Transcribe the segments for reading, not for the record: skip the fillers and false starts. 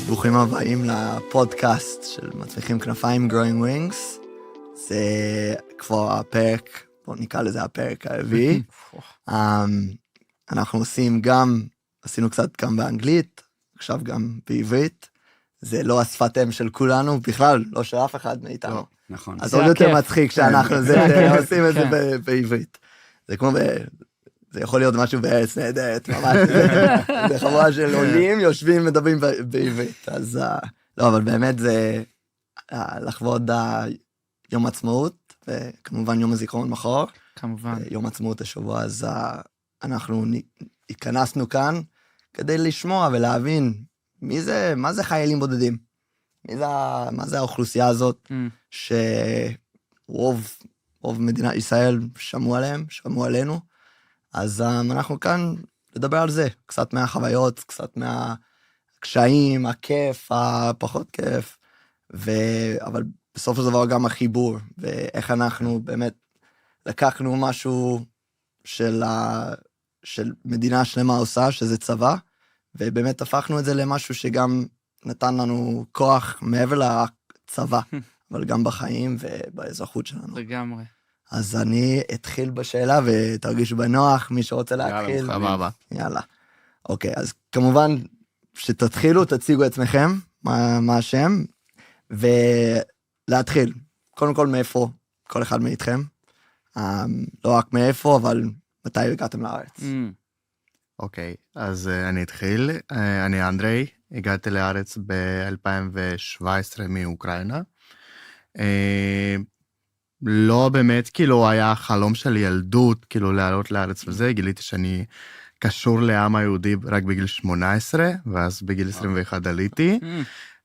ברוכים הבאים לפודקאסט של מצמיחים כנפיים Growing Wings. זה כבר הפרק, בוא נקרא לזה הפרק הרביעי. אנחנו עשינו קצת גם באנגלית, עכשיו גם בעברית. זה לא השפת אם של כולנו, בכלל לא של אף אחד מאיתנו. לא, נכון. אז עוד יותר מצחיק שאנחנו עושים את זה בעברית. זה כמו זה יכול להיות משהו בארץ נהדרת, ממש, זה חבורה של עולים, יושבים, מדברים בעברית, אז לא, אבל באמת זה לכבוד יום עצמאות, וכמובן יום הזיכרון מחר, כמובן. יום עצמאות השבוע, אז אנחנו התכנסנו כאן, כדי לשמוע ולהבין, מה זה חיילים בודדים? מה זה האוכלוסייה הזאת, שרוב מדינת ישראל שמעו עלינו, אז אנחנו כאן לדבר על זה, קצת מהחוויות, קצת מהקשיים, הכיף, הפחות כיף, אבל בסוף של דבר גם החיבור, ואיך אנחנו באמת לקחנו משהו של מדינה שלמה עושה, שזה צבא, ובאמת הפכנו את זה למשהו שגם נתן לנו כוח מעבר לצבא, אבל גם בחיים ובאזרחות שלנו. לגמרי. אז אני אתחיל בשאלה, ותרגישו בנוח, מי שרוצה להתחיל. יאללה, יאללה. אוקיי, אז כמובן, שתתחילו, תציגו עצמכם, מה השם, ולהתחיל. קודם כל, מאיפה כל אחד מאיתכם. לא רק מאיפה, אבל מתי הגעתם לארץ. אוקיי, אז אני אתחיל. אני אנדרי, הגעתי לארץ ב-2017 מאוקראינה. לא באמת, כאילו, היה חלום של ילדות, כאילו, לעלות לארץ וזה, גיליתי שאני קשור לעם היהודי רק בגיל 18, ואז בגיל 21 עליתי,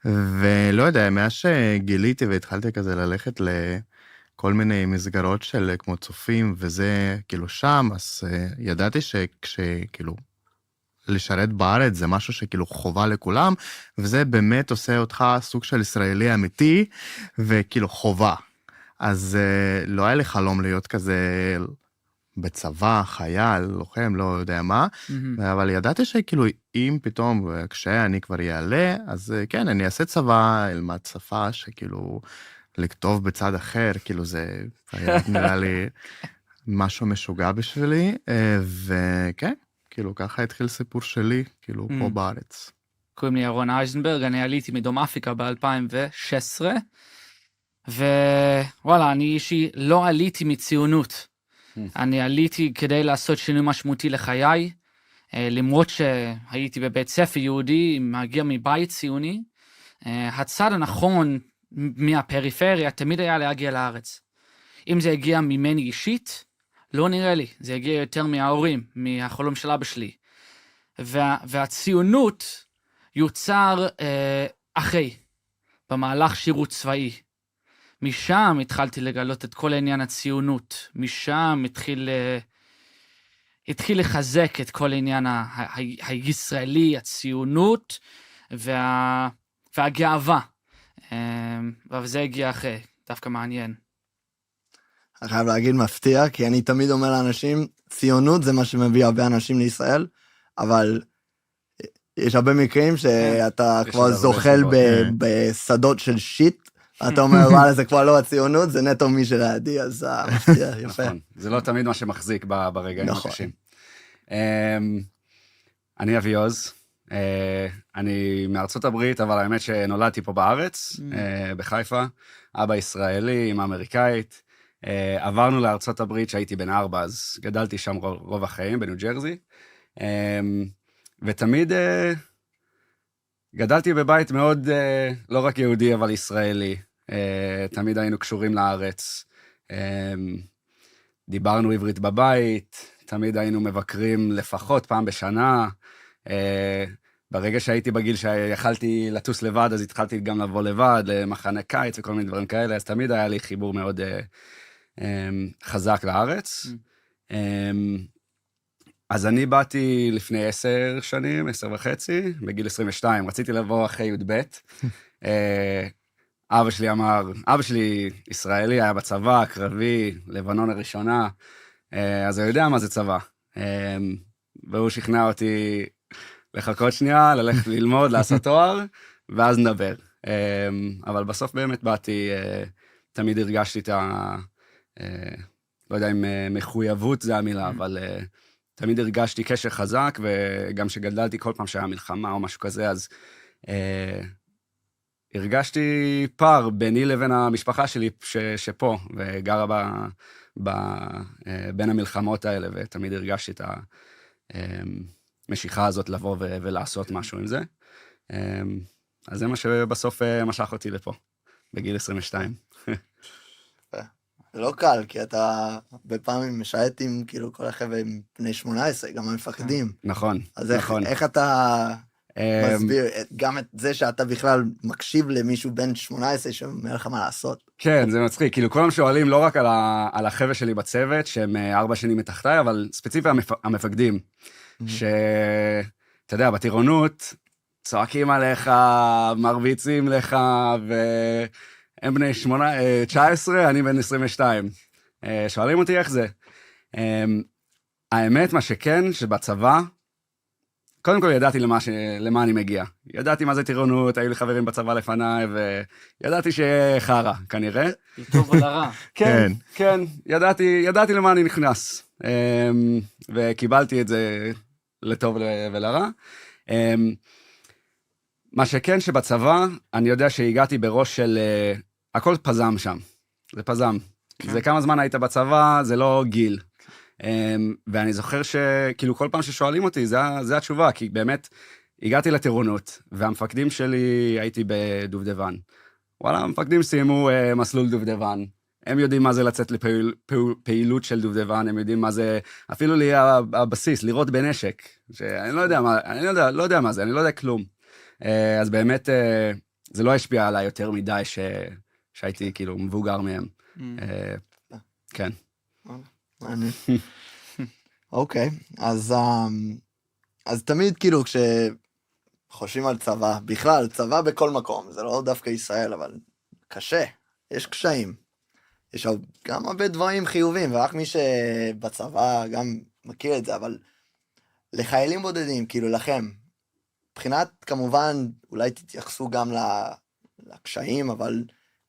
ולא יודע, מאז שגיליתי והתחלתי כזה ללכת לכל מיני מסגרות של כמו צופים, וזה כאילו שם, אז ידעתי שכשכאילו, לשרת בארץ זה משהו שכאילו חובה לכולם, וזה באמת עושה אותך סוג של ישראלי אמיתי, וכאילו חובה. אז לא היה לי חלום להיות כזה בצבא, חייל, לוחם, לא יודע מה, אבל ידעתי שכאילו אם פתאום כשאני כבר יעלה, אז כן, אני אעשה צבא, אלמד שפה שכאילו לכתוב בצד אחר, כאילו זה היה נראה לי משהו משוגע בשבילי, וכן, כאילו ככה התחיל סיפור שלי, כאילו פה בארץ. קוראים לי ירון אייזנברג, אני עליתי מדרום אפריקה ב-2016, ווואלה, אני אישי לא עליתי מציונות. אני עליתי כדי לעשות שינוי משמעותי לחיי, למרות שהייתי בבית ספר יהודי, מגיע מבית ציוני, הצד הנכון מהפריפריה תמיד היה להגיע לארץ. אם זה הגיע ממני אישית, לא נראה לי, זה הגיע יותר מההורים, מהחלום של אבא שלי. והציונות יוצר אחרי, במהלך שירות צבאי. משם התחלתי לגלות את כל העניין הציונות, משם התחיל לחזק את כל העניין הישראלי, הציונות והגאווה. וזה הגיע אחרי, דווקא מעניין. אני חייב להגיד מפתיע, כי אני תמיד אומר לאנשים, ציונות זה מה שמביא הרבה אנשים לישראל, אבל יש הרבה מקרים שאתה כבר זוחל בשדות של שיט, אתה אומר, וואלה, זה כבר לא הציונות, זה נטו מי שלידי, אז מפתיע, יפה. נכון, זה לא תמיד מה שמחזיק ברגעים הקשים. אני אבי עוז, אני מארצות הברית, אבל האמת שנולדתי פה בארץ, בחיפה, אבא ישראלי, אמא אמריקאית, עברנו לארצות הברית שהייתי בן 4, אז גדלתי שם רוב החיים, בניו ג'רזי. ותמיד גדלתי בבית מאוד, לא רק יהודי, אבל ישראלי. תמיד היינו קשורים לארץ. דיברנו עברית בבית, תמיד היינו מבקרים לפחות פעם בשנה. ברגע שהייתי בגיל שיכלתי לטוס לבד, אז התחלתי גם לבוא לבד, למחנה קיץ וכל מיני דברים כאלה, אז תמיד היה לי חיבור מאוד חזק לארץ. אז אני באתי לפני 10 שנים, 10 וחצי, בגיל 22, רציתי לבוא אחרי י"ב. אבא שלי ישראלי, היה בצבא, קרבי, לבנון הראשונה, אז הוא יודע מה זה צבא. והוא שכנע אותי לחכות שנייה, ללכת ללמוד, לעשות תואר, ואז נדבר. אבל בסוף באמת באתי, תמיד הרגשתי את לא יודע אם מחויבות זה המילה, אבל תמיד הרגשתי קשר חזק, וגם שגדלתי כל פעם שהיה מלחמה או משהו כזה, אז הרגשתי פער ביני לבין המשפחה שלי שפה, וגרה בין המלחמות האלה, ותמיד הרגשתי את המשיכה הזאת לבוא ולעשות משהו עם זה. אז זה מה שבסוף משך אותי לפה, בגיל 22. זה לא קל, כי אתה בפעמים משייט עם כאילו כל החבר'ה עם בני 18, גם המפקדים. נכון, אז נכון. איך אתה מסביר גם את זה שאתה בכלל מקשיב למישהו בן 18 שאומר לך מה לעשות? כן, זה מצחיק. כאילו, כולם שואלים לא רק על החבר'ה שלי בצוות, שהם 4 שנים מתחתיי, אבל ספציפי המפקדים, שאתה יודע, בטירונות, צועקים עליך, מרביצים לך, הם בני 19, אני בן 22. שואלים אותי איך זה. האמת, מה שכן, שבצבא, קודם כל ידעתי למה אני מגיע. ידעתי מה זה טירונות, היו לי חברים בצבא לפניי, וידעתי שיהיה חרא, כנראה. לטוב או לרע. כן, כן, ידעתי למה אני נכנס. וקיבלתי את זה לטוב ולרע. מה שכן שבצבא, אני יודע שהגעתי בראש של הכל פזם שם. זה פזם. זה כמה זמן היית בצבא, זה לא גיל. ואני זוכר שכאילו כל פעם ששואלים אותי, זה התשובה, כי באמת הגעתי לטירונות, והמפקדים שלי הייתי בדובדבן. וואלה, המפקדים סיימו מסלול דובדבן. הם יודעים מה זה לצאת לפעילות של דובדבן, הם יודעים מה זה, אפילו לי הבסיס, לראות בנשק, שאני לא יודע מה זה, אני לא יודע כלום. אז באמת זה לא השפיע עליי יותר מדי שהייתי כאילו מבוגר מהם. כן. אוקיי, אז תמיד כאילו כשחושבים על צבא, בכלל צבא בכל מקום, זה לא דווקא ישראל, אבל קשה, יש קשיים. יש גם הרבה דברים חיובים, ורק מי שבצבא גם מכיר את זה, אבל לחיילים בודדים, כאילו לכם, מבחינת כמובן, אולי תתייחסו גם לקשיים, אבל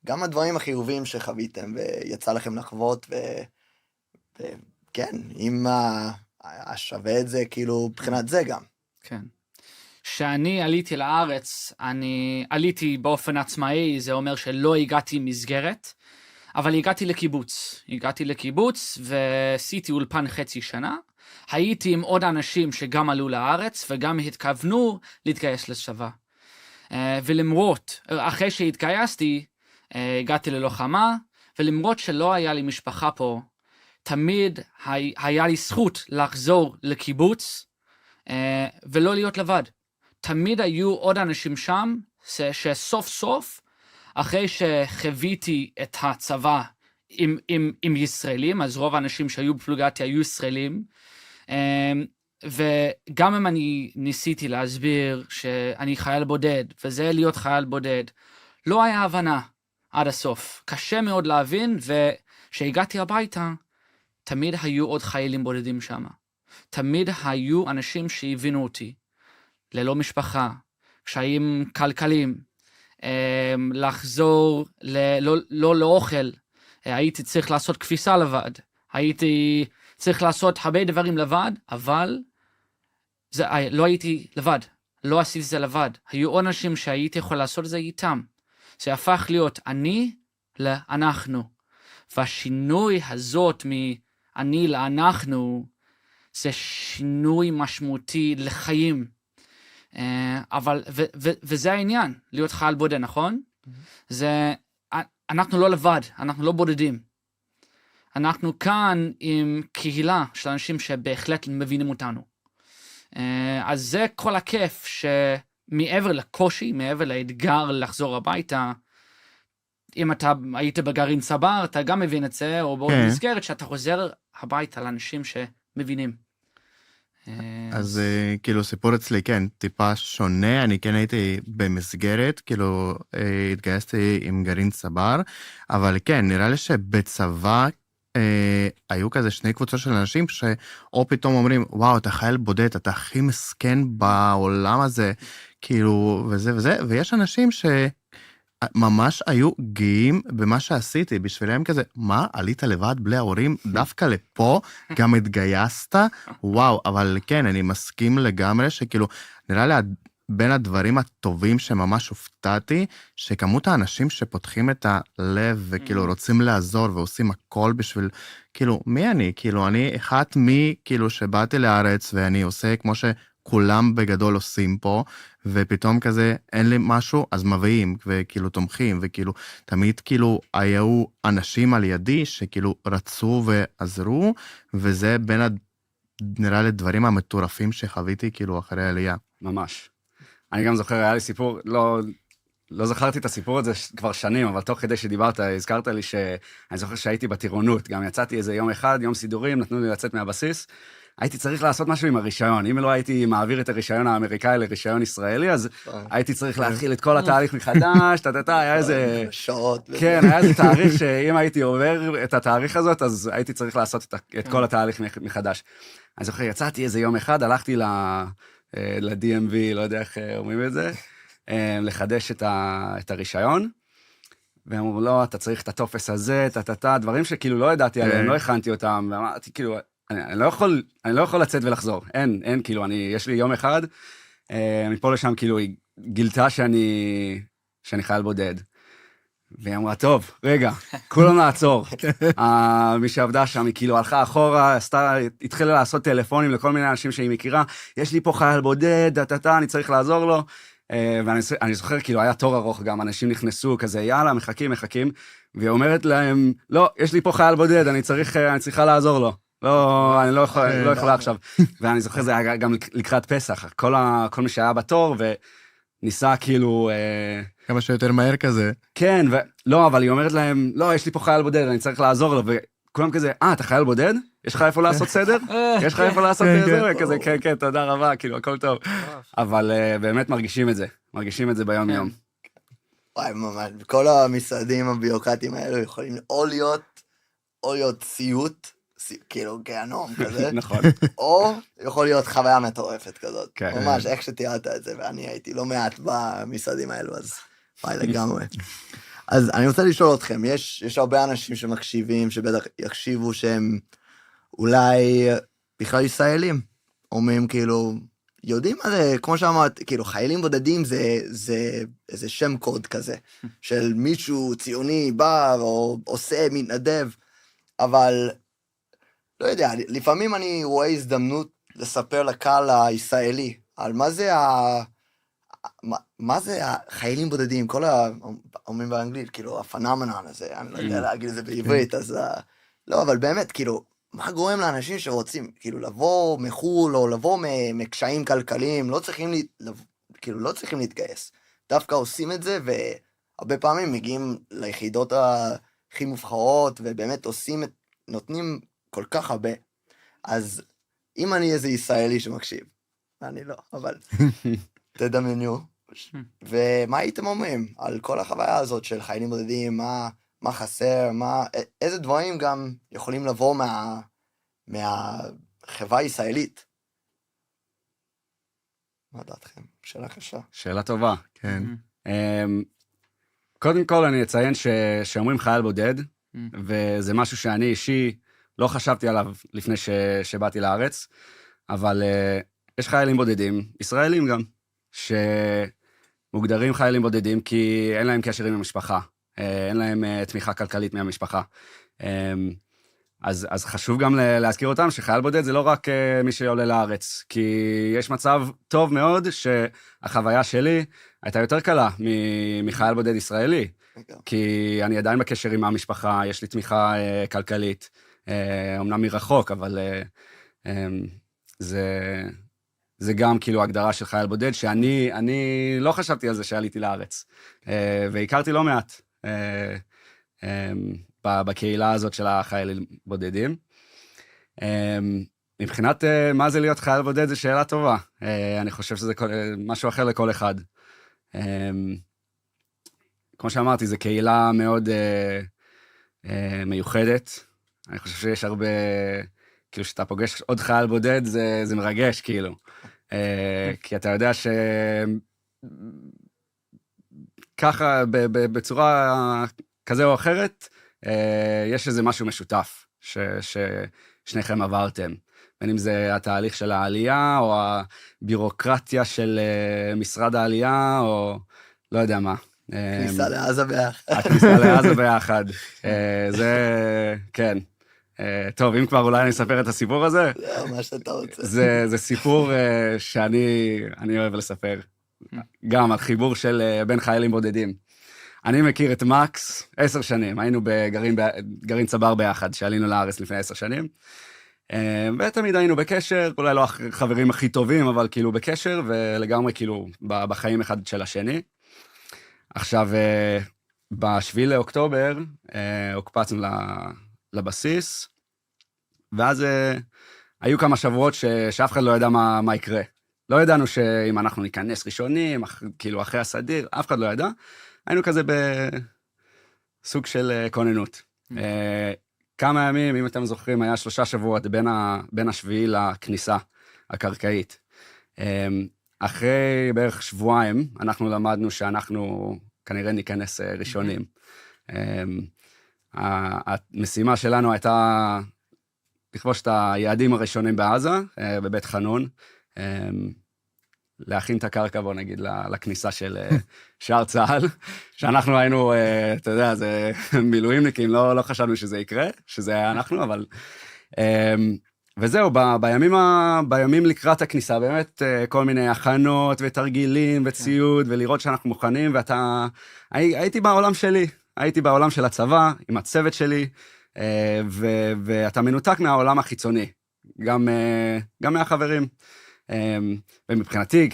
גם הדברים החיובים שחוויתם, ויצא לכם לחוות, וכן, אם שווה את זה, כאילו, מבחינת זה גם. כן. כשאני עליתי לארץ, אני עליתי באופן עצמאי, זה אומר שלא הגעתי מסגרת, אבל הגעתי לקיבוץ, ועשיתי אולפן חצי שנה, הייתי עם עוד אנשים שגם עלו לארץ, וגם התכוונו להתגייס לצבא. ולמרות, אחרי שהתגייסתי, הגעתי ללוחמה, ולמרות שלא היה לי משפחה פה, תמיד היה לי זכות לחזור לקיבוץ, ולא להיות לבד. תמיד היו עוד אנשים שם, שסוף סוף, אחרי שחוויתי את הצבא עם ישראלים, אז רוב האנשים שהיו בפלוגתי היו ישראלים, וגם אם אני ניסיתי להסביר שאני חייל בודד, וזה להיות חייל בודד, לא היה הבנה עד הסוף. קשה מאוד להבין, וכשהגעתי הביתה, תמיד היו עוד חיילים בודדים שם. תמיד היו אנשים שהבינו אותי, ללא משפחה, קשיים כלכליים, לחזור לא לאוכל, הייתי צריך לעשות כביסה לבד, הייתי צריך לעשות הרבה דברים לבד, אבל לא הייתי לבד, לא עשיתי זה לבד. היו עוד אנשים שהייתי יכול לעשות את זה איתם. זה הפך להיות אני לאנחנו. והשינוי הזאת מאני לאנחנו, זה שינוי משמעותי לחיים. וזה העניין, להיות חייל בודד, נכון? אנחנו לא לבד, אנחנו לא בודדים. אנחנו כאן עם קהילה של אנשים שבהחלט מבינים אותנו. אז זה כל הכיף שמעבר לקושי, מעבר לאתגר לחזור הביתה, אם אתה היית בגרעין צבר, אתה גם מבין את זה, או בעוד מסגרת שאתה חוזר הביתה לאנשים שמבינים. אז כאילו סיפור אצלי, כן, טיפה שונה, אני כן הייתי במסגרת, כאילו התגייסתי עם גרעין צבר, אבל כן, נראה לי שבצבא היו כזה שני קבוצות של אנשים שאו פתאום אומרים, וואו, אתה חייל בודד, אתה הכי מסכן בעולם הזה, כאילו, וזה וזה, ויש אנשים ממש היו גאים במה שעשיתי, בשבילם כזה, מה, עלית לבד בלי ההורים, דווקא לפה, גם התגייסת, וואו, אבל כן, אני מסכים לגמרי, שכאילו, נראה לי בין הדברים הטובים שממש הופתעתי, שכמות האנשים שפותחים את הלב, וכאילו רוצים לעזור, ועושים הכל בשביל, כאילו, מי אני? כאילו, אני אחת כאילו, שבאתי לארץ, ואני עושה כמו כולם בגדול עושים פה, ופתאום כזה אין לי משהו, אז מביאים, וכאילו תומכים, וכאילו תמיד כאילו היו אנשים על ידי שכאילו רצו ועזרו, וזה בין נראה לי דברים המטורפים שחוויתי כאילו אחרי העלייה. ממש. אני גם זוכר, היה לי סיפור, לא זכרתי את הסיפור הזה כבר שנים, אבל תוך כדי שדיברת, הזכרת לי שאני זוכר שהייתי בטירונות, גם יצאתי איזה יום אחד, יום סידורים, נתנו לי לצאת מהבסיס, הייתי צריך לעשות משהו עם הרישיון. אם לא הייתי מעביר את הרישיון האמריקאי לרישיון ישראלי, אז הייתי צריך להתחיל את כל התהליך מחדש, היה איזה... שעות. כן, היה איזה תאריך שאם הייתי עובר את התאריך הזאת, אז הייתי צריך לעשות את כל התהליך מחדש. אני זוכר, יצאתי איזה יום אחד, הלכתי ל-DMV, לא יודע איך אומרים את זה, לחדש את הרישיון, והם אמרו, לא, אתה צריך את הטופס הזה, דברים שכאילו לא ידעתי עליהם, לא הכנתי אותם, ואמרתי, כאילו, אני לא יכול לצאת ולחזור, אין, כאילו, יש לי יום אחד, מפה לשם, כאילו, היא גילתה שאני חייל בודד, והיא אמרה, טוב, רגע, כולם לעצור. מי שעבדה שם, היא כאילו הלכה אחורה, התחילה לעשות טלפונים לכל מיני אנשים שהיא מכירה, יש לי פה חייל בודד, אני צריך לעזור לו, ואני זוכר, כאילו, היה תור ארוך גם, אנשים נכנסו כזה, יאללה, מחכים, והיא אומרת להם, לא, יש לי פה חייל בודד, אני צריכה לעזור לו. לא, אני לא יכולה עכשיו. ואני זוכר, זה היה גם לקראת פסח, כל מי שהיה בתור, וניסה כאילו... כמה שיותר מהר כזה. כן, לא, אבל היא אומרת להם, לא, יש לי פה חייל בודד, אני צריך לעזור לו, וכולם כזה, אתה חייל בודד? יש לך איפה לעשות סדר? יש לך איפה לעשות סדר? כזה, כן, תודה רבה, כאילו, הכל טוב. אבל באמת מרגישים את זה ביום יום. וואי, ממש, כל המשרדים הביורוקרטיים האלו יכולים או להיות סיוט, כאילו גיהנום כזה, נכון. או יכול להיות חוויה מטורפת כזאת. כן. ממש, איך שתיארת את זה, ואני הייתי לא מעט במשרדים האלו, אז וואי לגמרי. אז אני רוצה לשאול אתכם, יש הרבה אנשים שמקשיבים, שבטח יקשיבו שהם אולי בכלל ישראלים, אומרים כאילו, יודעים מה זה, כמו שאמרת, כאילו חיילים בודדים זה איזה שם קוד כזה, של מישהו ציוני בא או עושה, מתנדב, אבל לא יודע, לפעמים אני רואה הזדמנות לספר לקהל הישראלי, על מה זה החיילים בודדים, כל האומרים באנגלית, כאילו הפנומנון הזה, אני לא יודע להגיד את זה בעברית, אז לא, אבל באמת, כאילו, מה גורם לאנשים שרוצים, כאילו, לבוא מחול, או לבוא מקשיים כלכליים, לא צריכים להתגייס, דווקא עושים את זה, והרבה פעמים מגיעים ליחידות הכי מובחרות, ובאמת נותנים כל כך הרבה, אז אם אני איזה ישראלי שמקשיב, אני לא, אבל תדמיינו, ומה הייתם אומרים על כל החוויה הזאת של חיילים בודדים, מה חסר, איזה דברים גם יכולים לבוא מהחברה הישראלית? מה דעתכם? שאלה קשה. שאלה טובה. כן. קודם כל אני אציין שאומרים חייל בודד, וזה משהו שאני אישי לא חשבתי עליו לפני שבאתי לארץ, אבל יש חיילים בודדים, ישראלים גם, שמוגדרים חיילים בודדים כי אין להם קשר עם המשפחה, אין להם תמיכה כלכלית מהמשפחה. אז חשוב גם להזכיר אותם שחייל בודד זה לא רק מי שעולה לארץ, כי יש מצב טוב מאוד שהחוויה שלי הייתה יותר קלה מחייל בודד ישראלי, כי אני עדיין בקשר עם המשפחה, יש לי תמיכה כלכלית, אמנם מרחוק, אבל זה גם כאילו הגדרה של חייל בודד, שאני לא חשבתי על זה שעליתי לארץ, והכרתי לא מעט בקהילה הזאת של החיילים בודדים. מבחינת מה זה להיות חייל בודד, זו שאלה טובה. אני חושב שזה משהו אחר לכל אחד. כמו שאמרתי, זו קהילה מאוד מיוחדת. אני חושב שיש הרבה, כאילו שאתה פוגש עוד חייל בודד, זה מרגש, כאילו. כי אתה יודע ככה, בצורה כזה או אחרת, יש איזה משהו משותף ששניכם עברתם. בין אם זה התהליך של העלייה, או הבירוקרטיה של משרד העלייה, או לא יודע מה. כניסה לעזה ביחד. הכניסה לעזה ביחד. זה, כן. טוב, אם כבר אולי אני אספר את הסיפור הזה. זה מה שאתה רוצה. זה סיפור שאני אוהב לספר. גם על חיבור של בין חיילים בודדים. אני מכיר את מקס 10 שנים, היינו בגרעין צבר ביחד, שעלינו לארץ לפני 10 שנים, ותמיד היינו בקשר, אולי לא החברים הכי טובים, אבל כאילו בקשר, ולגמרי כאילו בחיים אחד של השני. עכשיו, ב7 לאוקטובר, הוקפצנו לבסיס, ואז היו כמה שבועות שאף אחד לא ידע מה יקרה. לא ידענו שאם אנחנו ניכנס ראשונים, כאילו אחרי הסדיר, אף אחד לא ידע. היינו כזה בסוג של כוננות. כמה ימים, אם אתם זוכרים, היה 3 שבועות בין השביעי לכניסה הקרקעית. אחרי בערך שבועיים, אנחנו למדנו שאנחנו כנראה ניכנס ראשונים. המשימה שלנו הייתה לכבוש את היעדים הראשונים בעזה, בבית חנון, להכין את הקרקע, בוא נגיד, לכניסה של שער צה"ל, שאנחנו היינו, אתה יודע, זה מילואימניקים, לא חשבנו שזה יקרה, שזה היה אנחנו, אבל... וזהו, בימים לקראת הכניסה, באמת כל מיני הכנות ותרגילים וציוד, ולראות שאנחנו מוכנים, הייתי בעולם שלי, הייתי בעולם של הצבא, עם הצוות שלי, ואתה מנותק מהעולם החיצוני, גם מהחברים. ומבחינתי,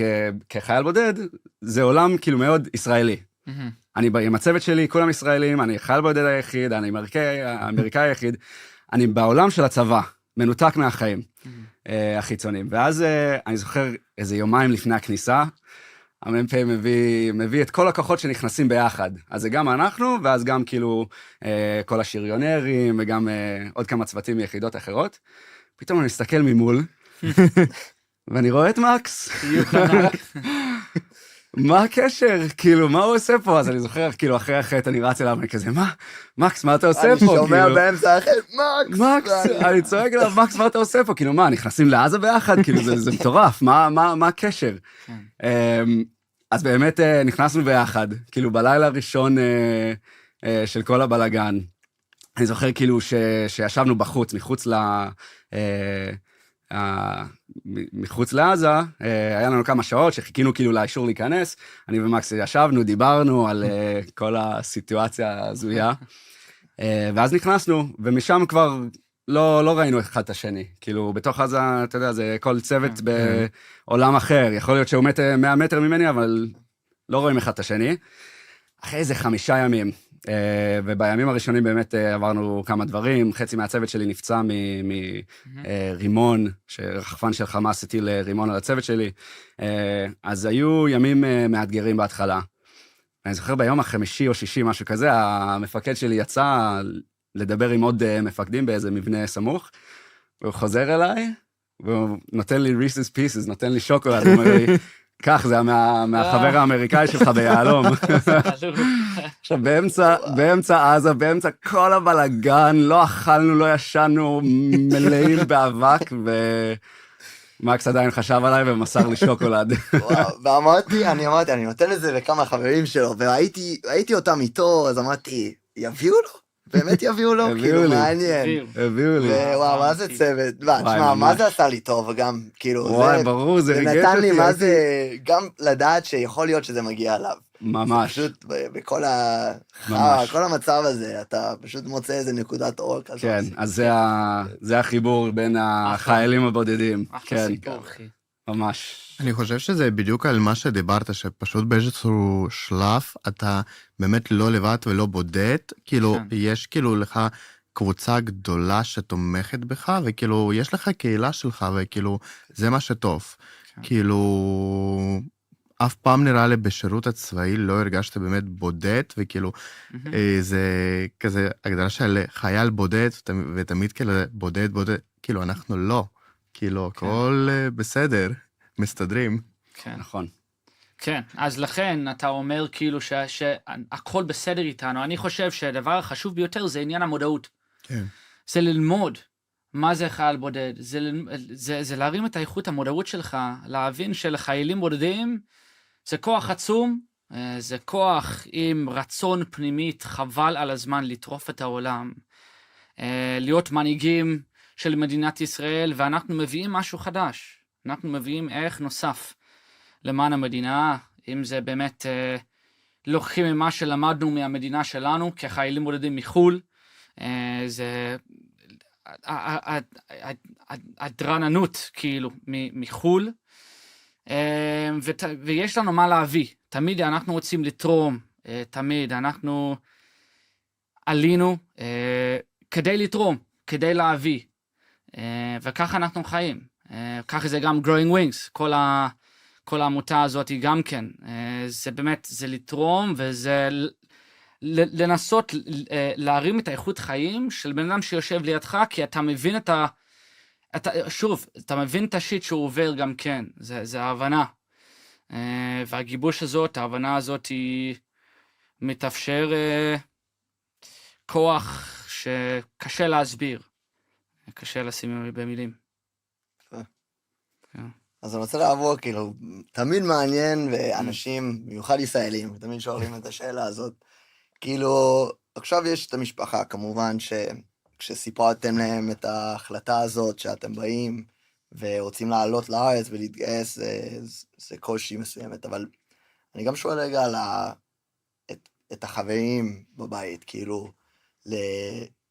כחייל בודד, זה עולם כאילו מאוד ישראלי. אני עם הצוות שלי, כולם ישראלים, אני חייל בודד היחיד, אני אמריקאי היחיד, אני בעולם של הצבא, מנותק מהחיים החיצוניים. ואז אני זוכר איזה יומיים לפני הכניסה, המ"פ מביא את כל הכוחות שנכנסים ביחד. אז זה גם אנחנו, ואז גם כאילו כל השריונרים, וגם עוד כמה צוותים מיחידות אחרות. פתאום אני מסתכל ממול, ואני רואה את מקס. מה הקשר? כאילו, מה הוא עושה פה? אז אני זוכר, כאילו, אחרי החטא אני רץ אליו, אני כזה, מה? מקס, מה אתה עושה פה? אני שומע באמצע החטא, מקס! מקס, אני צועק אליו, מקס, מה אתה עושה פה? כאילו, מה, נכנסים לעזה ביחד? כאילו, זה מטורף, מה הקשר? אז באמת נכנסנו ביחד, כאילו, בלילה הראשון של כל הבלגן. אני זוכר, כאילו, שישבנו בחוץ, מחוץ לעזה, היה לנו כמה שעות שחיכינו כאילו לאישור להיכנס, אני ומקס ישבנו, דיברנו על כל הסיטואציה הזויה, ואז נכנסנו, ומשם כבר לא ראינו אחד את השני, כאילו בתוך עזה, אתה יודע, זה כל צוות בעולם אחר, יכול להיות שהוא 100 מטר ממני, אבל לא רואים אחד את השני, אחרי איזה 5 ימים, ובימים הראשונים באמת עברנו כמה דברים, חצי מהצוות שלי נפצע מרימון, שרחפן של חמאס הטיל רימון על הצוות שלי, אז היו ימים מאתגרים בהתחלה. אני זוכר ביום החמישי או שישי, משהו כזה, המפקד שלי יצא לדבר עם עוד מפקדים באיזה מבנה סמוך, והוא חוזר אליי, והוא נותן לי Reese's Pieces, נותן לי שוקולד, הוא אומר לי, כך, זה מהחבר האמריקאי שלך ביעלום. עכשיו, באמצע עזה, באמצע כל הבלגן, לא אכלנו, לא ישנו, מלאים באבק, ומקס עדיין חשב עליי ומסר לי שוקולד. ואמרתי, אני נותן את זה לכמה חברים שלו, והייתי אותם איתו, אז אמרתי, יביאו לו? באמת יביאו לו? כאילו, מעניין. הביאו לי. וואו, מה זה צוות? תשמע, מה זה עשה לי טוב, וגם, כאילו, וואי, ברור, זה ריגש אותי. נתן לי, מה זה, גם לדעת שיכול להיות שזה מגיע עליו. ממש. פשוט בכל כל המצב הזה, אתה פשוט מוצא איזה נקודת אור כזאת. כן, אז זה החיבור בין החיילים הבודדים. אחלה סיפור, אחי. ממש. אני חושב שזה בדיוק על מה שדיברת, שפשוט באיזשהו שלב אתה באמת לא לבד ולא בודד, כאילו יש כאילו לך קבוצה גדולה שתומכת בך, וכאילו יש לך קהילה שלך, וכאילו זה מה שטוב. כאילו אף פעם נראה לי בשירות הצבאי לא הרגשת באמת בודד, וכאילו זה כזה הגדרה של חייל בודד, ותמיד כאילו בודד, כאילו אנחנו לא, כאילו הכל בסדר. מסתדרים. כן. נכון. כן, אז לכן אתה אומר כאילו שהכל בסדר איתנו. אני חושב שהדבר החשוב ביותר זה עניין המודעות. כן. זה ללמוד מה זה חייל בודד. זה להרים את האיכות המודעות שלך, להבין שלחיילים בודדים זה כוח עצום, זה כוח עם רצון פנימית, חבל על הזמן לטרוף את העולם, להיות מנהיגים של מדינת ישראל, ואנחנו מביאים משהו חדש. אנחנו מביאים ערך נוסף למען המדינה, אם זה באמת לוקחים ממה שלמדנו מהמדינה שלנו, כחיילים בודדים מחול, זה הדרננות כאילו מחול, ויש לנו מה להביא, תמיד אנחנו רוצים לתרום, תמיד אנחנו עלינו כדי לתרום, כדי להביא, וככה אנחנו חיים. ככה זה גם growing wings, כל העמותה הזאת היא גם כן, זה באמת, זה לתרום וזה לנסות להרים את האיכות חיים של בן אדם שיושב לידך, כי אתה מבין אתה מבין את השיט שהוא עובר גם כן, זה ההבנה, והגיבוש הזאת, ההבנה הזאת היא מתאפשר כוח שקשה להסביר, קשה לשים במילים. אז אני רוצה לעבור, כאילו, תמיד מעניין, ואנשים, במיוחד ישראלים, תמיד שואלים את השאלה הזאת, כאילו, עכשיו יש את המשפחה, כמובן, כשסיפרתם להם את ההחלטה הזאת, שאתם באים ורוצים לעלות לארץ ולהתגייס, זה קושי מסוימת, אבל אני גם שואל רגע על את החברים בבית, כאילו,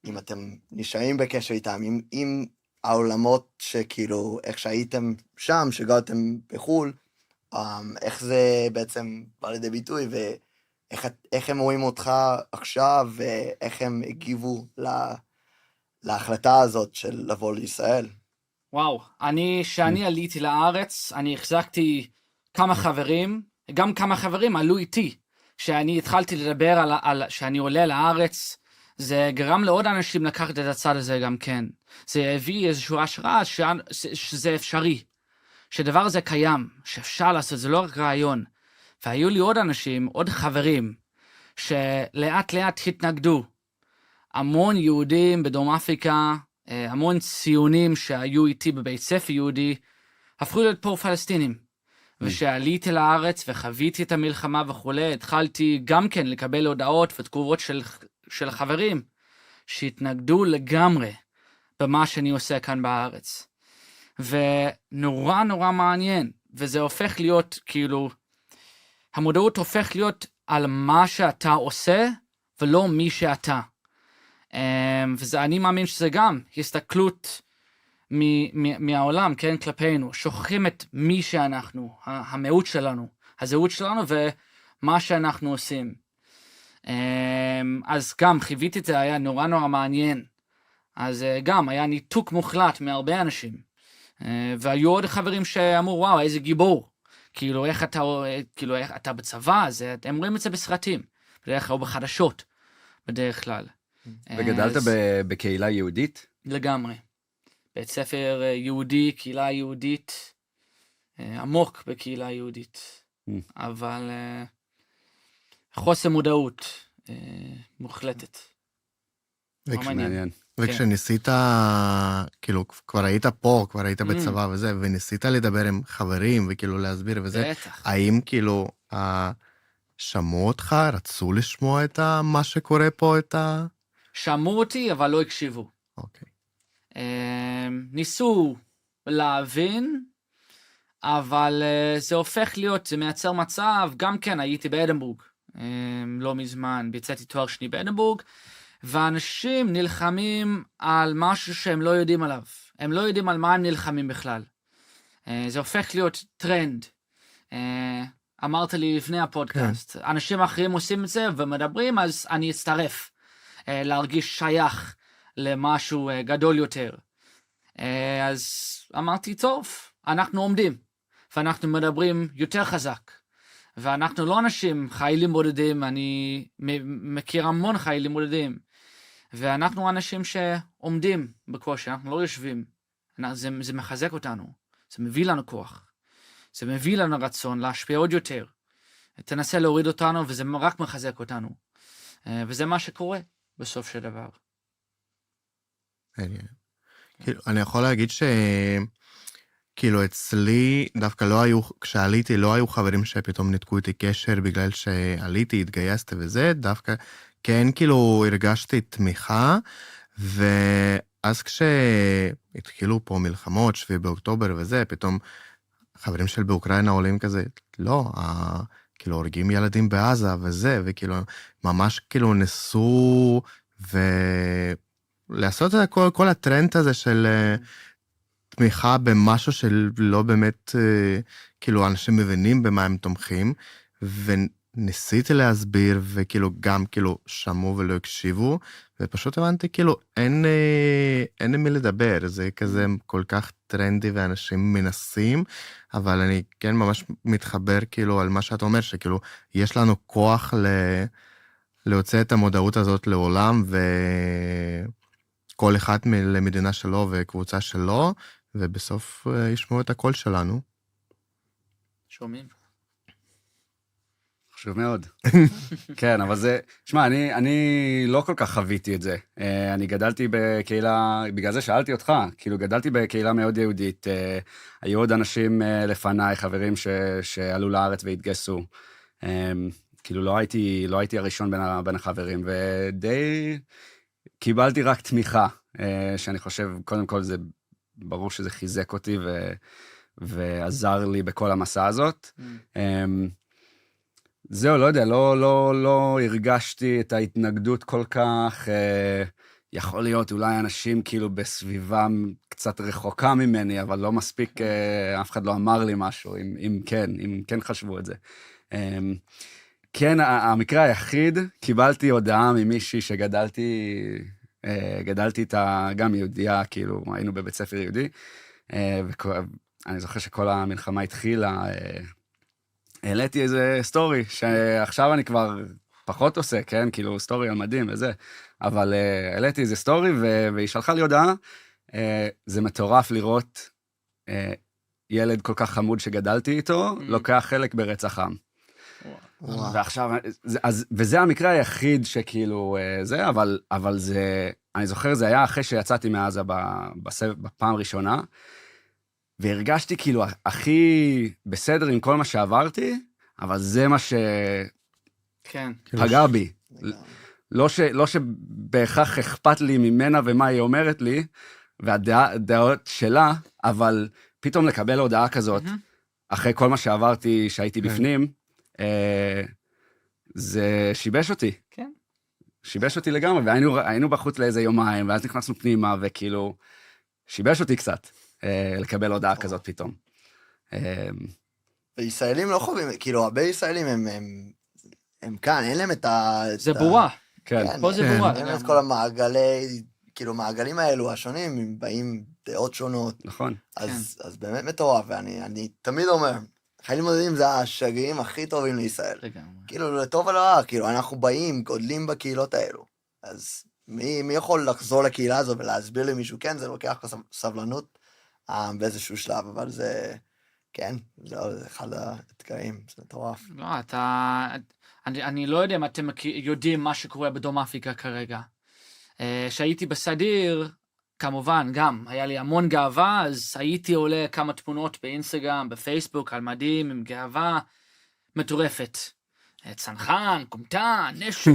אם אתם נשארים בקשר איתם, אם העולמות שכאילו, איך שהייתם שם, שגרתם בחול, איך זה בעצם בא לידי ביטוי, ואיך הם רואים אותך עכשיו, ואיך הם הגיבו להחלטה הזאת של לבוא לישראל. וואו, כשאני עליתי לארץ, אני החזקתי כמה חברים, גם כמה חברים עלו איתי, כשאני התחלתי לדבר על שאני עולה לארץ, זה גרם לעוד אנשים לקחת את הצד הזה גם כן. זה הביא איזושהי השראה שזה אפשרי, שדבר הזה קיים, שאפשר לעשות, זה לא רק רעיון. והיו לי עוד אנשים, עוד חברים, שלאט לאט התנגדו. המון יהודים בדרום אפריקה, המון ציונים שהיו איתי בבית ספר יהודי, הפכו להיות פה פלסטינים. ושעליתי לארץ וחוויתי את המלחמה וכו', התחלתי גם כן לקבל הודעות ותגובות של חברים שהתנגדו לגמרי במה שאני עושה כאן בארץ. ונורא נורא מעניין, וזה הופך להיות כאילו, המודעות הופך להיות על מה שאתה עושה ולא מי שאתה. ואני מאמין שזה גם הסתכלות מהעולם, כן, כלפינו, שוכחים את מי שאנחנו, המיעוט שלנו, הזהות שלנו ומה שאנחנו עושים. אז גם חיוויתי את זה, היה נורא נורא מעניין. אז גם היה ניתוק מוחלט מהרבה אנשים. והיו עוד חברים שאמרו, וואו, איזה גיבור. כאילו, איך אתה בצבא, הם רואים את זה בסרטים, בדרך כלל או בחדשות, בדרך כלל. וגדלת בקהילה יהודית? לגמרי. בית ספר יהודי, קהילה יהודית, עמוק בקהילה יהודית. אבל חוסר מודעות מוחלטת. וכשניסית, כאילו, כבר היית פה, כבר היית בצבא וזה, וניסית לדבר עם חברים וכאילו להסביר וזה, האם כאילו שמעו אותך, רצו לשמוע את מה שקורה פה, את שמעו אותי, אבל לא הקשיבו. אוקיי. ניסו להבין, אבל זה הופך להיות, זה מייצר מצב, גם כן הייתי באדינבורג, לא מזמן, ביצעתי תואר שני באדינבורג, ואנשים נלחמים על משהו שהם לא יודעים עליו. הם לא יודעים על מה הם נלחמים בכלל. זה הופך להיות טרנד. אמרת לי לפני הפודקאסט, אנשים אחרים עושים את זה ומדברים, אז אני אצטרף, להרגיש שייך למשהו גדול יותר. אז אמרתי, טוב, אנחנו עומדים, ואנחנו מדברים יותר חזק. ואנחנו לא אנשים, חיילים בודדים, אני מכיר המון חיילים בודדים, ואנחנו אנשים שעומדים בקושי, אנחנו לא יושבים. זה מחזק אותנו, זה מביא לנו כוח, זה מביא לנו רצון להשפיע עוד יותר. תנסה להוריד אותנו, וזה רק מחזק אותנו. וזה מה שקורה בסוף של דבר. כאילו, אני יכול להגיד כאילו אצלי דווקא לא היו, כשעליתי לא היו חברים שפתאום נתקו איתי קשר בגלל שעליתי, התגייסתי וזה, דווקא כן כאילו הרגשתי תמיכה, ואז כשהתחילו פה מלחמות, 7 באוקטובר וזה, פתאום חברים של באוקראינה עולים כזה, לא, כאילו הורגים ילדים בעזה וזה, וכאילו ממש כאילו נסו ולעשות את כל הטרנד הזה של תמיכה במשהו שלא באמת, כאילו אנשים מבינים במה הם תומכים, וניסיתי להסביר, וכאילו גם כאילו שמעו ולא הקשיבו, ופשוט הבנתי כאילו אין מי לדבר, זה כזה כל כך טרנדי ואנשים מנסים, אבל אני כן ממש מתחבר כאילו על מה שאת אומר, שכאילו יש לנו כוח להוציא את המודעות הזאת לעולם, וכל אחד למדינה שלו וקבוצה שלו, ובסוף ישמעו את הקול שלנו. שומעים. חשוב מאוד. כן, אבל זה, שמע, אני לא כל כך חוויתי את זה. אני גדלתי בקהילה, בגלל זה שאלתי אותך, כאילו גדלתי בקהילה מאוד יהודית, היו עוד אנשים לפניי, חברים שעלו לארץ והתגייסו. כאילו לא הייתי הראשון בין החברים, ודי קיבלתי רק תמיכה, שאני חושב, קודם כל זה ברור שזה חיזק אותי ועזר לי בכל המסע הזאת. זהו, לא יודע, לא הרגשתי את ההתנגדות כל כך, יכול להיות אולי אנשים כאילו בסביבם קצת רחוקה ממני, אבל לא מספיק, אף אחד לא אמר לי משהו, אם כן חשבו את זה. כן, המקרה היחיד, קיבלתי הודעה ממישהי שגדלתי איתה, גם יהודיה, כאילו היינו בבית ספר יהודי, ואני זוכר שכל המלחמה התחילה, העליתי איזה סטורי, שעכשיו אני כבר פחות עושה, כן? כאילו סטורי על מדים וזה, אבל העליתי איזה סטורי, והיא שלחה לי הודעה, זה מטורף לראות ילד כל כך חמוד שגדלתי איתו, לוקח חלק ברצח עם. ועכשיו, וזה המקרה היחיד שכאילו זה, אבל זה, אני זוכר, זה היה אחרי שיצאתי מעזה בפעם ראשונה, והרגשתי כאילו הכי בסדר עם כל מה שעברתי, אבל זה מה שפגע בי. לא שבהכרח אכפת לי ממנה ומה היא אומרת לי, והדעות שלה, אבל פתאום לקבל הודעה כזאת, אחרי כל מה שעברתי שהייתי בפנים, זה שיבש אותי. כן. שיבש אותי לגמרי, והיינו בחוץ לאיזה יומיים, ואז נכנסנו פנימה, וכאילו, שיבש אותי קצת. לקבל הודעה כזאת פתאום. וישראלים לא חווים, כאילו, הרבה ישראלים הם כאן, אין להם את ה... זה בורה. כן. פה זה בורה. אין להם את כל המעגלי, כאילו, מעגלים האלו, השונים, הם באים דעות שונות. נכון. אז באמת מטורף, ואני תמיד אומר, חיילים בודדים זה השגרירים הכי טובים לישראל. כאילו, לטוב ולרע, כאילו, אנחנו באים, גודלים בקהילות האלו. אז מי יכול לחזור לקהילה הזו ולהסביר למישהו, כן, זה לוקח סבלנות, באיזשהו שלב, אבל זה, כן, זה אחד האתגרים, זה מטורף. לא, אני לא יודע אם אתם יודעים מה שקורה בדרום אפריקה כרגע. שהייתי בסדיר, כמובן, גם, היה לי המון גאווה, אז הייתי עולה כמה תמונות באינסטגרם, בפייסבוק, על מדים, עם גאווה מטורפת. צנחן, קומטן, נשק,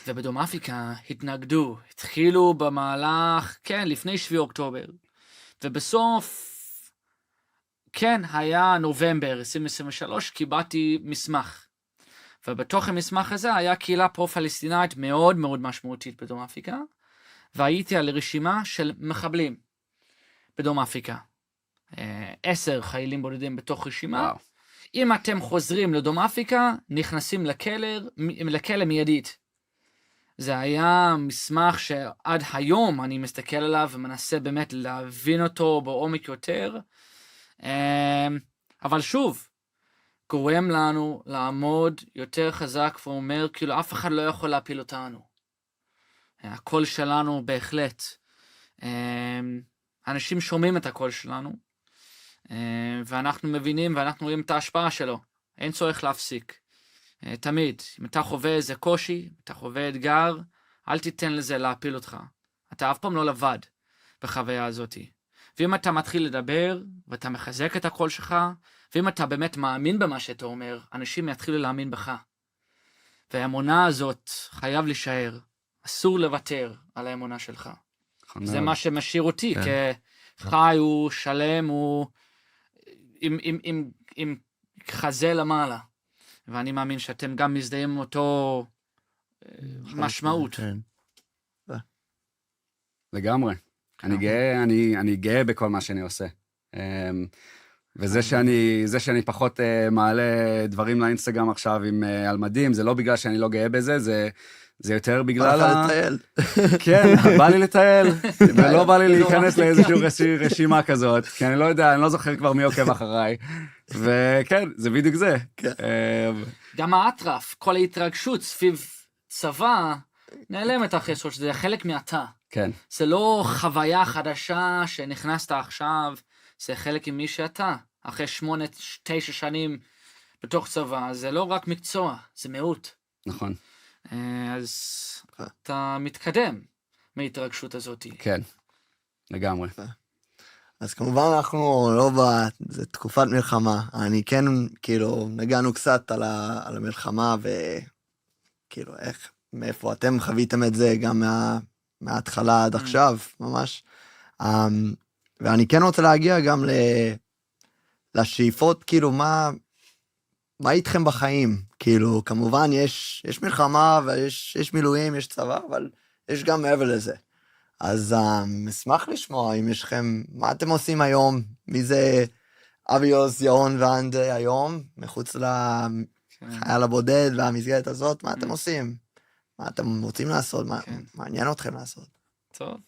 ובדרום אפריקה התנגדו, התחילו במהלך, כן, לפני 7 אוקטובר, ובסוף, כן, היה נובמבר 2023, קיבלתי מסמך, ובתוך המסמך הזה היה קהילה פרו-פלסטינאית מאוד מאוד משמעותית בדרום אפריקה, והייתי על רשימה של מחבלים בדרום אפריקה. 10 חיילים בודדים בתוך רשימה. וואו. אם אתם חוזרים לדרום אפריקה, נכנסים לכלא מיידית. זה היה מסמך שעד היום אני מסתכל עליו ומנסה באמת להבין אותו בעומק יותר. אבל שוב, גורם לנו לעמוד יותר חזק ואומר, כאילו אף אחד לא יכול להפיל אותנו. הקול שלנו בהחלט. אנשים שומעים את הקול שלנו, ואנחנו מבינים ואנחנו רואים את ההשפעה שלו. אין צורך להפסיק. תמיד, אם אתה חווה איזה קושי, אתה חווה אתגר, אל תיתן לזה להפיל אותך. אתה אף פעם לא לבד בחוויה הזאת. ואם אתה מתחיל לדבר, ואתה מחזק את הקול שלך, ואם אתה באמת מאמין במה שאתה אומר, אנשים יתחילו להאמין בך. והאמונה הזאת חייב להישאר. אסור לוותר על האמונה שלך. זה מה שמשאיר אותי, כחי הוא שלם, הוא עם חזה למעלה. ואני מאמין שאתם גם מזדהים עם אותו משמעות. לגמרי. אני גאה בכל מה שאני עושה. וזה שאני פחות מעלה דברים לאינסטגרם עכשיו על מדים, זה לא בגלל שאני לא גאה בזה, זה יותר בגלל... בא לך לטייל. כן, בא לי לטייל, ולא בא לי להיכנס לאיזושהי רשימה כזאת, כי אני לא יודע, אני לא זוכר כבר מי עוקב אחריי. וכן, זה בדיוק זה. גם האטרף, כל ההתרגשות סביב צבא, נעלמת אחרי שזה חלק מעתה. כן. זה לא חוויה חדשה שנכנסת עכשיו, זה חלק עם מי שאתה. אחרי 8-9 שנים בתוך צבא, זה לא רק מקצוע, זה מיעוט. נכון. אז אתה מתקדם מההתרגשות הזאת. כן, לגמרי. אז כמובן אנחנו לא זה תקופת מלחמה. אני כן, כאילו, נגענו קצת על המלחמה, וכאילו, מאיפה אתם חוויתם את זה, גם מההתחלה עד עכשיו, ממש. ואני כן רוצה להגיע גם לשאיפות, כאילו, מה איתכם בחיים? כאילו, כמובן, יש מלחמה, ויש מילואים, יש צבא, אבל יש גם מעבר לזה. אז אשמח לשמוע אם יש לכם, מה אתם עושים היום? מי זה אביוס, ירון ואנדרי היום, מחוץ לחייל הבודד והמסגרת הזאת, מה אתם עושים? מה אתם רוצים לעשות? מה מעניין אתכם לעשות? טוב,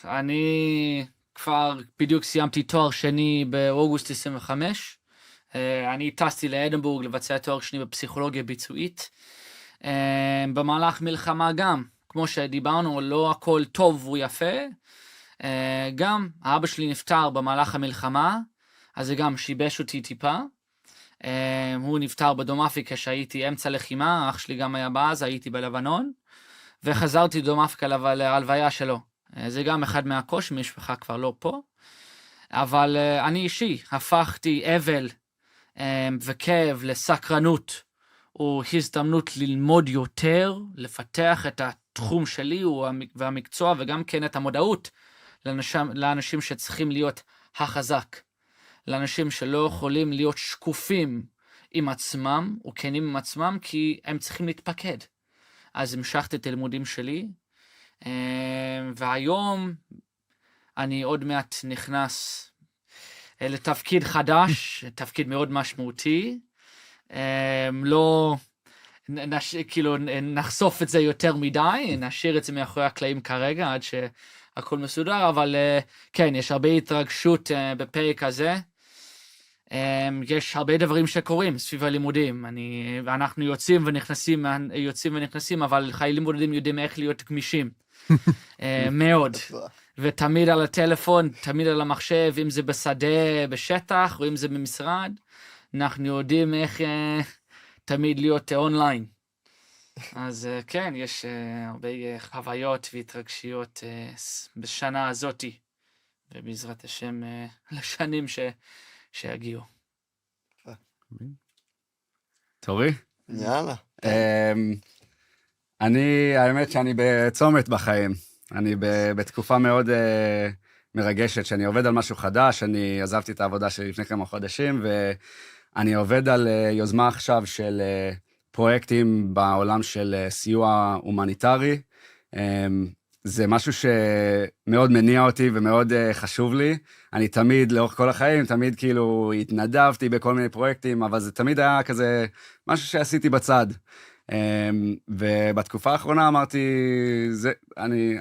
אני כבר בדיוק סיימתי תואר שני באוגוסט 25, אני טסתי לאדינבורג לבצע תואר שני בפסיכולוגיה ביצועית, במהלך מלחמה גם, כמו שדיברנו, לא הכל טוב ויפה, גם האבא שלי נפטר במהלך המלחמה, אז זה גם שיבש אותי טיפה, הוא נפטר בדרום אפריקה שהייתי אמצע לחימה, אח שלי גם היה בעזה, הייתי בלבנון, וחזרתי לדרום אפריקה להלוויה שלו. זה גם אחד מהקושי, משפחה כבר לא פה, אבל אני אישי, הפכתי אבל וכאב לסקרנות, או הזדמנות ללמוד יותר, לפתח את התחום שלי והמקצוע, וגם כן את המודעות לאנשים שצריכים להיות החזק, לאנשים שלא יכולים להיות שקופים עם עצמם, או כנים עם עצמם, כי הם צריכים להתפקד. אז המשכתי את הלימודים שלי, והיום אני עוד מעט נכנס לתפקיד חדש, תפקיד מאוד משמעותי, לא, כאילו נחשוף את זה יותר מדי, נשאיר את זה מאחורי הקלעים כרגע, עד שהכל מסודר, אבל כן, יש הרבה התרגשות בפרק הזה, יש הרבה דברים שקורים סביב הלימודים, ואנחנו יוצאים ונכנסים, אבל חיילים בודדים יודעים איך להיות גמישים, מאוד. ותמיד על הטלפון, תמיד על המחשב, אם זה בשדה, בשטח, או אם זה במשרד, אנחנו יודעים איך תמיד להיות אונליין. אז כן, יש הרבה חוויות והתרגשיות בשנה הזאת, ובעזרת השם לשנים שיגיעו. תורי? יאללה. האמת שאני בצומת בחיים. אני בתקופה מאוד מרגשת, שאני עובד על משהו חדש, אני עזבתי את העבודה שלי לפני כמה חודשים, ואני עובד על יוזמה עכשיו של פרויקטים בעולם של סיוע הומניטרי. זה משהו שמאוד מניע אותי ומאוד חשוב לי. אני תמיד, לאורך כל החיים, תמיד כאילו התנדבתי בכל מיני פרויקטים, אבל זה תמיד היה כזה משהו שעשיתי בצד. ובתקופה האחרונה אמרתי,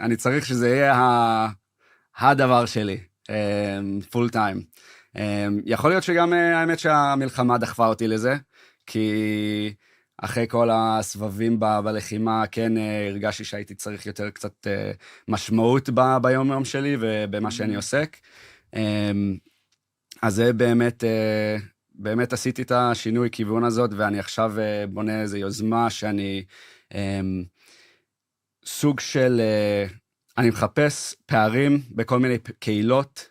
אני צריך שזה יהיה הדבר שלי, פול טיים. יכול להיות שגם האמת שהמלחמה דחפה אותי לזה, כי אחרי כל הסבבים בלחימה, כן הרגשתי שהייתי צריך יותר קצת משמעות ביום יום שלי ובמה שאני עוסק. אז זה באמת עשיתי את השינוי כיוון הזאת, ואני עכשיו בונה איזו יוזמה שאני סוג של, אני מחפש פערים בכל מיני קהילות,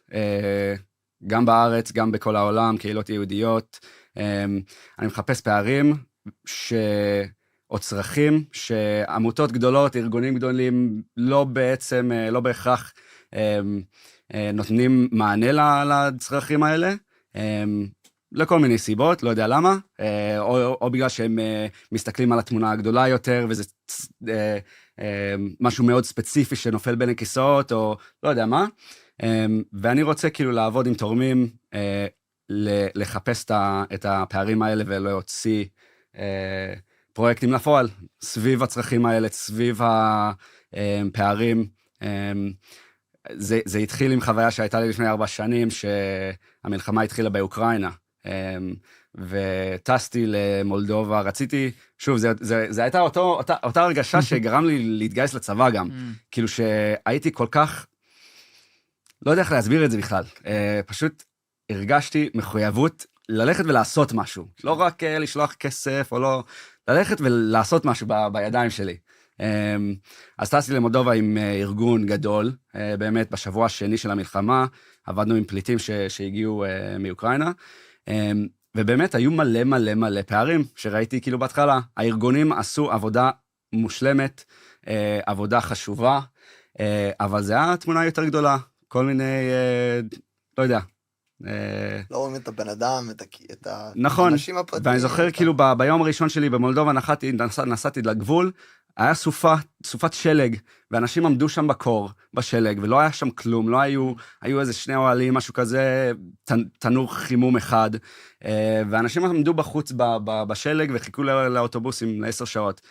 גם בארץ, גם בכל העולם, קהילות יהודיות. אני מחפש פערים או צרכים שעמותות גדולות, ארגונים גדולים, לא בהכרח נותנים מענה לצרכים האלה, לכל מיני סיבות, לא יודע למה, או בגלל שהם מסתכלים על התמונה הגדולה יותר, וזה משהו מאוד ספציפי שנופל בין הכיסאות, או לא יודע מה, ואני רוצה כאילו לעבוד עם תורמים, לחפש את הפערים האלה ולהוציא פרויקטים לפועל, סביב הצרכים האלה, סביב הפערים. זה התחיל עם חוויה שהייתה לי לפני 4 שנים, שהמלחמה התחילה באוקראינה, וטסתי למולדובה, רציתי, שוב, זה הייתה אותה הרגשה שגרם לי להתגייס לצבא גם, כאילו שהייתי כל כך, לא יודע איך להסביר את זה בכלל, פשוט הרגשתי מחויבות ללכת ולעשות משהו, לא רק לשלוח כסף, או לא, ללכת ולעשות משהו בידיים שלי. אז טסתי למולדובה עם ארגון גדול, באמת בשבוע השני של המלחמה, עבדנו עם פליטים שהגיעו מאוקראינה, ובאמת היו מלא פערים שראיתי כאילו בהתחלה. הארגונים עשו עבודה מושלמת, עבודה חשובה, אבל זה היה תמונה יותר גדולה, כל מיני, לא יודע. לא רואים את הבן אדם, את נכון, האנשים הפרטיים. ואני זוכר כאילו ביום הראשון שלי במולדובה נסעתי לגבול, היה סופת שלג, ואנשים עמדו שם בקור, בשלג, ולא היה שם כלום, לא היו איזה 2 אוהלים, משהו כזה, תנור חימום אחד, ואנשים עמדו בחוץ בשלג, וחיכו לאוטובוסים ל10 שעות.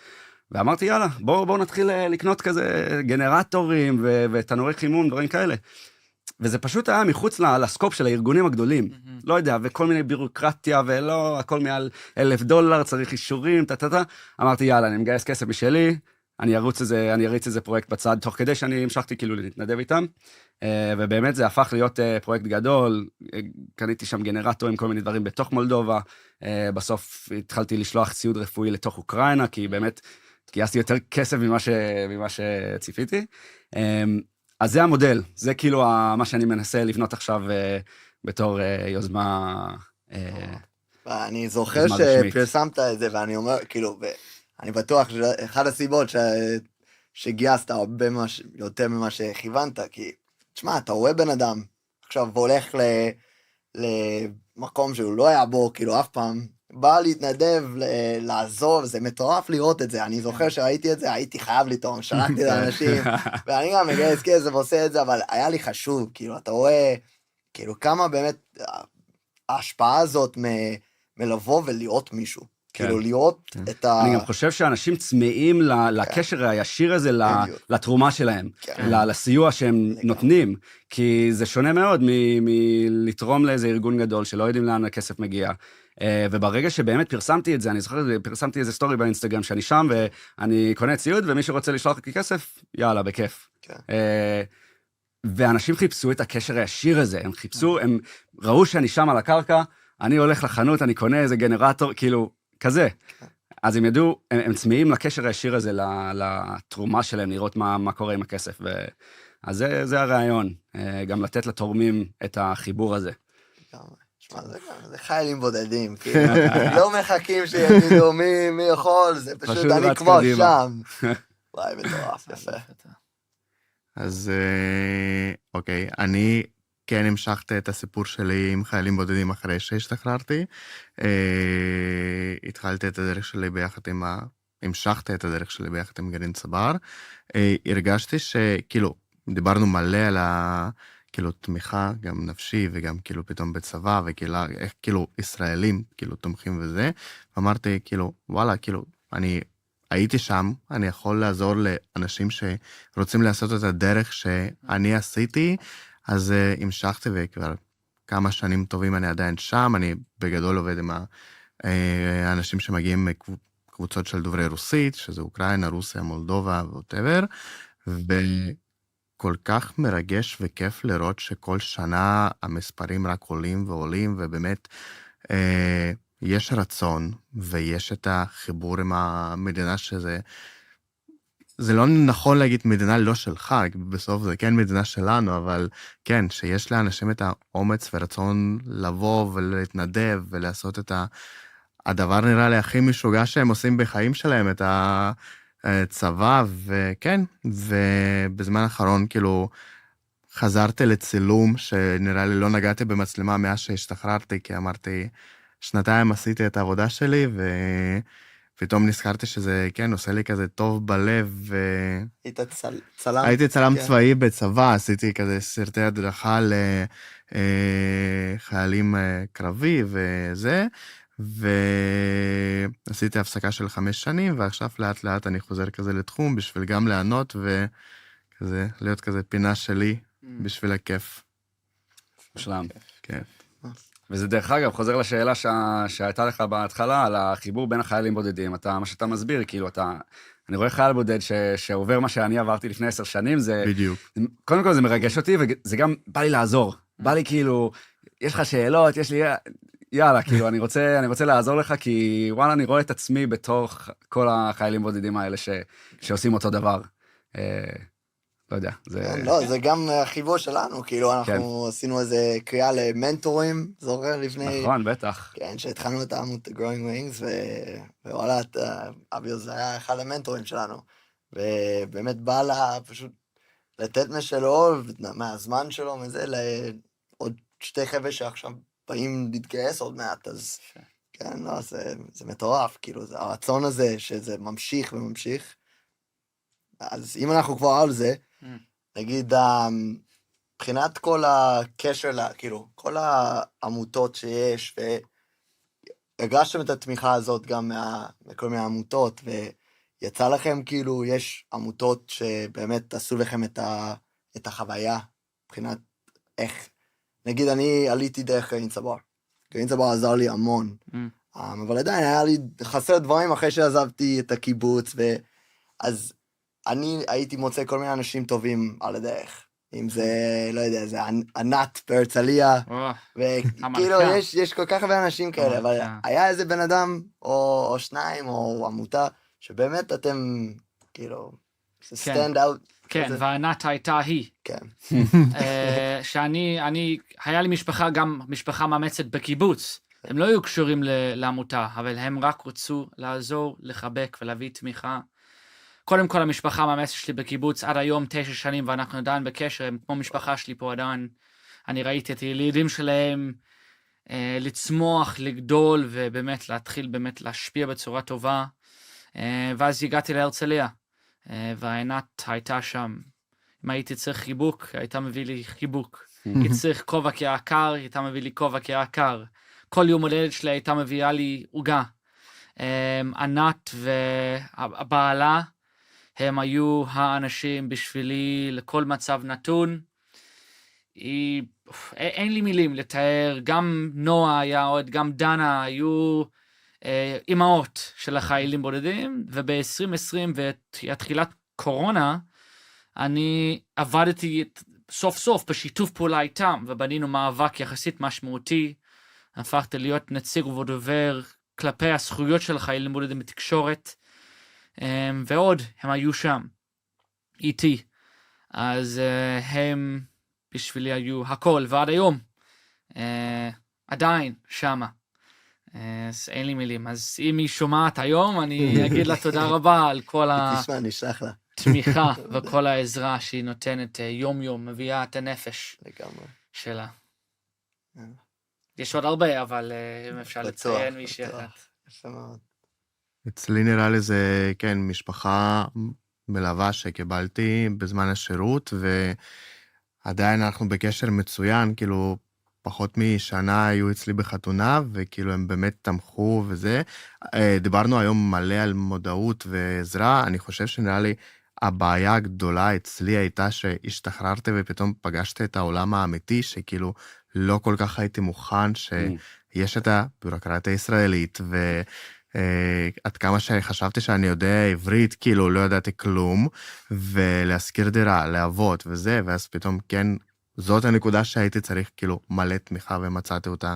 ואמרתי, יאללה, בואו נתחיל לקנות כזה גנרטורים, ותנורי חימום, דברים כאלה. וזה פשוט היה מחוץ לסקופ של הארגונים הגדולים, לא יודע, וכל מיני בירוקרטיה, ולא, הכל מעל $1,000, צריך אישורים, אמרתי, יאללה, אני מגייס כסף משלי, אני אריץ איזה פרויקט בצד, תוך כדי שאני המשכתי כאילו להתנדב איתם, ובאמת זה הפך להיות פרויקט גדול, קניתי שם גנרטורים, כל מיני דברים בתוך מולדובה, בסוף התחלתי לשלוח ציוד רפואי לתוך אוקראינה, כי באמת גייסתי יותר כסף ממה שציפיתי, אז זה המודל, זה כאילו מה שאני מנסה לבנות עכשיו בתור יוזמה. אני זוכר שפרסמת את זה, ואני אומר, כאילו, אני בטוח שאחד הסיבות שגייסת יותר ממה שכיוונת, כי, תשמע, אתה רואה בן אדם, עכשיו הולך למקום שהוא לא היה בו, כאילו אף פעם, בא להתנדב, לעזור, זה מטורף לראות את זה, אני זוכר שראיתי את זה, הייתי חייב לטעום, שלחתי לאנשים, ואני גם מגייס כסף ועושה את זה, אבל היה לי חשוב, כאילו, אתה רואה, כאילו, כמה באמת ההשפעה הזאת מלבוא ולראות מישהו, כאילו, לראות את אני גם חושב שאנשים צמאים לקשר הישיר הזה, לתרומה שלהם, לסיוע שהם נותנים, כי זה שונה מאוד מלתרום לאיזה ארגון גדול, שלא יודעים לאן הכסף מגיע, וברגע שבאמת פרסמתי את זה, אני זוכר, פרסמתי איזה סטורי באינסטגרם שאני שם, ואני קונה ציוד, ומי שרוצה לשלוח לי כסף, יאללה, בכיף. ואנשים חיפשו את הקשר הישיר הזה, הם ראו שאני שם על הקרקע, אני הולך לחנות, אני קונה איזה גנרטור, כאילו, כזה. אז הם ידעו, הם צמאים לקשר הישיר הזה, לתרומה שלהם, לראות מה קורה עם הכסף. אז זה הרעיון, גם לתת לתורמים את החיבור הזה. תשמע, זה חיילים בודדים, כאילו, לא מחכים שיגידו מי יכול, זה פשוט אני כמו שם. וואי, מטורף, יפה. אז אוקיי, אני כן המשכתי את הסיפור שלי עם חיילים בודדים אחרי שהשתחררתי. התחלתי את הדרך שלי ביחד המשכתי את הדרך שלי ביחד עם גרעין צבר. הרגשתי שכאילו, דיברנו מלא על כאילו תמיכה, גם נפשי וגם כאילו פתאום בצבא, וכאילו איך כאילו ישראלים כאילו תומכים וזה. אמרתי כאילו, וואלה, כאילו, אני הייתי שם, אני יכול לעזור לאנשים שרוצים לעשות את הדרך שאני עשיתי, אז המשכתי וכבר כמה שנים טובים אני עדיין שם, אני בגדול עובד עם האנשים שמגיעים מקבוצות של דוברי רוסית, שזה אוקראינה, רוסיה, מולדובה ווטאבר, וכל כך מרגש וכיף לראות שכל שנה המספרים רק עולים ועולים, ובאמת יש רצון, ויש את החיבור עם המדינה שזה, זה לא נכון להגיד מדינה לא שלך, בסוף זה כן מדינה שלנו, אבל כן, שיש לאנשים את האומץ ורצון לבוא ולהתנדב ולעשות את הדבר נראה לי הכי משוגע שהם עושים בחיים שלהם, את הצבא, וכן, ובזמן האחרון כאילו חזרתי לצילום, שנראה לי לא נגעתי במצלמה מאז שהשתחררתי, כי אמרתי, שנתיים עשיתי את העבודה שלי, ופתאום נזכרתי שזה, כן, עושה לי כזה טוב בלב. היית צלם? הייתי צלם צבאי בצבא, עשיתי כזה סרטי הדרכה לחיילים קרבי וזה, ועשיתי הפסקה של 5 שנים, ועכשיו לאט לאט אני חוזר כזה לתחום, בשביל גם לענות, וכזה, להיות כזה פינה שלי, בשביל הכיף. שלם. כן. וזה דרך אגב, חוזר לשאלה שהייתה לך בהתחלה, על החיבור בין החיילים בודדים. מה שאתה מסביר, כאילו, אני רואה חייל בודד שעובר מה שאני עברתי לפני 10 שנים, בדיוק. קודם כל זה מרגש אותי, וזה גם בא לי לעזור. בא לי כאילו, יש לך שאלות, יש לי, יאללה, כאילו, אני רוצה לעזור לך, כי וואלה, אני רואה את עצמי בתוך כל החיילים בודדים האלה שעושים אותו דבר. לא יודע, זה... לא, זה גם החיבור שלנו, כאילו אנחנו עשינו איזה קריאה למנטורים, זוכר לפני... נכון, בטח. כן, שהתחלנו את העמות The Growing Wings, ווואלה, אביו זה היה אחד המנטורים שלנו, ובאמת בא לה פשוט לתת משלו, מהזמן שלו, מזה, לעוד 2 חבר'ה שעכשיו באים להתגייס עוד מעט, אז כן, לא, זה מטורף, כאילו, זה הרצון הזה, שזה ממשיך וממשיך, אז אם אנחנו כבר על זה, נגיד, מבחינת כל הקשר, כאילו, כל העמותות שיש, והרגשתם את התמיכה הזאת גם מכל מיני עמותות, ויצא לכם, כאילו, יש עמותות שבאמת עשו לכם את החוויה, מבחינת איך, נגיד, אני עליתי דרך גרעין צבר. גרעין צבר עזר לי המון, אבל עדיין היה לי חסר דברים אחרי שעזבתי את הקיבוץ, אז אני הייתי מוצא כל מיני אנשים טובים על הדרך. אם זה, לא יודע, זה ענת בהרצליה, וכאילו יש כל כך הרבה אנשים כאלה, אבל היה איזה בן אדם, או 2, או עמותה, שבאמת אתם, כאילו, stand out. כן, וענת הייתה היא. כן. היה לי משפחה, גם משפחה מאמצת בקיבוץ. הם לא היו קשורים לעמותה, אבל הם רק רצו לעזור, לחבק ולהביא תמיכה. קודם כל, המשפחה המאמצת שלי בקיבוץ עד היום 9 שנים, ואנחנו עדיין בקשר, הם כמו משפחה שלי פה עדיין. אני ראיתי את הילדים שלהם לצמוח, לגדול, ובאמת להתחיל באמת להשפיע בצורה טובה. ואז הגעתי להרצליה, ועינת הייתה שם. אם הייתי צריך חיבוק, הייתה מביא לי חיבוק. הייתי צריך כובע כעקר, הייתה מביא לי כובע כעקר. כל יום הולדת שלי הייתה מביאה לי עוגה. ענת והבעלה, הם היו האנשים בשבילי לכל מצב נתון. אין לי מילים לתאר, גם נועה היה עוד, גם דנה היו אמהות של החיילים בודדים, וב-2020 והתחילת קורונה, אני עבדתי סוף סוף בשיתוף פעולה איתם, ובנינו מאבק יחסית משמעותי, הפכתי להיות נציג ודובר כלפי הזכויות של החיילים בודדים בתקשורת, ועוד, הם היו שם, איתי, אז הם בשבילי היו הכל, ועד היום, עדיין שמה, אז אין לי מילים, אז אם היא שומעת היום, אני אגיד לה תודה רבה על כל תשמע, נשלח לה. התמיכה וכל העזרה שהיא נותנת יום-יום, מביאה את הנפש לגמרי. שלה. יש עוד הרבה, אבל אם אפשר לציין מישהי אחת. יפה מאוד. אצלי נראה לי זה, כן, משפחה מלווה שקיבלתי בזמן השירות, ועדיין אנחנו בקשר מצוין, כאילו, פחות משנה היו אצלי בחתונה, וכאילו הם באמת תמכו וזה. דיברנו היום מלא על מודעות ועזרה, אני חושב שנראה לי הבעיה הגדולה אצלי הייתה שהשתחררתי ופתאום פגשתי את העולם האמיתי, שכאילו לא כל כך הייתי מוכן שיש את הביורוקרטיה הישראלית, עד כמה שחשבתי שאני יודע עברית, כאילו לא ידעתי כלום, ולהזכיר דירה, לעבוד וזה, ואז פתאום כן, זאת הנקודה שהייתי צריך כאילו מלא תמיכה, ומצאתי אותה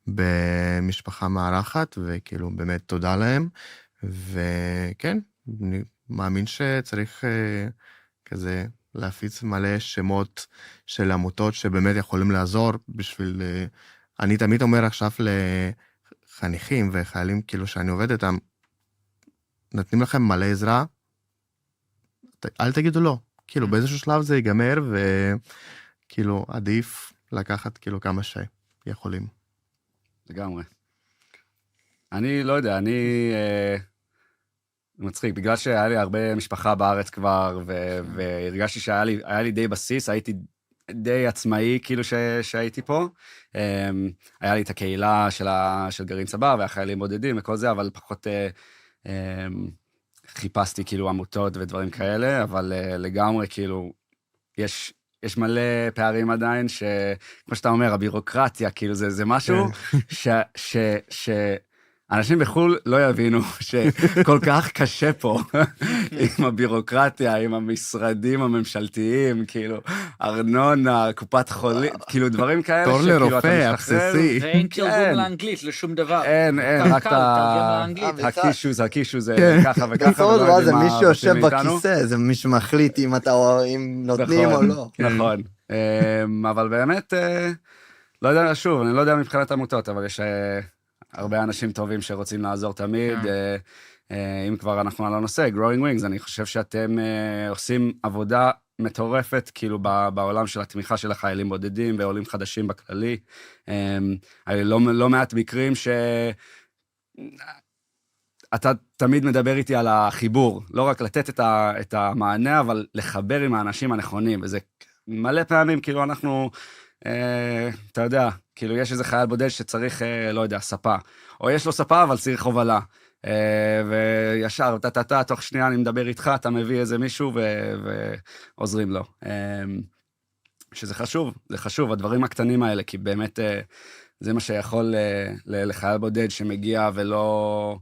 במשפחה מארחת, וכאילו באמת תודה להם, וכן, אני מאמין שצריך כזה להפיץ מלא שמות של עמותות שבאמת יכולים לעזור בשביל, אני תמיד אומר עכשיו חניכים וחיילים כאילו שאני עובד איתם, נותנים לכם מלא עזרה, אל תגידו לא, כאילו באיזשהו שלב זה ייגמר, וכאילו עדיף לקחת כאילו כמה שיכולים. לגמרי. אני לא יודע, אני מצחיק, בגלל שהיה לי הרבה משפחה בארץ כבר, והרגשתי שהיה לי די בסיס, הייתי די עצמאי כאילו שהייתי פה. היה לי את הקהילה של גרעין צבר והחיילים בודדים וכל זה, אבל פחות חיפשתי כאילו עמותות ודברים כאלה, אבל לגמרי כאילו יש מלא פערים עדיין, כמו שאתה אומר, הבירוקרטיה, כאילו זה משהו אנשים בחו"ל לא יבינו שכל כך קשה פה עם הבירוקרטיה, עם המשרדים הממשלתיים, כאילו, ארנונה, קופת חולים, כאילו דברים כאלה. תור לרופא, הבסיסי. ואין תרגום לאנגלית, לשום דבר. אין, רק הקישו זה ככה וככה. בסופו של דבר זה מישהו יושב בכיסא, זה מישהו מחליט אם נותנים או לא. נכון, אבל באמת, לא יודע, שוב, אני לא יודע מבחינת עמותות, אבל יש הרבה אנשים טובים שרוצים לעזור תמיד. אם כבר אנחנו על הנושא, Growing Wings, אני חושב שאתם עושים עבודה מטורפת, כאילו בעולם של התמיכה של החיילים בודדים ועולים חדשים בכללי. היו לא מעט מקרים אתה תמיד מדבר איתי על החיבור, לא רק לתת את המענה, אבל לחבר עם האנשים הנכונים, וזה מלא פעמים, כאילו אנחנו, אתה יודע, כאילו יש איזה חייל בודד שצריך, לא יודע, ספה, או יש לו ספה, אבל צריך הובלה, וישר, תוך שנייה אני מדבר איתך, אתה מביא איזה מישהו ועוזרים לו. שזה חשוב, זה חשוב, הדברים הקטנים האלה, כי באמת זה מה שיכול לחייל בודד שמגיע ולא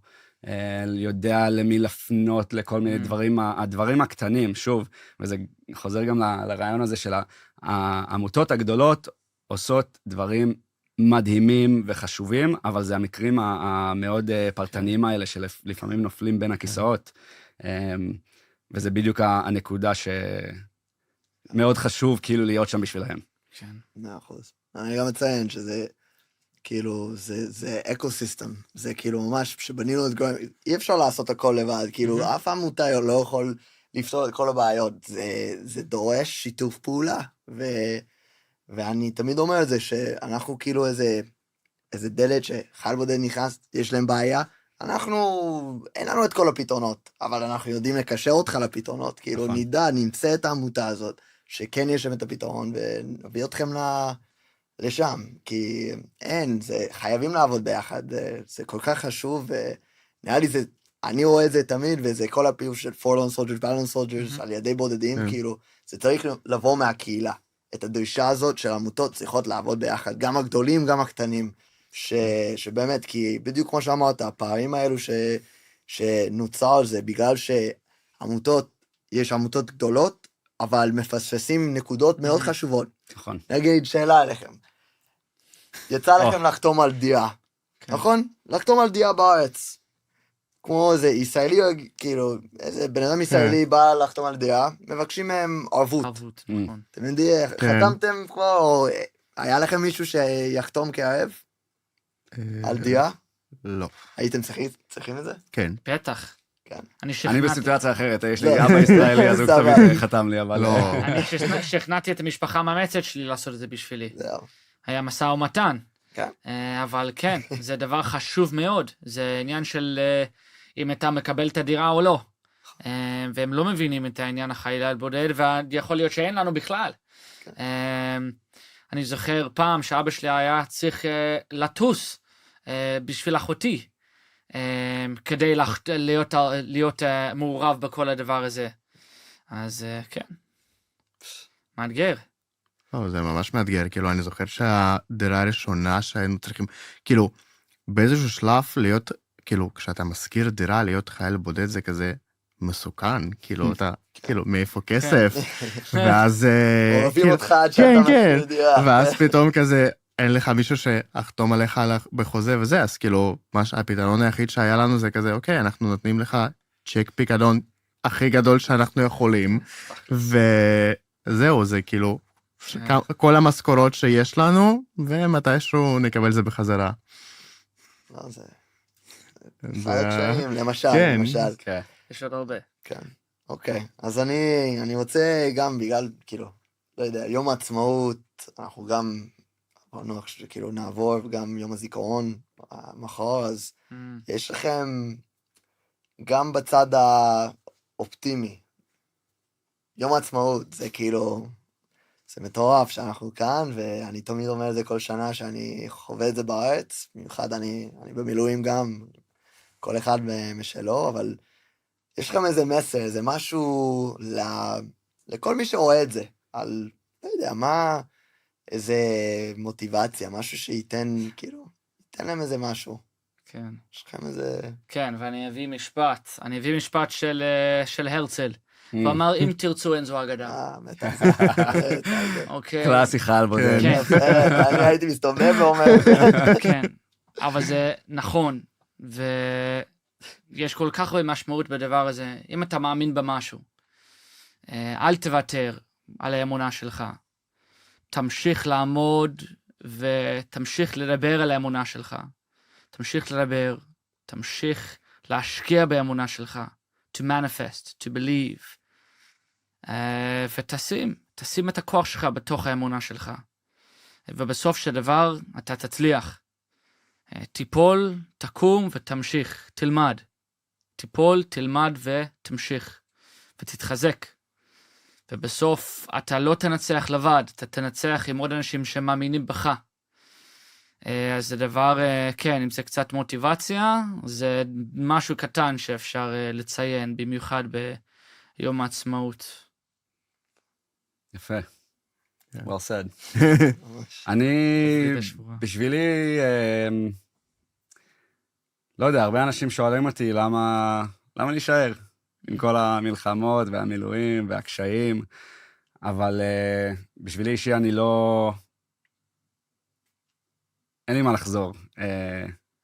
יודע למי לפנות לכל מיני דברים, הדברים הקטנים, שוב, וזה חוזר גם לרעיון הזה של העמותות הגדולות עושות דברים מדהימים וחשובים, אבל זה המקרים המאוד פרטניים האלה שלפעמים נופלים בין הכיסאות, וזה בדיוק הנקודה שמאוד חשוב כאילו להיות שם בשבילהם. כן. 100%. אני גם מציין שזה כאילו, זה אקוסיסטם, זה כאילו ממש, שבנינו את כל, אי אפשר לעשות הכל לבד, כאילו, אף עמותה לא יכול לפתור את כל הבעיות, זה דורש שיתוף פעולה, ואני תמיד אומר את זה, שאנחנו כאילו איזה דלת שחייל בודד נכנס, יש להם בעיה, אין לנו את כל הפתרונות, אבל אנחנו יודעים לקשר אותך לפתרונות, כאילו נמצא את העמותה הזאת, שכן יש להם את הפתרון, ונביא אתכם לשם, כי חייבים לעבוד ביחד, זה כל כך חשוב, ונראה לי אני רואה את זה תמיד, וזה כל הפיוש של Fallen Soldiers, Fallen Soldiers, על ידי בודדים, כאילו, זה צריך לבוא מהקהילה, את הדרישה הזאת של עמותות צריכות לעבוד ביחד, גם הגדולים, גם הקטנים, שבאמת, כי בדיוק כמו שאמרת, הפערים האלו שנוצר זה, בגלל יש עמותות גדולות, אבל מפספסים נקודות מאוד חשובות. נכון. נגיד, שאלה עליכם. יצא לכם לחתום על דירה, נכון? לחתום על דירה בארץ. כמו איזה ישראלי, כאילו, איזה בן אדם ישראלי בא לחתום על דירה, מבקשים מהם ערבות. ערבות, נכון. אתם יודעים, חתמתם כבר, או היה לכם מישהו שיחתום כערב? על דירה? לא. הייתם צריכים את זה? כן. בטח. אני בסיטואציה אחרת, יש לי אבא ישראלי, אז הוא תמיד חתם לי, אבל לא. אני שכנעתי את המשפחה המאמצת שלי לעשות את זה בשבילי. היה משא ומתן. אבל כן, זה דבר חשוב מאוד. זה עניין של אם אתה מקבל את הדירה או לא. והם לא מבינים את העניין החייל הבודד, ויכול להיות שאין לנו בכלל. אני זוכר פעם שאבא שלי היה צריך לטוס בשביל אחותי, כדי להיות מעורב בכל הדבר הזה. אז כן, מאתגר. זה ממש מאתגר, כאילו אני זוכר שהדירה הראשונה שהיינו צריכים, כאילו באיזשהו שלב להיות, כאילו כשאתה מזכיר דירה להיות חייל בודד זה כזה מסוכן, כאילו אתה, כאילו מאיפה כסף, ואז אוהבים אותך עד שאתה מזכיר דירה. ואז פתאום כזה אין לך מישהו שאחתום עליך בחוזה וזה, אז כאילו הפתרון היחיד שהיה לנו זה כזה, אוקיי, אנחנו נותנים לך צ'ק פיקדון הכי גדול שאנחנו יכולים, וזהו, זה כאילו כל המשכורות שיש לנו, ומתישהו נקבל זה בחזרה. זה אחד הקשיים, למשל. יש עוד הרבה. כן, אוקיי. אז אני רוצה גם בגלל, כאילו, לא יודע, יום העצמאות, אנחנו גם, אמרנו שכאילו נעבור גם יום הזיכרון מחר, אז יש לכם גם בצד האופטימי. יום העצמאות זה כאילו, זה מטורף שאנחנו כאן, ואני תמיד אומר את זה כל שנה שאני חווה את זה בארץ, במיוחד אני במילואים גם, כל אחד משלו, אבל יש לכם איזה מסר, איזה משהו לכל מי שרואה את זה, על, לא יודע, מה, איזה מוטיבציה, משהו שייתן, כאילו, ייתן להם איזה משהו. כן. יש לכם איזה... כן, ואני אביא משפט של הרצל. הוא אמר, אם תרצו אין זו אגדה. בטח. קלאסי חייל בודד. אני הייתי מסתובב ואומר. כן, אבל זה נכון, ויש כל כך הרבה משמעות בדבר הזה. אם אתה מאמין במשהו, אל תוותר על האמונה שלך. תמשיך לעמוד ותמשיך לדבר על האמונה שלך. תמשיך לדבר, תמשיך להשקיע באמונה שלך. To manifest, to believe. ותשים את הכוח שלך בתוך האמונה שלך. ובסוף של דבר אתה תצליח. תיפול, תקום ותמשיך, תלמד. תיפול, תלמד ותמשיך. ותתחזק. ובסוף אתה לא תנצח לבד, אתה תנצח עם עוד אנשים שמאמינים בך. אז זה דבר, כן, אם זה קצת מוטיבציה, זה משהו קטן שאפשר לציין, במיוחד ביום העצמאות. יפה. well said. אני, בשבילי, לא יודע, הרבה אנשים שואלים אותי למה להישאר עם כל המלחמות והמילואים והקשיים, אבל בשבילי אישי אני לא... אין לי מה לחזור.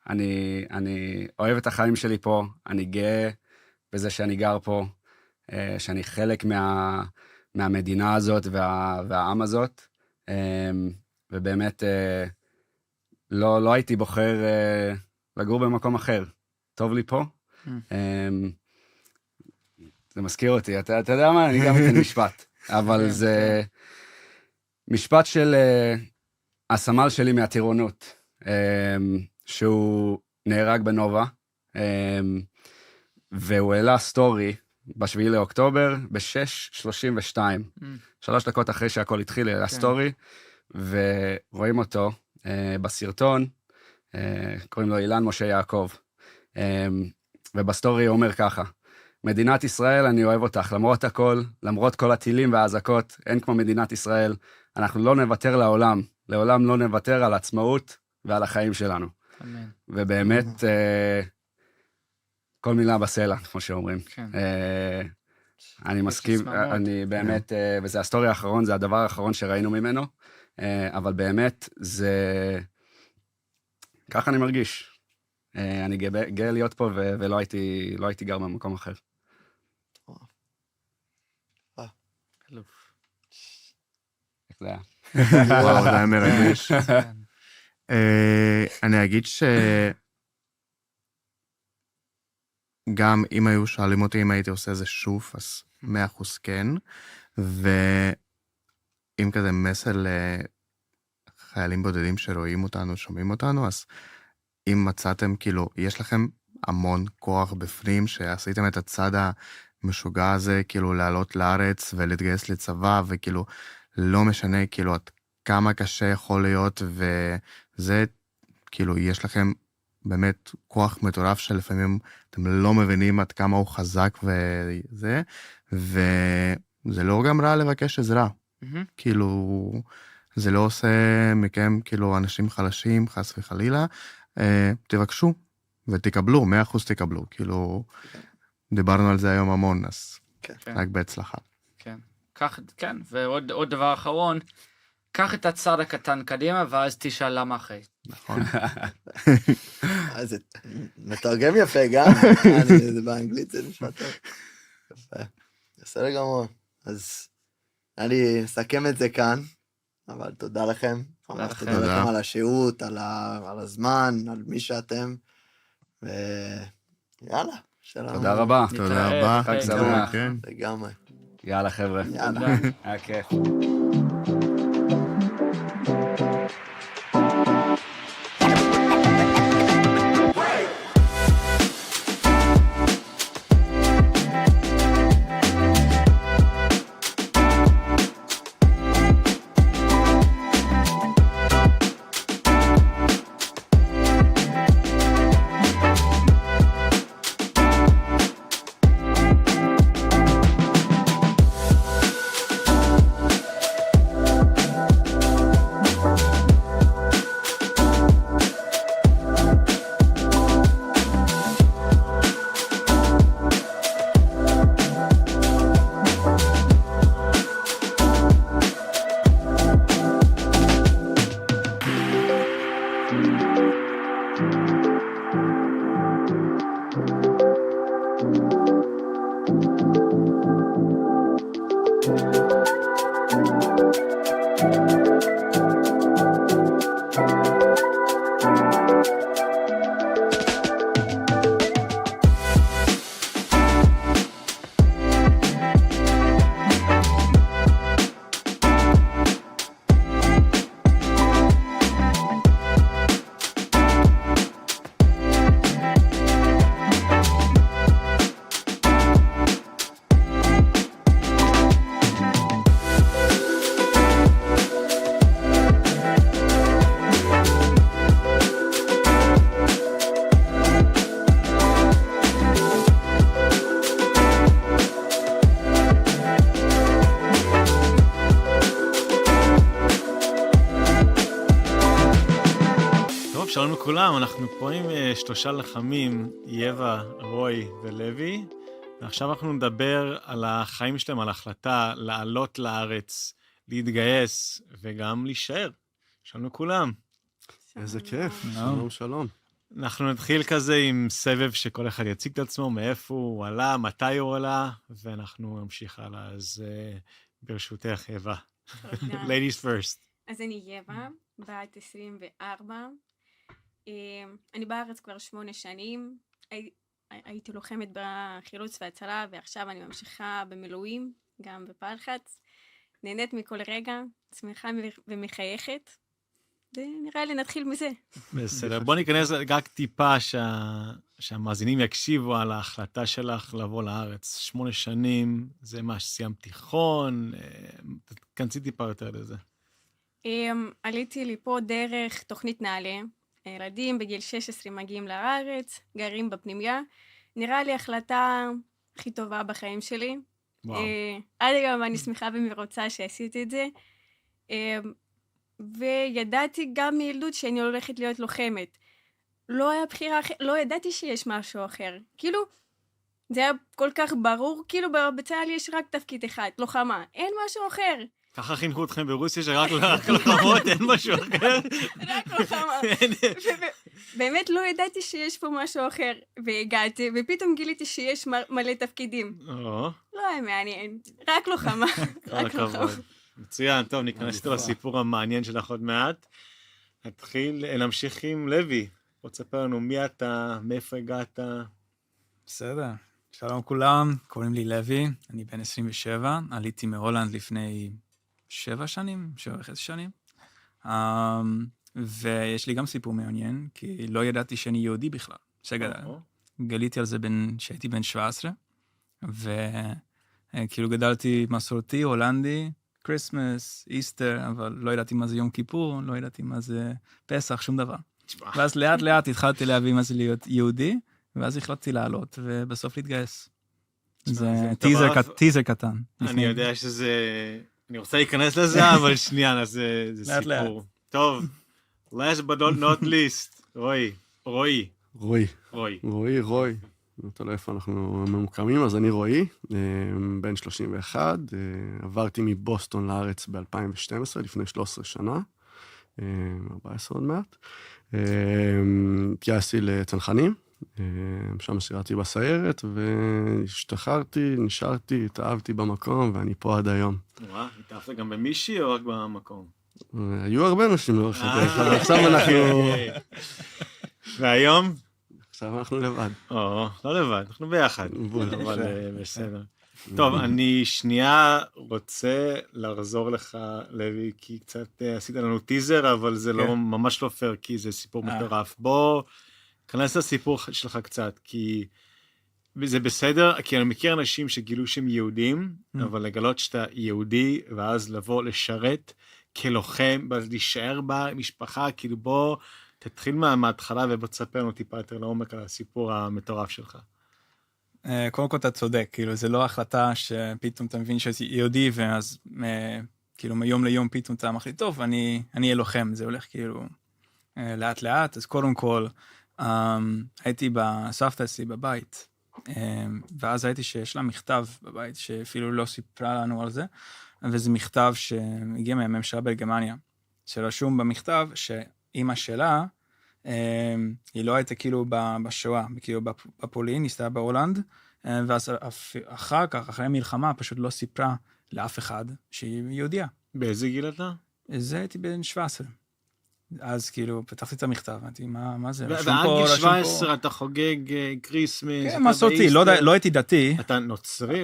אני אוהב את החיים שלי פה, אני גאה בזה שאני גר פה, שאני חלק מהמדינה הזאת והעם הזאת, ובאמת לא הייתי בוחר לגור במקום אחר. טוב לי פה. זה מזכיר אותי, אתה יודע מה? אני גם אתן משפט, אבל זה משפט של... הסמל שלי מהטירונות, שהוא נהרג בנובה, והוא העלה סטורי ב7 לאוקטובר, ב6:32, 3 דקות אחרי שהכל התחיל, העלה סטורי, ורואים אותו בסרטון, קוראים לו אילן משה יעקב, ובסטורי הוא אומר ככה, מדינת ישראל, אני אוהב אותך, למרות הכל, למרות כל הטילים והאזעקות, אין כמו מדינת ישראל, אנחנו לא נוותר לעולם, לעולם לא נוותר על עצמאות ועל החיים שלנו. אמן. ובאמת, כל מילה בסלע, כמו שאומרים. כן. אני מסכים, אני באמת, וזה הסטורי האחרון, זה הדבר האחרון שראינו ממנו, אבל באמת, זה... ככה אני מרגיש. אני גאה להיות פה, ולא הייתי גר במקום אחר. איך זה היה? וואו, זה היה מרגש. אני אגיד גם אם היו שואלים אותי אם הייתי עושה זה שוב, אז 100% כן. ואם כזה מסר לחיילים בודדים שרואים אותנו, שומעים אותנו, אז אם מצאתם, כאילו, יש לכם המון כוח בפנים, שעשיתם את הצד המשוגע הזה, כאילו, לעלות לארץ ולהתגייס לצבא, וכאילו, לא משנה, כאילו, עד כמה קשה יכול להיות, וזה, כאילו, יש לכם באמת כוח מטורף שלפעמים אתם לא מבינים עד כמה הוא חזק וזה, וזה לא גם רע לבקש עזרה. כאילו, זה לא עושה מכם, כאילו, אנשים חלשים, חס וחלילה, תבקשו ותקבלו, 100% תקבלו, כאילו, דיברנו על זה היום המון, אז רק בהצלחה. כן, כן, ועוד דבר אחרון, קח את הצד הקטן קדימה, ואז תשאל למה אחרי. נכון. זה מתרגם יפה גם, זה באנגלית, זה נשמע טוב. יפה, בסדר גמור. אז אני אסכם את זה כאן, אבל תודה לכם. תודה לכם על השהות, על הזמן, על מי שאתם, ויאללה. תודה רבה. תודה רבה. חג שמח. לגמרי. יאללה חבר'ה. יאללה. היה כיף. שלום לכולם, אנחנו פה עם 3 לחמים, יווה, רוי ולוי, ועכשיו אנחנו נדבר על החיים שלהם, על ההחלטה לעלות לארץ, להתגייס וגם להישאר. שלום לכולם. איזה כיף, שלום שלום. אנחנו נתחיל כזה עם סבב שכל אחד יציג את עצמו, מאיפה הוא עלה, מתי הוא עלה, ואנחנו נמשיך הלאה, אז ברשותך, יווה. Ladies first. אז אני יווה, בת 24. אני בארץ כבר 8 שנים, הייתי לוחמת בחילוץ והצלה, ועכשיו אני ממשיכה במילואים, גם בפלחץ. נהנית מכל רגע, שמחה ומחייכת, ונראה לי נתחיל מזה. בסדר, בוא ניכנס רק טיפה שהמאזינים יקשיבו על ההחלטה שלך לבוא לארץ. 8 שנים, זה מה שסיימת תיכון, כנסי טיפה יותר לזה. עליתי לי פה דרך תוכנית נעלה, ילדים בגיל 16 מגיעים לארץ, גרים בפנימיה, נראה לי החלטה הכי טובה בחיים שלי. עד היום אני שמחה ומרוצה שעשיתי את זה, וידעתי גם מילדות שאני הולכת להיות לוחמת. לא היה בחירה אחרת, לא ידעתי שיש משהו אחר. כאילו, זה היה כל כך ברור, כאילו בצה"ל יש רק תפקיד אחד, לוחמה, אין משהו אחר. ככה חינכו אתכם ברוסיה שרק לוחמות, אין משהו אחר. רק לוחמה. באמת לא ידעתי שיש פה משהו אחר, והגעתי, ופתאום גיליתי שיש מלא תפקידים. לא היה מעניין, רק לוחמה. רק לוחמה. מצוין, טוב, ניכנס לסיפור המעניין שלך עוד מעט. נמשיך עם לוי. בוא תספר לנו מי אתה, מאיפה הגעת. בסדר. שלום כולם, קוראים לי לוי, אני בן 27, עליתי מהולנד לפני 7 וחצי שנים. ויש לי גם סיפור מעניין, כי לא ידעתי שאני יהודי בכלל. גליתי על זה כשהייתי בן 17, וכאילו גדלתי מסורתי, הולנדי, קריסמס, איסטר, אבל לא ידעתי מה זה יום כיפור, לא ידעתי מה זה פסח, שום דבר. ואז לאט לאט התחלתי להבין מה זה להיות יהודי, ואז החלטתי לעלות, ובסוף להתגייס. זה טיזר קטן. אני יודע שזה... אני רוצה להיכנס לזה, אבל שנייה, זה סיפור. טוב, last but not least, רועי. אתה לא איפה אנחנו ממוקמים, אז אני רועי, בן 31, עברתי מבוסטון לארץ ב-2012, לפני 13 שנה, 14 עוד מעט. התגייסתי לצנחנים, שם שירתי בסיירת, והשתחררתי, נשארתי, התאהבתי במקום, ואני פה עד היום. וואה, התאהבת גם במישהי או רק במקום? היו הרבה אנשים לאורך הדרך, אבל עכשיו אנחנו... והיום? עכשיו אנחנו לבד. לא לבד, אנחנו ביחד. אבל בסדר. טוב, אני שנייה רוצה לחזור לך, לוי, כי קצת עשית לנו טיזר, אבל זה לא ממש לא פייר, כי זה סיפור מטורף. בוא, כנס לסיפור שלך קצת, כי זה בסדר, כי אני מכיר אנשים שגילו שהם יהודים, אבל לגלות שאתה יהודי, ואז לבוא לשרת כלוחם, להישאר במשפחה, כאילו בוא תתחיל מההתחלה ובוא תספר לנו טיפה יותר לעומק על הסיפור המטורף שלך. קודם כל אתה צודק, כאילו זה לא החלטה שפתאום אתה מבין שאתה יהודי, ואז כאילו מיום ליום פתאום אתה מחליט, טוב, אני אהיה לוחם, זה הולך כאילו לאט לאט, אז קודם כל הייתי בסבתא אצלי בבית, ואז הייתי שיש לה מכתב בבית, שאפילו לא סיפרה לנו על זה, וזה מכתב שהגיע מהממשלה בגרמניה, שרשום במכתב שאמא שלה, היא לא הייתה כאילו בשואה, כאילו בפולין, היא הסתייעה בהולנד, ואז אחר כך, אחרי המלחמה, פשוט לא סיפרה לאף אחד שהיא יהודיה. באיזה גיל אתה? זה הייתי בן 17. אז כאילו, פתחתי את המכתב, אמרתי, מה זה? ועד גיל 17 אתה חוגג קריסמס. כן, מסורתי, לא הייתי דתי. אתה נוצרי?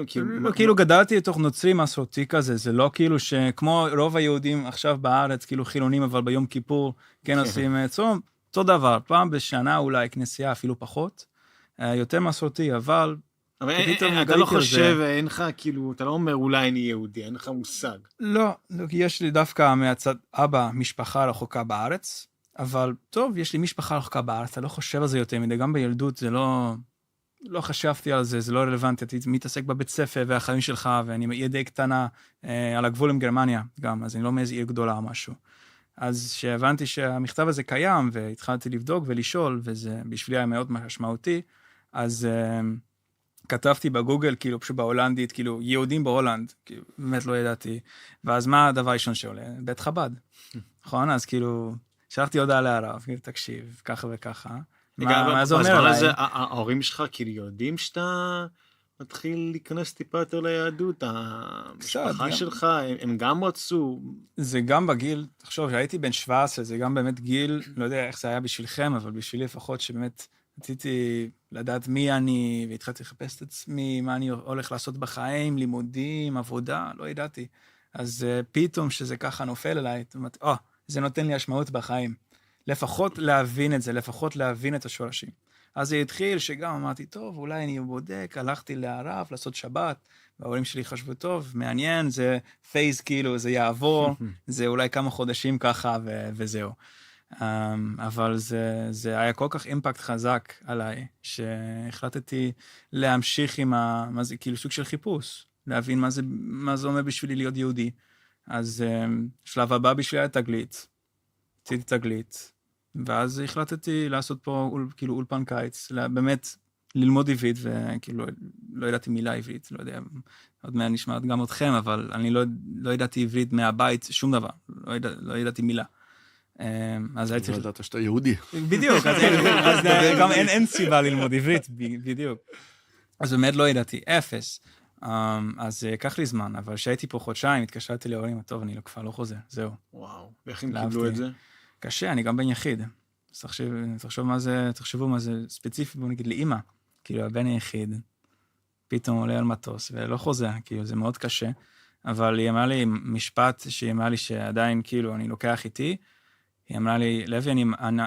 כאילו גדלתי לתוך נוצרי מסורתי כזה, זה לא כאילו שכמו רוב היהודים עכשיו בארץ, כאילו חילונים, אבל ביום כיפור, כן עושים צום, אותו דבר, פעם בשנה אולי כנסייה, אפילו פחות, יותר מסורתי, אבל אתה לא חושב, אין לך, כאילו, אתה לא אומר אולי אני יהודי, אין לך מושג. לא, יש לי דווקא מהצד אבא משפחה רחוקה בארץ, אבל טוב, יש לי משפחה רחוקה בארץ, אתה לא חושב על זה יותר מדי, גם בילדות זה לא חשבתי על זה, זה לא רלוונטי, אתה מתעסק בבית ספר והחיים שלך, ואני עיר די קטנה על הגבול עם גרמניה גם, אז אני לא מאיזה עיר גדולה או משהו. אז שהבנתי שהמכתב הזה קיים, והתחלתי לבדוק ולשאול, וזה בשבילי היה מאוד משמעותי, אז כתבתי בגוגל, כאילו פשוט בהולנדית, כאילו יהודים בהולנד, כאילו באמת לא ידעתי, ואז מה הדבר הראשון שעולה? בית חב"ד, נכון? אז כאילו, שלחתי הודעה לערב, כאילו תקשיב, ככה וככה, מה זה אומר עליי? ההורים שלך כאילו יודעים שאתה מתחיל להיכנס טיפה יותר ליהדות, המשפחה שלך, הם גם רצו? זה גם בגיל, תחשוב, שהייתי בן 17, זה גם באמת גיל, לא יודע איך זה היה בשבילכם, אבל בשבילי לפחות שבאמת רציתי לדעת מי אני, והתחלתי לחפש את עצמי, מה אני הולך לעשות בחיים, לימודים, עבודה, לא ידעתי. אז פתאום שזה ככה נופל אליי, זה נותן לי השמעות בחיים. לפחות להבין את זה, לפחות להבין את השורשים. אז זה התחיל שגם אמרתי, טוב, אולי אני בודק, הלכתי לערב, לעשות שבת, וההורים שלי חשבו, טוב, מעניין, זה פייס כאילו, זה יעבור, זה אולי כמה חודשים ככה, וזהו. אבל זה היה כל כך אימפקט חזק עליי, שהחלטתי להמשיך עם כאילו סוג של חיפוש, להבין מה זה אומר בשבילי להיות יהודי. אז שלב הבא בשבילי היה תגלית, עשיתי תגלית, ואז החלטתי לעשות פה כאילו אולפן קיץ, באמת ללמוד עברית, וכאילו לא ידעתי מילה עברית, לא יודע, עוד מעט נשמע גם אתכם, אבל אני לא ידעתי עברית מהבית, שום דבר, לא ידעתי מילה. אז הייתי... לא ידעת שאתה יהודי. בדיוק, אז גם אין סיבה ללמוד עברית, בדיוק. אז באמת לא ידעתי, אפס. אז לקח לי זמן, אבל כשהייתי פה חודשיים, התקשרתי להורים, טוב, אני כבר לא חוזר, זהו. וואו, איך הם קיבלו את זה? קשה, אני גם בן יחיד. תחשבו מה זה ספציפי, בוא נגיד לאמא, כאילו הבן היחיד, פתאום עולה על מטוס ולא חוזר, כאילו זה מאוד קשה, אבל היא אמרה לי משפט שהיא אמרה לי שעדיין כאילו אני לוקח איתי, היא אמרה לי, לוי,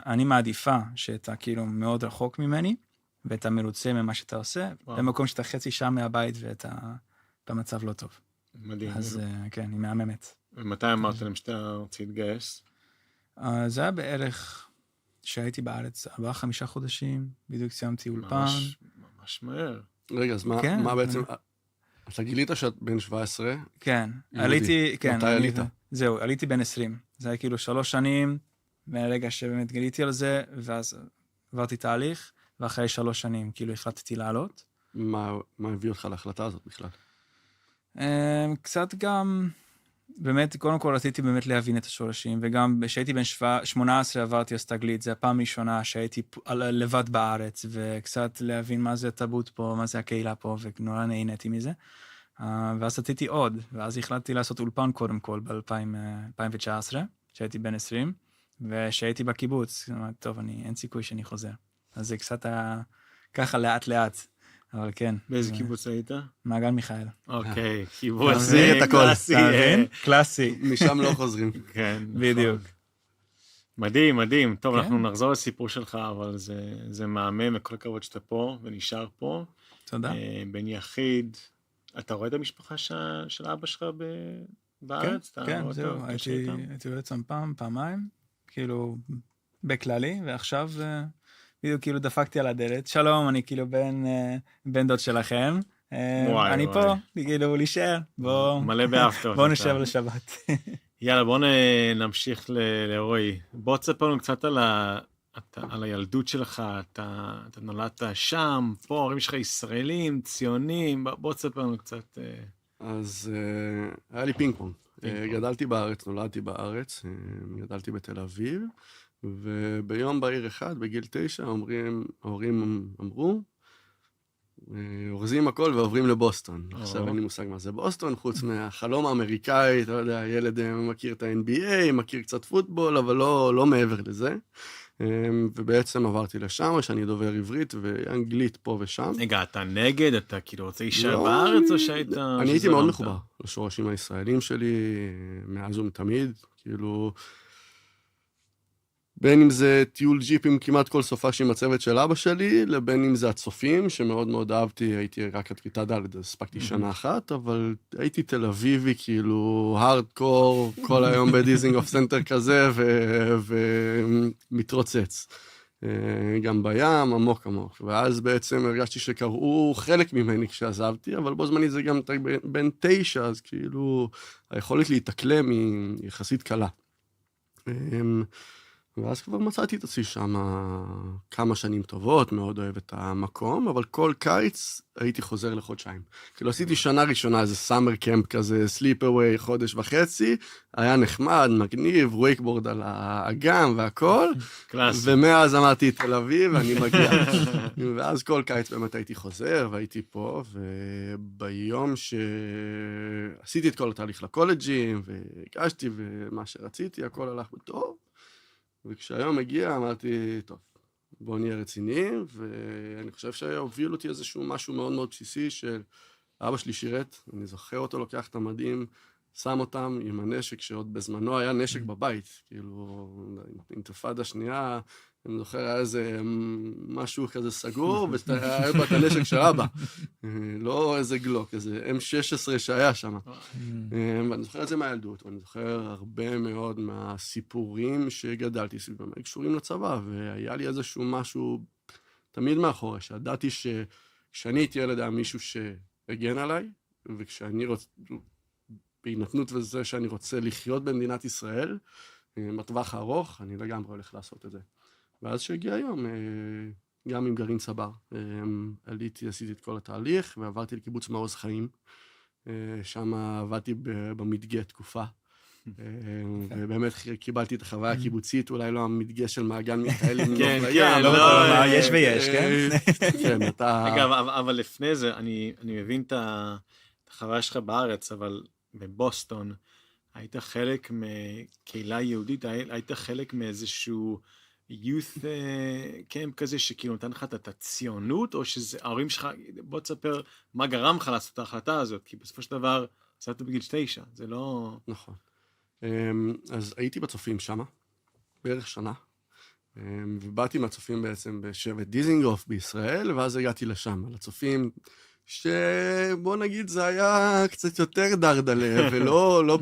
אני מעדיפה שאתה כאילו מאוד רחוק ממני, ואתה מרוצה ממה שאתה עושה, במקום שאתה חצי שעה מהבית ואתה במצב לא טוב. מדהים. אז כן, היא מהממת. ומתי אמרת להם שאתה רוצה להתגייס? זה היה בערך שהייתי בארץ 4-5 חודשים, בדיוק סיימתי אולפן. ממש מהר. רגע, אז מה בעצם... אתה גילית שאת בן 17? כן, יהודי. עליתי, כן. מתי עלית? זהו, עליתי בן 20. זה היה כאילו 3 שנים, מהרגע שבאמת גיליתי על זה, ואז עברתי תהליך, ואחרי 3 שנים כאילו החלטתי לעלות. מה הביא אותך להחלטה הזאת בכלל? קצת גם, באמת, קודם כל רציתי באמת להבין את השורשים, וגם כשהייתי בן 18 עברתי אז תגלית, זה הפעם ראשונה שהייתי לבד בארץ, וקצת להבין מה זה התרבות פה, מה זה הקהילה פה, ונורא נהניתי מזה. ואז רציתי עוד, ואז החלטתי לעשות אולפן קודם כל ב-2019, שהייתי בן 20, ושהייתי בקיבוץ, אמרתי, טוב, אין סיכוי שאני חוזר. אז זה קצת ככה לאט לאט, אבל כן. באיזה קיבוץ היית? מעגל מיכאל. אוקיי, קיבוץ קלאסי. קלאסי. משם לא חוזרים. כן. בדיוק. מדהים, מדהים. טוב, אנחנו נחזור לסיפור שלך, אבל זה מהמם, וכל הכבוד שאתה פה ונשאר פה. תודה. בן יחיד. אתה רואה את המשפחה של אבא שלך בארץ? כן, זהו. הייתי בעצם פעמיים, כאילו בכללי, ועכשיו בדיוק כאילו דפקתי על הדלת. שלום, אני כאילו בן דוד שלכם. אני פה, כאילו להישאר. מלא באהבתות. בואו נשב לשבת. יאללה, בואו נמשיך לרועי. בוא תספר לנו קצת על הילדות שלך, אתה נולדת שם, פה, הורים שלך ישראלים, ציונים, בוא תספר לנו קצת. אז היה לי פינג פונג. גדלתי בארץ, נולדתי בארץ, גדלתי בתל אביב, וביום בהיר אחד, בגיל 9, ההורים אמרו, אורזים הכל ועוברים לבוסטון. עכשיו אין לי מושג מה זה בוסטון, חוץ מהחלום האמריקאי, אתה יודע, ילד מכיר את ה-NBA, מכיר קצת פוטבול, אבל לא מעבר לזה. ובעצם עברתי לשם, שאני דובר עברית ואנגלית פה ושם. רגע, אתה נגד? אתה כאילו רוצה להישאר בארץ או שהיית... אני הייתי מאוד מחובר לשורשים הישראלים שלי, מאז ומתמיד, כאילו... בין אם זה טיול ג'יפים כמעט כל סופש עם הצוות של אבא שלי, לבין אם זה הצופים, שמאוד מאוד אהבתי, הייתי רק עד כיתה ד', אז הספקתי שנה אחת, אבל הייתי תל אביבי, כאילו, הארדקור, כל היום בדיזינגוף סנטר כזה, ומתרוצץ. גם בים, עמוק עמוק. ואז בעצם הרגשתי שקראו חלק ממני כשעזבתי, אבל בו זמנית זה גם בין 9, אז כאילו, היכולת להתאקלם היא יחסית קלה. ואז כבר מצאתי את עצמי שם כמה שנים טובות, מאוד אוהב את המקום, אבל כל קיץ הייתי חוזר לחודשיים. כאילו עשיתי שנה ראשונה איזה סאמר קמפ כזה, סליפ אווי, חודש וחצי, היה נחמד, מגניב, ווייקבורד על האגם והכל, ומאז אמרתי תל אביב ואני מגיע. ואז כל קיץ באמת הייתי חוזר והייתי פה, וביום שעשיתי את כל התהליך לקולג'ים, והגשתי ומה שרציתי, הכל הלך בטוב. וכשהיום הגיע, אמרתי, טוב, בוא נהיה רציניים, ואני חושב שהובילו אותי איזשהו משהו מאוד מאוד בסיסי, של אבא שלי שירת, אני זוכר אותו, לוקח את המדים, שם אותם עם הנשק, שעוד בזמנו היה נשק בבית, כאילו, אינתיפאדה שנייה, אני זוכר, היה איזה משהו כזה סגור, והיה בה את הנשק של אבא, לא איזה גלוק, איזה M16 שהיה שם. ואני זוכר את זה מהילדות, ואני זוכר הרבה מאוד מהסיפורים שגדלתי סביבם, קשורים לצבא, והיה לי איזשהו משהו תמיד מאחורי, שידעתי שכשאני הייתי ילד היה מישהו שהגן עליי, וכשאני רוצה, בהינתנות וזה שאני רוצה לחיות במדינת ישראל, בטווח הארוך, אני לגמרי הולך לעשות את זה. ואז שהגיע היום, גם עם גרעין צבר, עליתי, עשיתי את כל התהליך, ועברתי לקיבוץ מעוז חיים, שם עבדתי במדגה תקופה, ובאמת קיבלתי את החוויה הקיבוצית, אולי לא המדגה של מעגל מיכאל, כן, יש ויש, כן? כן, אתה... אגב, אבל לפני זה, אני מבין את החוויה שלך בארץ, אבל בבוסטון, היית חלק מקהילה יהודית, היית חלק מאיזשהו youth camp כזה, שכאילו נתן לך את הציונות, או שזה, ההורים שלך, בוא תספר מה גרם לך לעשות את ההחלטה הזאת, כי בסופו של דבר, עשית בגיל 9, זה לא... נכון. אז הייתי בצופים שמה, בערך שנה, ובאתי מהצופים בעצם בשבט דיזינגוף בישראל, ואז הגעתי לשם, לצופים, שבוא נגיד זה היה קצת יותר דרדלה, ולא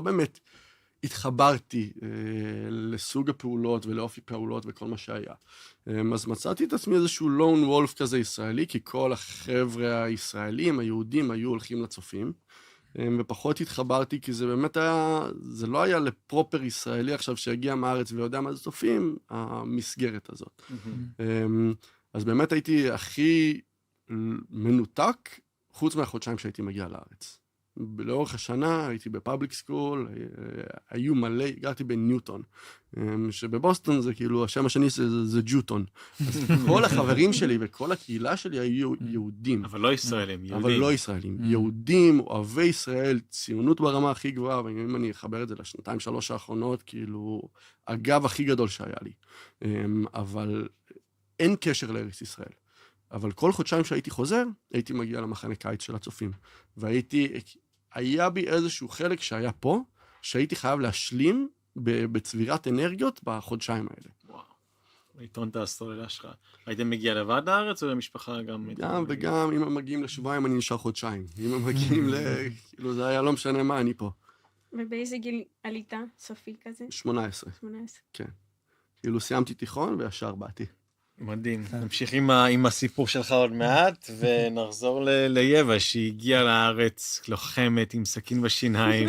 באמת התחברתי לסוג הפעולות ולאופי פעולות וכל מה שהיה. אז מצאתי את עצמי איזשהו לון וולף כזה ישראלי, כי כל החבר'ה הישראלים, היהודים, היו הולכים לצופים, ופחות התחברתי, כי זה באמת היה, זה לא היה לפרופר ישראלי עכשיו שהגיע מארץ ויודע מה זה צופים, המסגרת הזאת. אז באמת הייתי הכי מנותק, חוץ מהחודשיים שהייתי מגיע לארץ. לאורך השנה הייתי בפאבליק סקול, היו מלא, הגעתי בניוטון, שבבוסטון זה כאילו, השם השני זה ג'וטון. כל החברים שלי וכל הקהילה שלי היו יהודים. אבל לא ישראלים, יהודים. אבל לא ישראלים. יהודים, אוהבי ישראל, ציונות ברמה הכי גבוהה, ואם אני אחבר את זה לשנתיים, 3 האחרונות, כאילו, הגב הכי גדול שהיה לי. אבל אין קשר לארץ ישראל. אבל כל חודשיים שהייתי חוזר, הייתי מגיע למחנה קיץ של הצופים. היה בי איזשהו חלק שהיה פה, שהייתי חייב להשלים בצבירת אנרגיות בחודשיים האלה. וואו, עיתון את הסוללה שלך. הייתם מגיע לבד לארץ או למשפחה גם? גם וגם, אם הם מגיעים לשבועיים, אני נשאר חודשיים. אם הם מגיעים כאילו זה היה לא משנה מה, אני פה. ובאיזה גיל עלית? סופי כזה? 18. 18. כן. כאילו סיימתי תיכון וישר באתי. מדהים. נמשיך עם הסיפור שלך עוד מעט, ונחזור ליבה, שהגיעה לארץ לוחמת עם סכין בשיניים,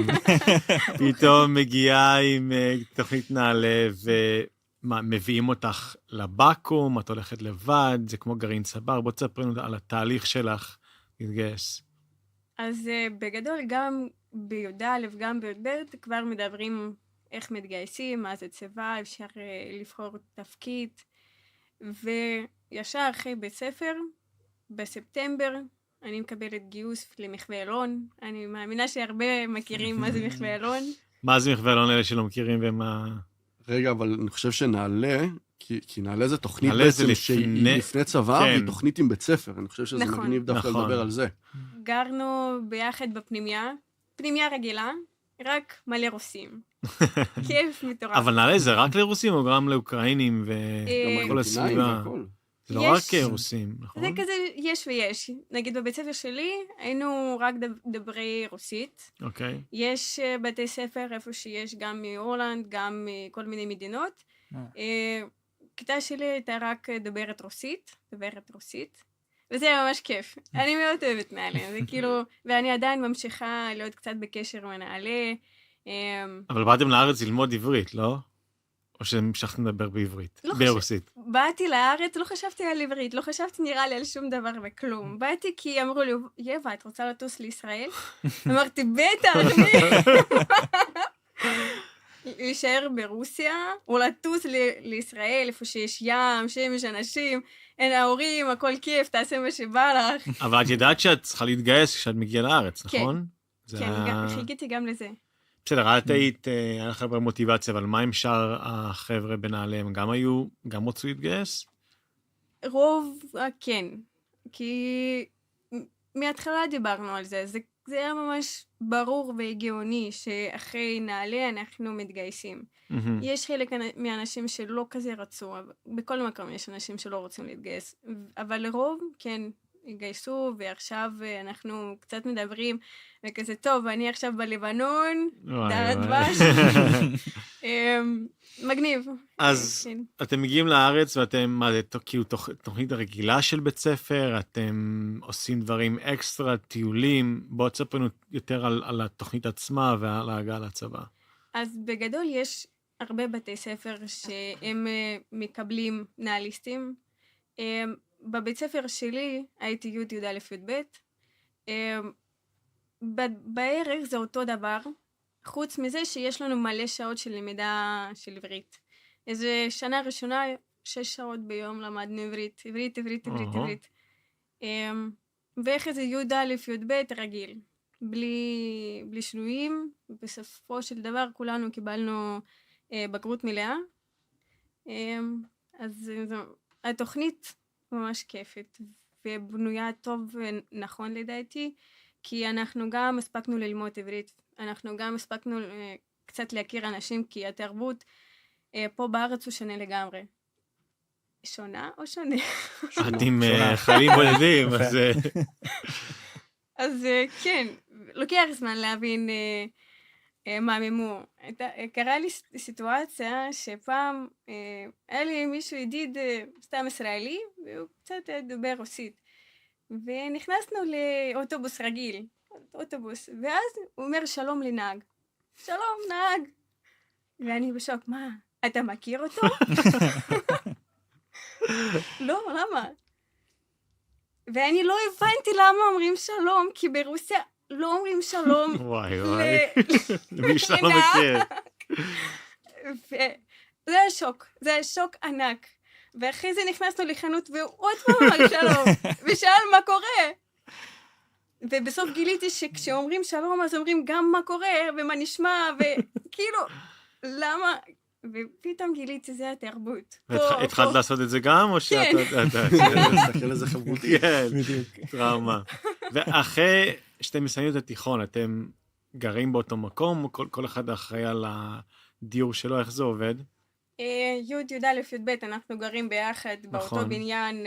פתאום מגיעה עם תוכנית נעלה, ומביאים אותך לבקו"ם, את הולכת לבד, זה כמו גרעין צבר, בוא תספר לנו על התהליך שלך להתגייס. אז בגדול, גם בי"א, גם בי"ב, כבר מדברים איך מתגייסים, מה זה צבא, אפשר לבחור תפקיד, וישר אחרי בית ספר, בספטמבר, אני מקבלת גיוס למחווה אלון. אני מאמינה שהרבה מכירים מה זה מחווה אלון. מה זה מחווה אלון אלה שלא מכירים ומה... רגע, אבל אני חושב שנעלה, כי נעלה זה תוכנית נעלה זה בעצם שהיא לפני צבא, כן. והיא תוכנית עם בית ספר. אני חושב שזה נכון. מגניב דווקא נכון. לדבר על זה. גרנו ביחד בפנימיה, פנימיה רגילה, רק מלא רוסים. כיף מטורף. אבל נעלה זה רק לרוסים או גם לאוקראינים גם וכל ארגנטינאים הסביבה? והכל. זה לא יש. רק רוסים, נכון? זה כזה יש ויש. נגיד בבית ספר שלי היינו רק דוברי רוסית. אוקיי. יש בתי ספר איפה שיש גם מהולנד, גם מכל מיני מדינות. כיתה שלי הייתה רק דוברת רוסית, וזה ממש כיף. אני מאוד אוהבת נעלה, זה כאילו, ואני עדיין ממשיכה להיות קצת בקשר עם נעלה. אבל באתם לארץ ללמוד עברית, לא? או שהמשכתם לדבר בעברית? לא ברוסית. באתי לארץ, לא חשבתי על עברית, לא חשבתי נראה לי על שום דבר וכלום. באתי כי אמרו לי, יבה, את רוצה לטוס לישראל? אמרתי, בטח, להישאר ברוסיה, או לטוס לישראל, איפה שיש ים, שמש, אנשים, אין ההורים, הכל כיף, תעשה מה שבא לך. אבל את ידעת שאת צריכה להתגייס כשאת מגיעה לארץ, נכון? כן, חיכיתי גם לזה. בסדר, את היית, היה לך הרבה מוטיבציה, אבל מה עם שאר החבר'ה בנעליהם? גם רצו להתגייס? רוב, כן. כי מההתחלה דיברנו על זה. זה היה ממש ברור והגיוני שאחרי נעלה אנחנו מתגייסים. יש חלק מהאנשים שלא כזה רצו, בכל מקום יש אנשים שלא רוצים להתגייס. אבל לרוב, כן, התגייסו, ועכשיו אנחנו קצת מדברים, וכזה טוב, אני עכשיו בלבנון, דעת דבש. מגניב. אז אתם מגיעים לארץ, ואתם, מה זה, כאילו תוכנית הרגילה של בית ספר, אתם עושים דברים אקסטרה, טיולים, בואו תספרו יותר על התוכנית עצמה ועל ההגעה לצבא. אז בגדול יש הרבה בתי ספר שהם מקבלים נעליסטים. בבית ספר שלי הייתי י"א י"ב. בערך זה אותו דבר, חוץ מזה שיש לנו מלא שעות של למידה של עברית. איזה שנה ראשונה 6 שעות ביום למדנו עברית. ואיך זה י"א י"ב רגיל, בלי שינויים. בסופו של דבר כולנו קיבלנו בגרות מלאה, אז התוכנית ממש כיפת, ובנויה טוב ונכון לדעתי, כי אנחנו גם הספקנו ללמוד עברית, אנחנו גם הספקנו קצת להכיר אנשים, כי התרבות פה בארץ הוא שונה לגמרי. שונה או שונה? את עם חיילים בודדים, אז... אז כן, לוקח זמן להבין מה מימו. קרה לי סיטואציה שפעם היה לי מישהו ידיד סתם ישראלי, והוא קצת דובר רוסית. ונכנסנו לאוטובוס רגיל, ואז הוא אומר שלום לנהג. שלום נהג. ואני בשוק, מה, אתה מכיר אותו? לא, למה? ואני לא הבנתי למה אומרים שלום, כי ברוסיה לא אומרים שלום. וואי. למי שאתה לא מכיר. וזה היה שוק ענק. ואחרי זה נכנסנו לחנות והוא עוד פעם אמר שלום, ושאל מה קורה. ובסוף גיליתי שכשאומרים שלום אז אומרים גם מה קורה ומה נשמע, וכאילו, למה? ופתאום גיליתי זה התרבות. התחלת לעשות את זה גם, או שאת... להסתכל על זה חברותי. כן, טראומה. ואחרי שאתם מסיימים את התיכון, אתם גרים באותו מקום, או כל אחד אחראי על הדיור שלו, איך זה עובד? י"א י"ב, אנחנו גרים ביחד באותו בניין,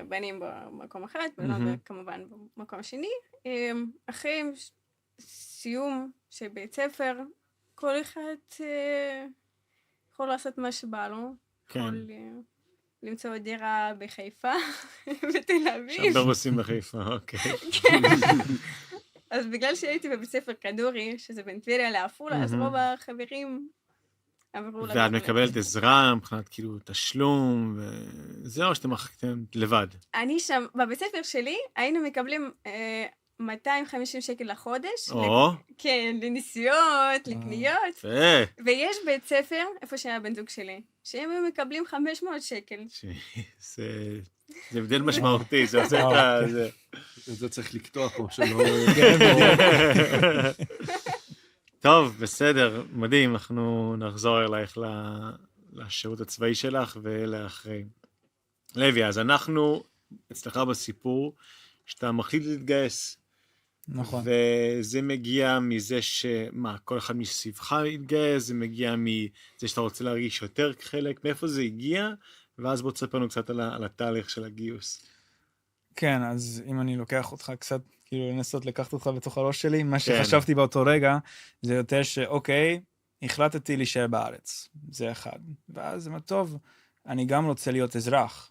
בנים במקום אחד, וכמובן במקום שני. אחרי סיום של בית ספר, כל אחד יכול לעשות מה שבא לו, יכול למצוא דירה בחיפה, בתל אביב. שם ברוסים בחיפה, אוקיי. אז בגלל שהייתי בבית ספר כדורי, שזה בין טבריה לעפולה, אז רוב החברים עברו... ואת מקבלת עזרה מבחינת כאילו תשלום, וזה או שאתם מחכתם לבד? אני שם, בבית ספר שלי, היינו מקבלים 250 שקל לחודש, כן, לנסיעות, לקניות, ויש בית ספר, איפה שהיה בן זוג שלי, שהם מקבלים 500 שקל. זה הבדל משמעותי, זה עושה את זה. זה צריך לקטוע פה, שלא... טוב, בסדר, מדהים, אנחנו נחזור אלייך לשירות הצבאי שלך ולאחרי. לוי, אז אנחנו אצלך בסיפור שאתה מחליט להתגייס. נכון. וזה מגיע מזה שמה, כל אחד מסביבך יתגייס, זה מגיע מזה שאתה רוצה להרגיש יותר חלק, מאיפה זה הגיע, ואז בוא תספר לנו קצת על התהליך של הגיוס. כן, אז אם אני לוקח אותך קצת, כאילו לנסות לקחת אותך בתוך הראש שלי, מה שחשבתי באותו רגע, זה יותר שאוקיי, החלטתי להישאר בארץ, זה אחד. ואז זה טוב, אני גם רוצה להיות אזרח.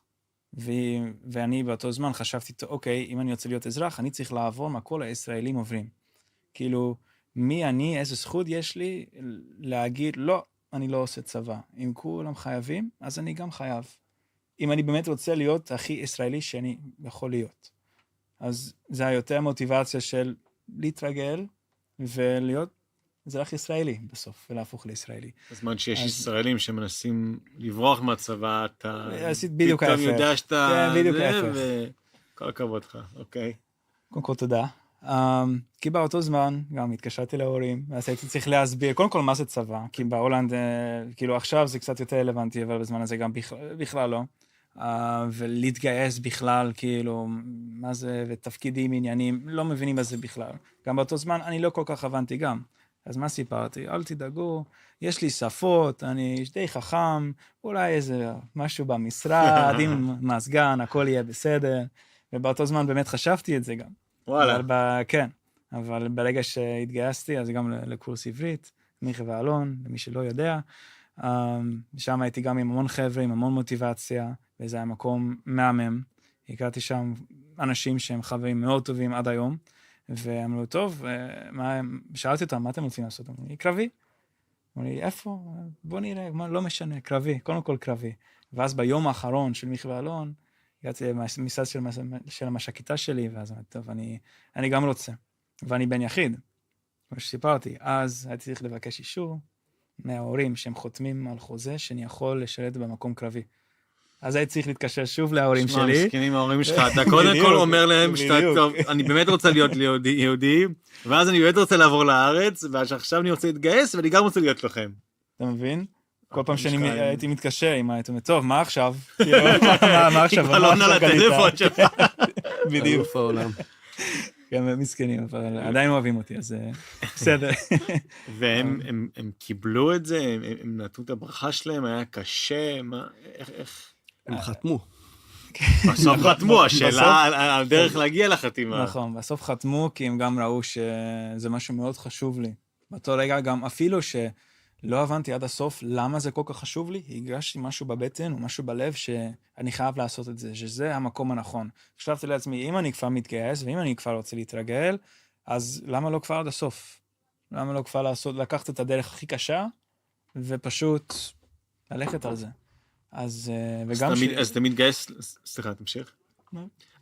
ואני באותו זמן חשבתי, אוקיי, אם אני רוצה להיות אזרח, אני צריך לעבור מה כל הישראלים עוברים. כאילו, מי אני, איזה זכות יש לי להגיד, לא, אני לא עושה צבא. אם כולם חייבים, אז אני גם חייב. אם אני באמת רוצה להיות הכי ישראלי שאני יכול להיות. אז זה היותר מוטיבציה של להתרגל ולהיות אזרח ישראלי בסוף, ולהפוך לישראלי. בזמן שיש ישראלים שמנסים לברוח מהצבא, אתה בדיוק פתאום יודע שאתה... כן, בדיוק ההפך. וכל הכבוד לך, אוקיי. קודם כל תודה. כי באותו זמן גם התקשרתי להורים, ואז הייתי צריך להסביר, קודם כל מה זה צבא, כי בהולנד, כאילו עכשיו זה קצת יותר רלוונטי, אבל בזמן הזה גם בכלל לא. ולהתגייס בכלל, כאילו, מה זה, ותפקידים, עניינים, לא מבינים בזה בכלל. גם באותו זמן אני לא כל כך הבנתי גם. אז מה סיפרתי? אל תדאגו, יש לי שפות, אני די חכם, אולי איזה משהו במשרד, עם מסגן, הכל יהיה בסדר. ובאותו זמן באמת חשבתי את זה גם. וואלה. כן, אבל ברגע שהתגייסתי, אז גם לקורס עברית, מיכה ואלון, למי שלא יודע, שם הייתי גם עם המון חבר'ה, עם המון מוטיבציה, וזה היה מקום מהמם. הכרתי שם אנשים שהם חברים מאוד טובים עד היום, ואמרו, טוב, שאלתי אותם, מה אתם רוצים לעשות? אמרו לי, קרבי. אמרו לי, איפה? בוא נראה, לא משנה, קרבי, קודם כל קרבי. ואז ביום האחרון של מיכה ואלון, הגעתי למשרד של המש"קיתה שלי, ואז אמרתי, טוב, אני גם רוצה. ואני בן יחיד, כמו שסיפרתי. אז הייתי צריך לבקש אישור מההורים שהם חותמים על חוזה שאני יכול לשרת במקום קרבי. אז הייתי צריך להתקשר שוב להורים שלי. שמע, מסכנים ההורים שלך, אתה קודם כל אומר להם שאתה טוב, אני באמת רוצה להיות יהודי, ואז אני באמת רוצה לעבור לארץ, ועכשיו אני רוצה להתגייס, ואני גם רוצה להיות לוחם. אתה מבין? כל פעם שאני הייתי מתקשר עם הייתי אומר, טוב, מה עכשיו? מה עכשיו? היא כבר לא עונה לטלפון שלך. בדיוק. אלוף העולם. גם מסכנים, אבל עדיין אוהבים אותי, אז בסדר. והם קיבלו את זה? הם נתנו את הברכה שלהם? היה קשה? איך? הם חתמו. בסוף חתמו, השאלה על דרך להגיע לחתימה. נכון, בסוף חתמו, כי הם גם ראו שזה משהו מאוד חשוב לי. באותו רגע גם אפילו שלא הבנתי עד הסוף למה זה כל כך חשוב לי, הרגשתי משהו בבטן או משהו בלב שאני חייב לעשות את זה, שזה המקום הנכון. חשבתי לעצמי, אם אני כבר מתגייס ואם אני כבר רוצה להתרגל, אז למה לא כבר עד הסוף? למה לא כבר לקחת את הדרך הכי קשה, ופשוט ללכת על זה. אז וגם אז אתה מתגייס, סליחה, תמשיך.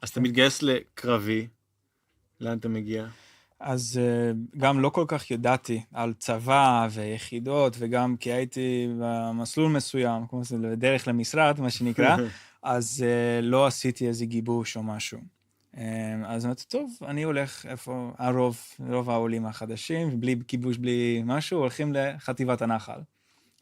אז אתה מתגייס לקרבי, לאן אתה מגיע? אז גם לא כל כך ידעתי על צבא ויחידות, וגם כי הייתי במסלול מסוים, כמו זה דרך למשרד, מה שנקרא, אז לא עשיתי איזה גיבוש או משהו. אז אמרתי, טוב, אני הולך איפה רוב העולים החדשים, בלי גיבוש, בלי משהו, הולכים לחטיבת הנחל.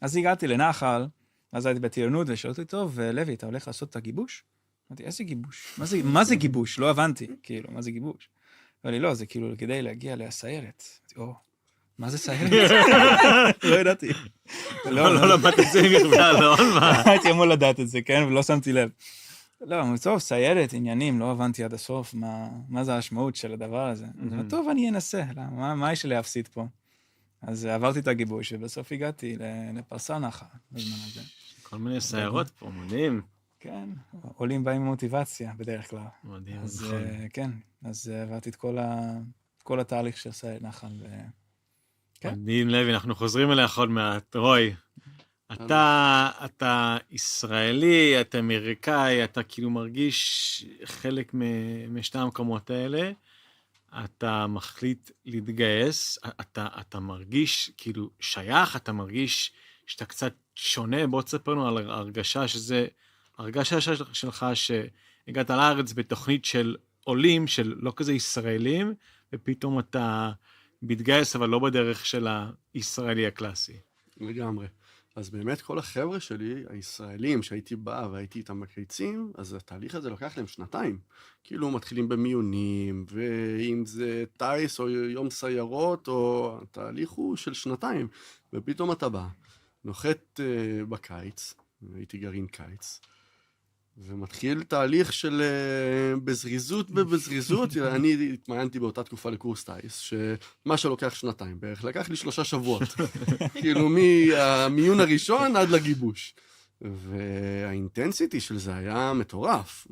אז הגעתי לנחל, אז הייתי בטירונות, ושאלתי, טוב, לוי, אתה הולך לעשות את הגיבוש? אמרתי, איזה גיבוש? מה זה גיבוש? לא הבנתי, כאילו, מה זה גיבוש? אבל לא, זה כאילו כדי להגיע לסיירת. מה זה סיירת? לא ידעתי. לא למדת את זה בכלל, לא? הייתי אמור לדעת את זה, כן? ולא שמתי לב. לא, טוב, סיירת, עניינים, לא הבנתי עד הסוף מה זה המשמעות של הדבר הזה. טוב, אני אנסה, מה יש לי להפסיד פה? אז עברתי את הגיבוש, ובסוף הגעתי לפרסה נחל בזמן הזה. כל מיני סיירות פה, מדהים. כן, עולים באים עם מוטיבציה בדרך כלל. מדהים, אז נכון. כן, אז עברתי את כל התהליך של סיירת נחל. כן. מדהים, לוי, אנחנו חוזרים אליך עוד מעט. רוי, אתה ישראלי, אתה אמריקאי, אתה כאילו מרגיש חלק משתי המקומות האלה, אתה מחליט להתגייס, אתה מרגיש כאילו שייך, אתה מרגיש שאתה קצת שונה, בוא תספר לנו על הרגשה שזה, הרגשה שלך שהגעת לארץ בתוכנית של עולים, של לא כזה ישראלים, ופתאום אתה מתגייס, אבל לא בדרך של הישראלי הקלאסי. לגמרי. אז באמת כל החבר'ה שלי, הישראלים שהייתי בא והייתי איתם בקריצים, אז התהליך הזה לוקח להם שנתיים. כאילו מתחילים במיונים, ואם זה טייס או יום סיירות, או התהליך הוא של שנתיים. ופתאום אתה בא, נוחת בקיץ, הייתי גרעין קיץ, ומתחיל תהליך של בזריזות, אני התמיינתי באותה תקופה לקורס טייס, שמה שלוקח שנתיים בערך, לקח לי 3 שבועות, כאילו מהמיון הראשון עד לגיבוש, והאינטנסיטי של זה היה מטורף,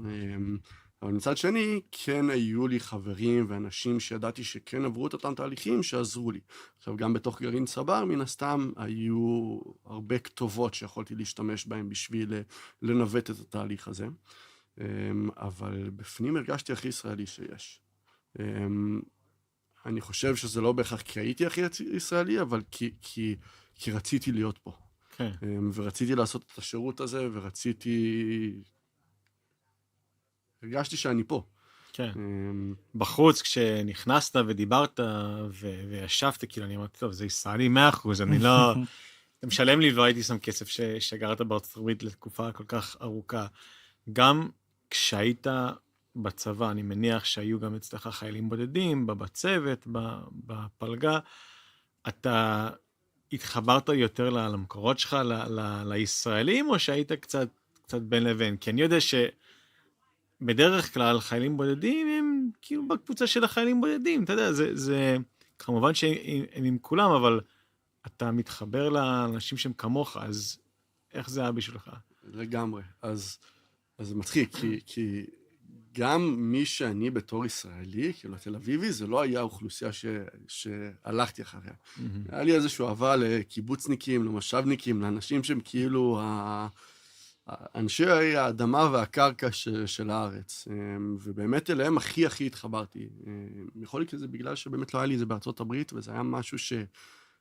אבל מצד שני, כן היו לי חברים ואנשים שידעתי שכן עברו את אותם תהליכים שעזרו לי. עכשיו, גם בתוך גרעין צבר, מן הסתם, היו הרבה כתובות שיכולתי להשתמש בהן בשביל לנווט את התהליך הזה. אבל בפנים הרגשתי הכי ישראלי שיש. אני חושב שזה לא בהכרח כי הייתי הכי ישראלי, אבל כי רציתי להיות פה. כן. ורציתי לעשות את השירות הזה, הרגשתי שאני פה. כן. בחוץ, כשנכנסת ודיברת וישבת, כאילו אני אמרתי, טוב, זה ישראלי 100%, אני לא... אתה משלם לי, לא הייתי שם כסף שגרת בארצות הברית לתקופה כל כך ארוכה. גם כשהיית בצבא, אני מניח שהיו גם אצלך חיילים בודדים, בצוות, בפלגה, אתה התחברת יותר למקורות שלך, לישראלים, או שהיית קצת בין לבין? כי אני יודע בדרך כלל חיילים בודדים הם כאילו בקבוצה של החיילים בודדים, אתה יודע, זה כמובן שהם עם כולם, אבל אתה מתחבר לאנשים שהם כמוך, אז איך זה היה בשבילך? לגמרי, אז זה מצחיק, כי גם מי שאני בתור ישראלי, כאילו תל אביבי, זה לא היה אוכלוסייה שהלכתי אחריה. היה לי איזשהו אהבה לקיבוצניקים, למושבניקים, לאנשים שהם כאילו אנשי האדמה והקרקע של הארץ, ובאמת אליהם הכי התחברתי. יכול להיות שזה בגלל שבאמת לא היה לי את זה בארצות הברית, וזה היה משהו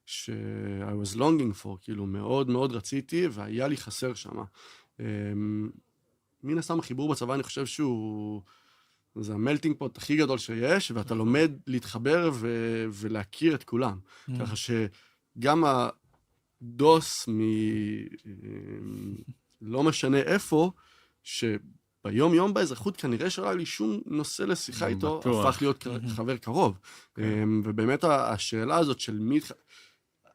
I was longing for, כאילו מאוד מאוד רציתי, והיה לי חסר שם. מן הסתם החיבור בצבא, אני חושב זה המלטינג פוט הכי גדול שיש, ואתה לומד להתחבר ולהכיר את כולם. ככה שגם דוס לא משנה איפה, שביום יום באזרחות כנראה שלא היה לי שום נושא לשיחה איתו, הפך להיות חבר קרוב. ובאמת השאלה הזאת של מי...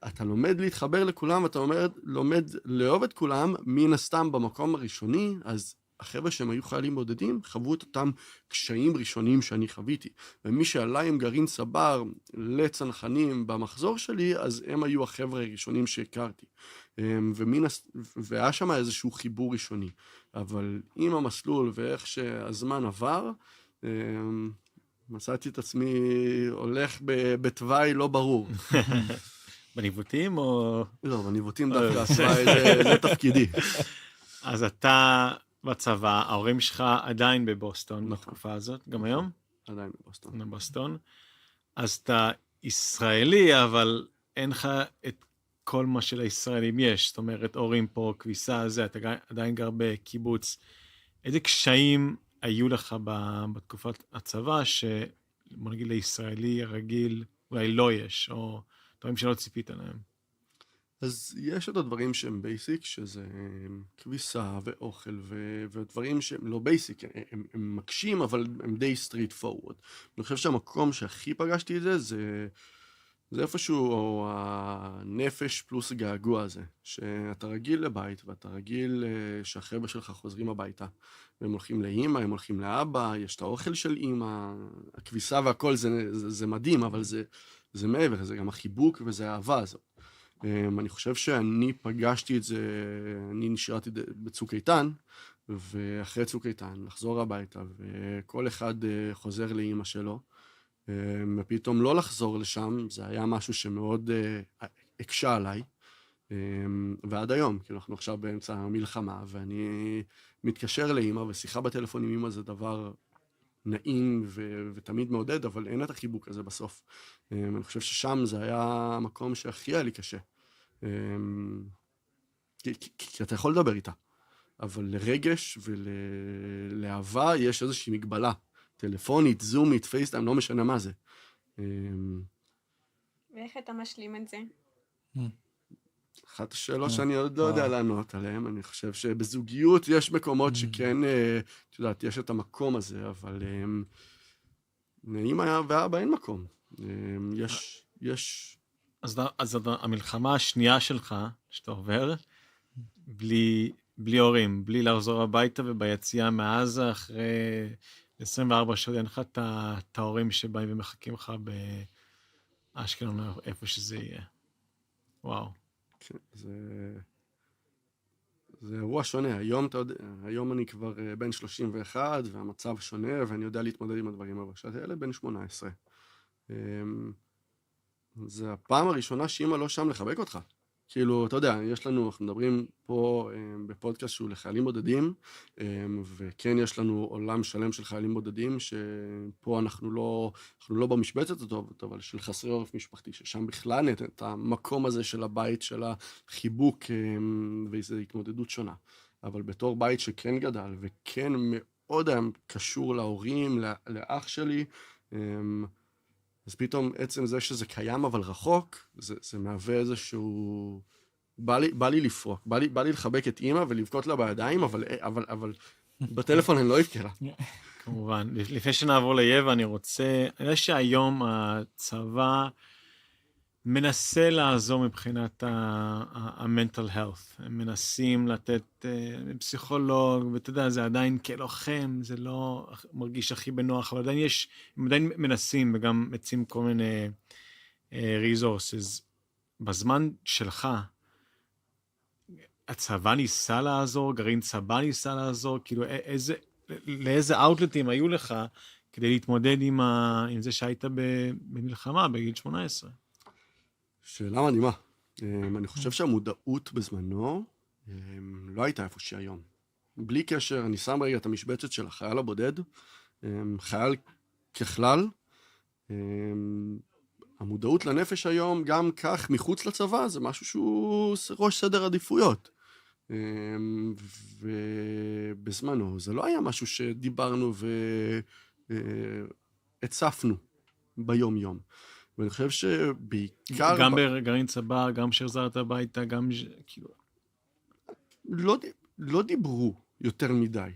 אתה לומד להתחבר לכולם, אתה לומד לאהוב את כולם, מן הסתם במקום הראשוני, אז החבר'ה שהם היו חיילים בודדים, חוו את אותם קשיים ראשונים שאני חוויתי. ומי שעלה עם גרעין סבר לצנחנים במחזור שלי, אז הם היו החבר'ה הראשונים שהכרתי. והיה שם איזשהו חיבור ראשוני. אבל עם המסלול ואיך שהזמן עבר, מצאתי את עצמי הולך בתוואי לא ברור. בניווטים או... לא, בניווטים דווקא, זה תפקידי. אז אתה בצבא, ההורים שלך עדיין בבוסטון בתקופה הזאת, גם היום? עדיין בבוסטון. בבוסטון. אז אתה ישראלי, אבל אין לך את כל מה שלישראלים יש. זאת אומרת, הורים פה, כביסה, זה, אתה עדיין גר בקיבוץ. איזה קשיים היו לך בתקופת הצבא, שבוא נגיד לישראלי הרגיל, אולי לא יש, או דברים שלא ציפית עליהם? אז יש את הדברים שהם בייסיק, שזה כביסה ואוכל ודברים שהם לא בייסיק, הם מקשים, אבל הם די סטריט פורוורד. אני חושב שהמקום שהכי פגשתי את זה איפשהו הנפש פלוס הגעגוע הזה, שאתה רגיל לבית ואתה רגיל שהחבר'ה שלך חוזרים הביתה, והם הולכים לאמא, הם הולכים לאבא, יש את האוכל של אמא, הכביסה והכל זה מדהים, אבל זה מעבר, זה גם החיבוק וזה האהבה הזאת. אני חושב שאני פגשתי את זה, אני נשארתי בצוק איתן, ואחרי צוק איתן לחזור הביתה, וכל אחד חוזר לאמא שלו, ופתאום לא לחזור לשם, זה היה משהו שמאוד הקשה עליי, ועד היום, כי אנחנו עכשיו באמצע המלחמה, ואני מתקשר לאמא, ושיחה בטלפון עם אמא זה דבר נעים ותמיד מעודד, אבל אין את החיבוק הזה בסוף. אני חושב ששם זה היה המקום שהכי היה לי קשה. כי אתה יכול לדבר איתה, אבל לרגש ולאהבה יש איזושהי מגבלה. טלפונית, זומית, פייסטיים, לא משנה מה זה. ואיך אתה משלים את זה? אחת השאלות שאני עוד לא יודע לענות עליהן, אני חושב שבזוגיות יש מקומות שכן, את יודעת, יש את המקום הזה, אבל אמא ואבא אין מקום. יש... אז המלחמה השנייה שלך, שאתה עובר, בלי הורים, בלי לחזור הביתה וביציאה מעזה אחרי 24 שעות, אין לך את ההורים שבאים ומחכים לך באשקלון, איפה שזה יהיה. וואו. כן, זה אירוע שונה. היום אני כבר בן 31, והמצב שונה, ואני יודע להתמודד עם הדברים, אבל כשאתה ילד בן 18. זה הפעם הראשונה שאמא לא שם לחבק אותך. כאילו, אתה יודע, אנחנו מדברים פה בפודקאסט שהוא לחיילים בודדים, וכן יש לנו עולם שלם של חיילים בודדים, שפה אנחנו לא במשבצת הזאת, אבל של חסרי עורף משפחתי, ששם בכלל את המקום הזה של הבית, של החיבוק, וזו התמודדות שונה. אבל בתור בית שכן גדל, וכן מאוד היה קשור להורים, לאח שלי, אז פתאום עצם זה שזה קיים אבל רחוק, זה מהווה איזשהו... בא לי לפרוק, בא לי לחבק את אמא ולבכות לה בידיים, אבל בטלפון אני לא אבכה לה. כמובן. לפני שנעבור ליבא, אני יודע שהיום הצבא מנסה לעזור מבחינת ה-mental health. הם מנסים לתת פסיכולוג, ואתה יודע, זה עדיין כלוחם, זה לא מרגיש הכי בנוח, אבל הם עדיין מנסים, וגם מציעים כל מיני resources. בזמן שלך, הצבא ניסה לעזור, גרעין צבא ניסה לעזור, כאילו לאיזה אאוטלטים היו לך כדי להתמודד עם זה שהיית במלחמה בגיל 18? שאלה מדהימה. אני חושב שהמודעות בזמנו לא הייתה איפה שהיום. בלי קשר, אני שם רגע את המשבצת של החייל הבודד, חייל ככלל, המודעות לנפש היום, גם כך מחוץ לצבא, זה משהו שהוא ראש סדר עדיפויות. ובזמנו, זה לא היה משהו שדיברנו והצפנו ביום יום. ואני חושב שבעיקר... גם בגרעין צבר, גם שהחזרת הביתה, גם כאילו... לא דיברו יותר מדי.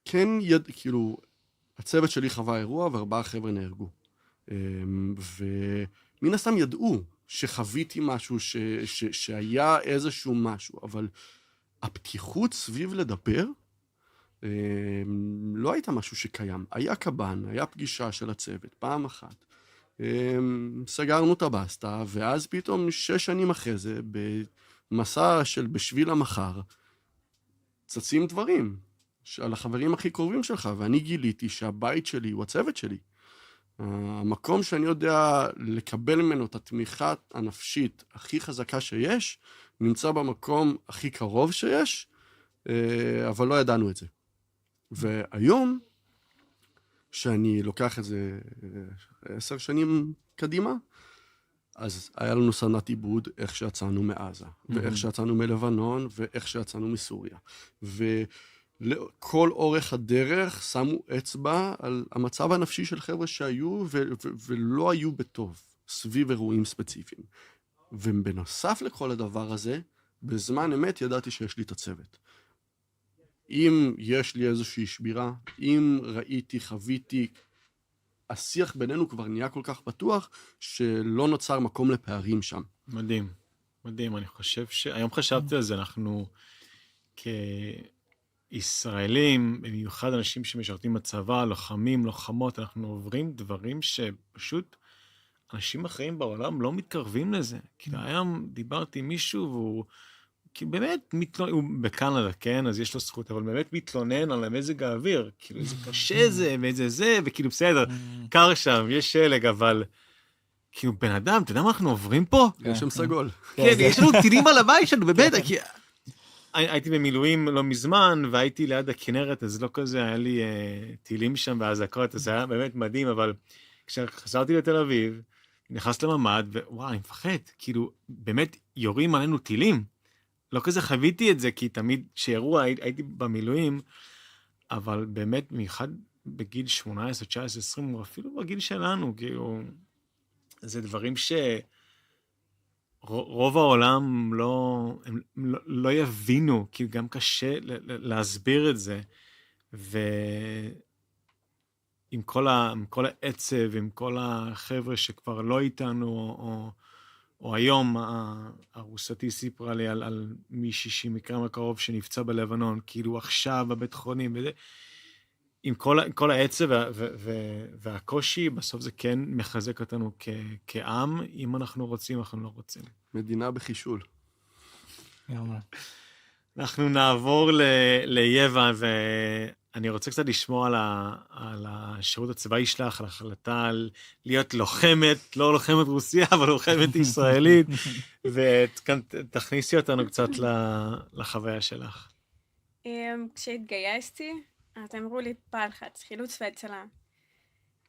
כן, כאילו, הצוות שלי חווה אירוע ו4 חבר'ה נהרגו. ומן הסתם ידעו שחוויתי משהו, שהיה איזשהו משהו, אבל הפתיחות סביב לדבר, לא הייתה משהו שקיים. היה קב"ן, היה פגישה של הצוות, פעם אחת. סגרנו את הבסטה, ואז פתאום 6 שנים אחרי זה, במסע של בשביל המחר, צצים דברים על החברים הכי קרובים שלך, ואני גיליתי שהבית שלי הוא הצוות שלי. המקום שאני יודע לקבל ממנו את התמיכה הנפשית הכי חזקה שיש, נמצא במקום הכי קרוב שיש, אבל לא ידענו את זה. והיום, שאני לוקח את זה 10 שנים קדימה, אז היה לנו סדנת עיבוד איך שיצאנו מעזה, ואיך שיצאנו מלבנון, ואיך שיצאנו מסוריה. ולכל אורך הדרך שמו אצבע על המצב הנפשי של חבר'ה שהיו ולא היו בטוב, סביב אירועים ספציפיים. ובנוסף לכל הדבר הזה, בזמן אמת ידעתי שיש לי את הצוות. אם יש לי איזושהי שבירה, אם ראיתי, חוויתי, השיח בינינו כבר נהיה כל כך פתוח, שלא נוצר מקום לפערים שם. מדהים, מדהים. אני חושב היום חשבתי על זה, אנחנו כישראלים, במיוחד אנשים שמשרתים בצבא, לוחמים, לוחמות, אנחנו עוברים דברים שפשוט אנשים אחרים בעולם לא מתקרבים לזה. כאילו היום דיברתי עם מישהו והוא... כי באמת, הוא בקנדה, כן? אז יש לו זכות, אבל באמת מתלונן על המזג האוויר. כאילו, זה קשה זה, ואיזה זה, וכאילו, בסדר, קר שם, יש שלג, אבל... כאילו, בן אדם, אתה יודע מה אנחנו עוברים פה? יש שם סגול. כן, יש לנו טילים על הבית שלנו, באמת, כי... הייתי במילואים לא מזמן, והייתי ליד הכנרת, אז לא כזה, היה לי טילים שם והזעקות, אז זה היה באמת מדהים, אבל כשחזרתי לתל אביב, נכנס לממ"ד, ווואי, אני מפחד, כאילו, באמת יורים עלינו טילים. לא כזה חוויתי את זה, כי תמיד שאירוע הייתי במילואים, אבל באמת, מיוחד בגיל 18, 19, 20, או אפילו בגיל שלנו, כאילו, זה דברים שרוב העולם לא יבינו, כי גם קשה להסביר את זה, ועם כל העצב, עם כל החבר'ה שכבר לא איתנו, או היום הרוסתי סיפרה לי על מישהי שמקרם הקרוב שנפצע בלבנון, כאילו עכשיו בבית חולים, עם כל העצב והקושי, בסוף זה כן מחזק אותנו כעם, אם אנחנו רוצים, אנחנו לא רוצים. מדינה בחישול. אנחנו נעבור ליבא, ואני רוצה קצת לשמוע על השירות הצבאי שלך, על החלטה להיות לוחמת, לא לוחמת רוסיה, אבל לוחמת ישראלית, ותכניסי אותנו קצת לחוויה שלך. כשהתגייסתי, אז אמרו לי פלחץ, חילוץ והצלה.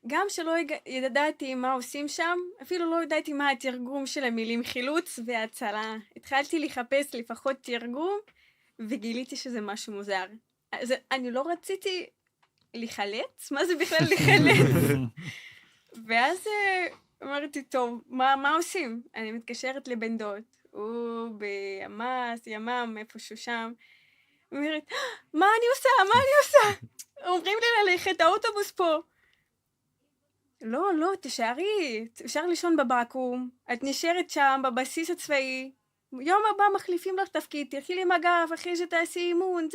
גם שלא ידעתי מה עושים שם, אפילו לא ידעתי מה התרגום של המילים חילוץ והצלה. התחלתי לחפש לפחות תרגום, וגיליתי שזה משהו מוזר. אז אני לא רציתי לחלץ? מה זה בכלל לחלץ? ואז אמרתי, טוב, מה עושים? אני מתקשרת לבן דוד, הוא בימ"ס, ימ"מ, איפשהו שם. אומרת, מה אני עושה? אומרים לי ללכת, האוטובוס פה. לא, תשארי, אפשר לישון בבקו"ם, את נשארת שם בבסיס הצבאי, יום הבא מחליפים לך תפקיד, תלכי למג"ב, אחרי שתעשי אימון,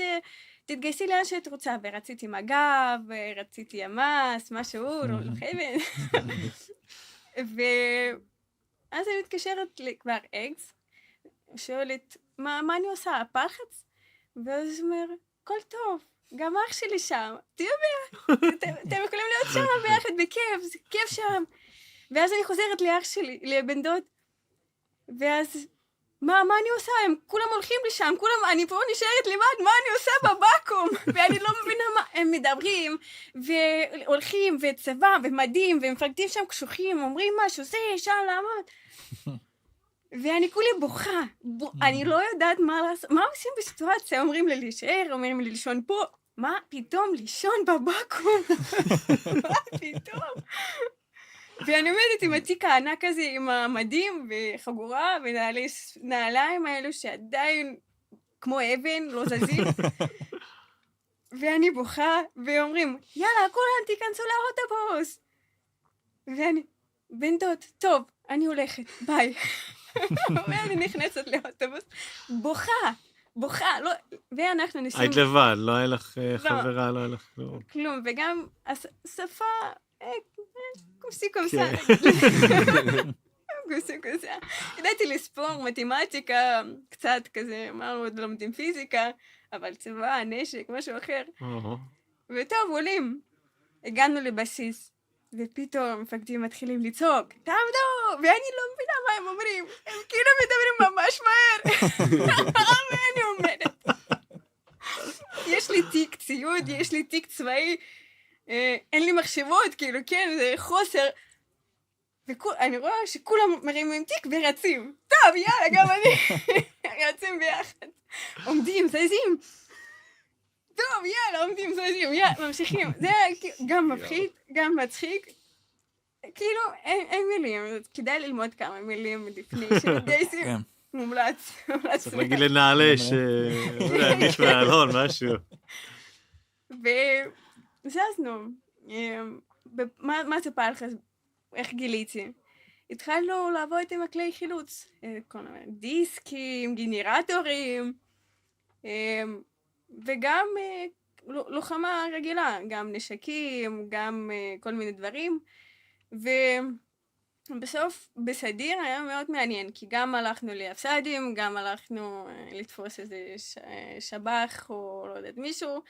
תתגייסי לאן שאת רוצה, ורציתי מג"ב, ורציתי ימ"ס, משהו, לא חייבת. ואז אני מתקשרת כבר אקס, שואלת, מה אני עושה, הפחץ? ואז הוא אומר, הכל טוב, גם אח שלי שם, תהיו אתם יכולים להיות שם ביחד בכיף, זה כיף שם. ואז אני חוזרת לאח שלי, לבן דוד, ואז, מה אני עושה? הם כולם הולכים לשם, אני פה נשארת לבד, מה אני עושה בבקו"ם? ואני לא מבינה מה, הם מדברים, והולכים, וצבא, ומדים, ומפקדים שם קשוחים, אומרים משהו, זה, שם לעמוד. ואני כולי בוכה, אני לא יודעת מה לעשות, מה עושים בסיטואציה? אומרים לי להישאר, אומרים לי לישון פה, מה פתאום לישון בבקו"ם? מה פתאום? ואני עומדת עם התיק הענק הזה, עם המדים וחגורה ונעליים האלו שעדיין כמו אבן, לא זזים. ואני בוכה, ואומרים, יאללה, כולם תיכנסו לאוטובוס. ואני, בן דוד, טוב, אני הולכת, ביי. ואני נכנסת לאוטובוס, בוכה, לא, ואנחנו ניסינו... היית לבד, לא היה לך חברה, לא היה לך... כלום, וגם השפה, קומסי קומסה. קומסי קומסה. ידעתי לספור, מתמטיקה, קצת כזה, אמרנו, עוד לומדים פיזיקה, אבל צבא, נשק, משהו אחר. וטוב, עולים. הגענו לבסיס, ופתאום המפקדים מתחילים לצעוק, תעמדו! ואני לא מבינה מה הם אומרים. הם כאילו מדברים ממש מהר. ואני אומרת. יש לי תיק ציוד, יש לי תיק צבאי, אין לי מחשבות, כאילו, כן, זה חוסר. ואני רואה שכולם מרימים תיק ורצים. טוב, יאללה, גם אני. רצים ביחד. עומדים, זזים. טוב, יאללה, עומדים, זזים, יאללה, ממשיכים. זה גם מפחיד, גם מצחיק. כאילו, אין מילים. כדאי ללמוד כמה מילים לפני שמתגייסים. מומלץ. צריך להגיד לנעלה להגיש מהאלון, משהו. וזזנו. מה זה פלחס? איך גיליתי? התחלנו לעבוד עם הכלי חילוץ. דיסקים, גנרטורים, וגם לוחמה רגילה, גם נשקים, גם כל מיני דברים. ובסוף, בסדיר היה מאוד מעניין, כי גם הלכנו להפסדים, גם הלכנו לתפוס איזה שב"ח או לא יודעת מישהו,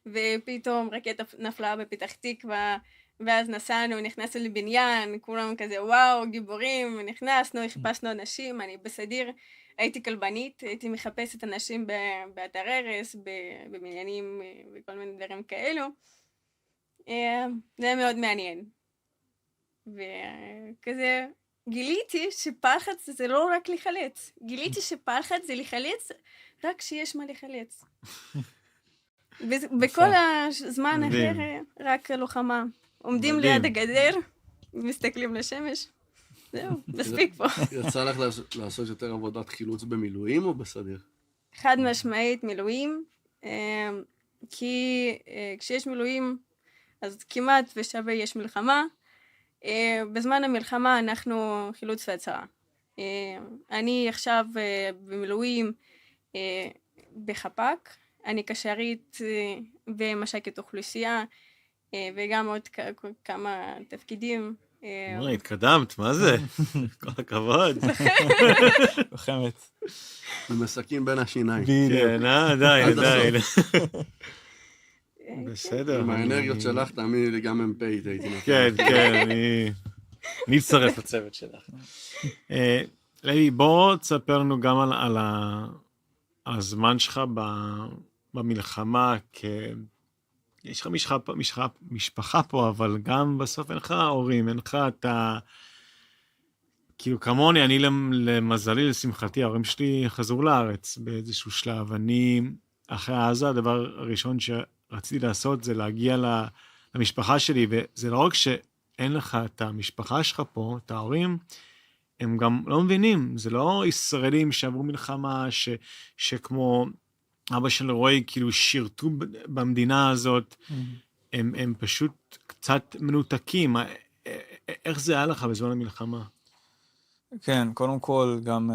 ופתאום רקטה נפלה בפתח תקווה, ואז נסענו, נכנסנו לבניין, כולם כזה וואו, גיבורים, נכנסנו, חיפשנו אנשים, אני בסדיר, הייתי כלבנית, הייתי מחפשת אנשים באתר הרס, בבניינים וכל מיני דברים כאלו. זה היה מאוד מעניין. וכזה גיליתי שפחד זה לא רק לחלץ, גיליתי שפחד זה לחלץ רק כשיש מה לחלץ. בכל הזמן אחר רק לוחמה. עומדים ליד הגדר, מסתכלים לשמש, זהו, מספיק פה. יצא לך לעשות יותר עבודת חילוץ במילואים או בסדיר? חד משמעית מילואים, כי כשיש מילואים, אז כמעט ושווה יש מלחמה. בזמן המלחמה אנחנו חילוץ והצלה. אני עכשיו במילואים בחפ"ק, אני קשרית ומש"קית אוכלוסייה, וגם עוד כמה תפקידים. התקדמת, מה זה? כל הכבוד. לוחמת. ומסכים בין השיניים. כן, עדיין. בסדר. עם האנרגיות שלך, תאמיני לי, גם מ"פ הייתי נתן. כן, אני אצטרף לצוות שלך. לוי, בוא תספר לנו גם על הזמן שלך במלחמה, יש לך משפחה פה, אבל גם בסוף אין לך הורים, אין לך אתה... כאילו כמוני, אני למזלי, לשמחתי, ההורים שלי חזרו לארץ באיזשהו שלב. אני, אחרי עזה, הדבר הראשון שרציתי לעשות זה להגיע למשפחה שלי, וזה לא רק שאין לך את המשפחה שלך פה, את ההורים, הם גם לא מבינים, זה לא ישראלים שעברו מלחמה, שכמו... אבא של רועי, כאילו, שירתו במדינה הזאת, הם פשוט קצת מנותקים. איך זה היה לך בזמן המלחמה? כן, קודם כל, גם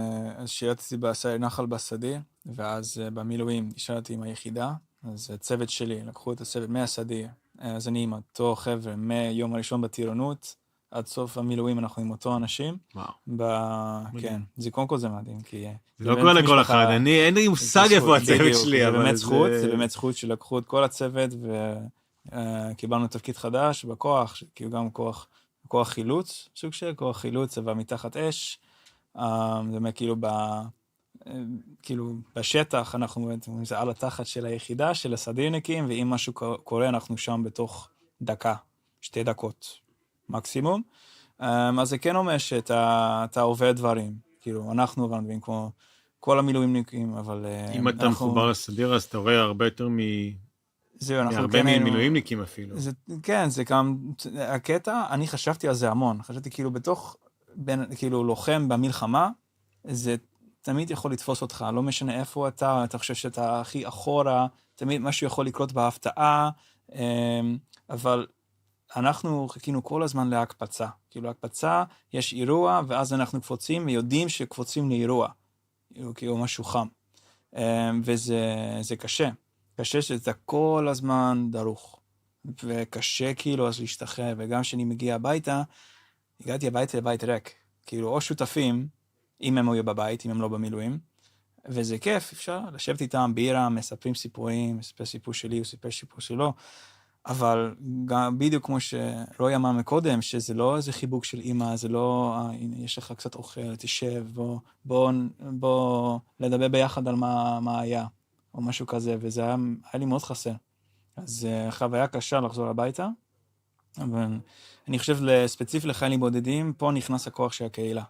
שירתתי נחל בשדה, ואז במילואים נשארתי עם היחידה, אז הצוות שלי, לקחו את הצוות מהשדה, אז אני עם אותו חבר'ה, מיום הראשון בטירונות, עד סוף המילואים אנחנו עם אותו אנשים. וואו. כן, זה קודם כל זה מדהים, כי... זה לא קורה לכל אחד, אין לי מושג איפה הצוות שלי, זה באמת זכות, זה באמת זכות שלקחו את כל הצוות, וקיבלנו תפקיד חדש בכוח, כאילו גם כוח חילוץ, סוג של כוח חילוץ, אבל מתחת אש, זה באמת כאילו בשטח, אנחנו זה על התחת של היחידה, של הסדירניקים, ואם משהו קורה, אנחנו שם בתוך דקה, 2 דקות. מקסימום, אז זה כן אומר שאתה עובד דברים, כאילו אנחנו עובדים כמו כל המילואימניקים, אבל... אם אתה מחובר לסדיר, אז אתה רואה הרבה יותר זהו, אנחנו הרבה מילואימניקים אפילו. כן, זה גם הקטע, אני חשבתי על זה המון, חשבתי כאילו כאילו לוחם במלחמה, זה תמיד יכול לתפוס אותך, לא משנה איפה אתה חושב שאתה הכי אחורה, תמיד משהו יכול לקרות בהפתעה, אבל אנחנו חיכינו כל הזמן להקפצה, כאילו הקפצה, יש אירוע, ואז אנחנו קפוצים, ויודעים שקפוצים לאירוע, כאילו משהו חם, וזה קשה. קשה שזה כל הזמן דרוך, וקשה כאילו אז להשתחרר, וגם כשאני מגיע הביתה, הגעתי הביתה לבית ריק, כאילו או שותפים, אם הם היו בבית, אם הם לא במילואים, וזה כיף, אפשר לשבת איתם בירה, מספרים סיפורים, מספר סיפור שלי, הוא סיפר סיפור שלו, אבל גם בדיוק כמו שרוי אמר מקודם, שזה לא איזה חיבוק של אמא, זה לא, הנה, יש לך קצת אוכל, תשב, בוא לדבר ביחד על מה היה. או משהו כזה, וזה היה לי מאוד חסר. אז חוויה קשה לחזור הביתה, אבל אני חושב ספציפית לחיילים בודדים, פה נכנס הכוח של הקהילה,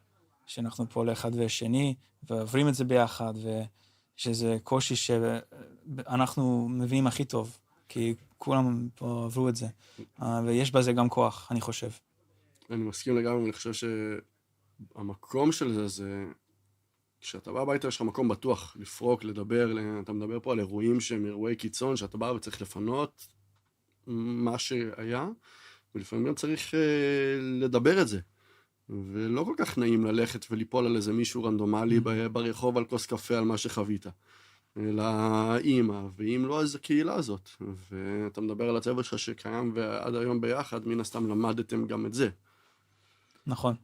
שאנחנו פה לאחד ושני, ועוברים את זה ביחד, ושזה קושי שאנחנו מביאים הכי טוב, כי כולם פה עברו את זה, ויש בזה גם כוח, אני חושב. אני מסכים לגמרי, אני חושב שהמקום של זה, כשאתה בא הביתה יש לך מקום בטוח, לפרוק, לדבר, אתה מדבר פה על אירועים שהם אירועי קיצון, שאתה בא וצריך לפנות מה שהיה, ולפעמים גם צריך לדבר את זה. ולא כל כך נעים ללכת וליפול על איזה מישהו רנדומלי ברחוב על כוס קפה על מה שחווית. אלא אימא, ואם לא, אז הקהילה הזאת. ואתה מדבר על הצוות שלך שקיים ועד היום ביחד, מן הסתם למדתם גם את זה. נכון,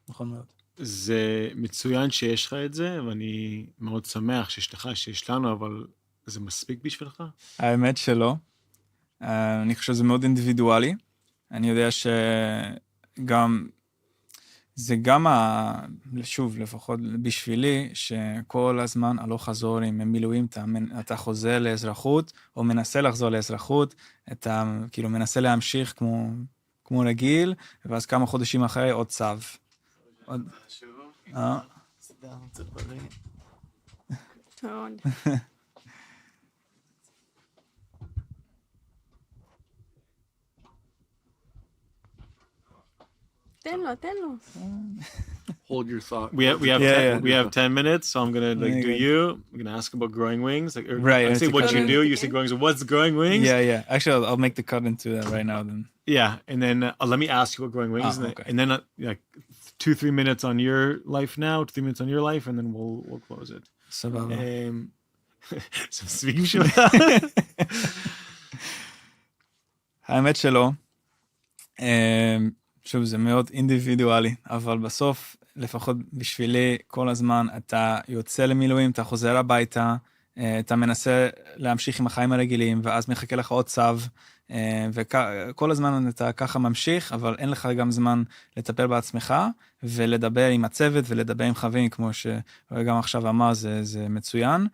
נכון מאוד. זה מצוין שיש לך את זה, ואני מאוד שמח שיש לך, שיש לנו, אבל זה מספיק בשבילך? האמת שלא. אני חושב שזה מאוד אינדיבידואלי. אני יודע שגם, זה גם, שוב, לפחות בשבילי, שכל הזמן הלוך חזור עם מילואים, אתה חוזר לאזרחות, או מנסה לחזור לאזרחות, אתה כאילו מנסה להמשיך כמו רגיל, ואז כמה חודשים אחרי עוד צו. טוב. תן לו. Hold your thought. We have 10 minutes, so I'm gonna do you. I'm gonna ask about growing wings. Like, Right, I say what you do. You say growing wings. What's growing wings? Yeah. Actually, I'll make the cut into that right now then. Yeah, and then let me ask you what growing wings, okay. and then like 2-3 minutes on your life now, 2 minutes on your life, and then we'll close it. סבבה. ספיישל. האמת שלא. שוב, זה מאוד אינדיבידואלי, אבל בסוף, לפחות בשבילי, כל הזמן אתה יוצא למילואים, אתה חוזר הביתה, אתה מנסה להמשיך עם החיים הרגילים, ואז מחכה לך עוד צו, וכל הזמן אתה ככה ממשיך, אבל אין לך גם זמן לטפל בעצמך, ולדבר עם הצוות, ולדבר עם חברים, כמו שגם עכשיו אמר, זה מצוין.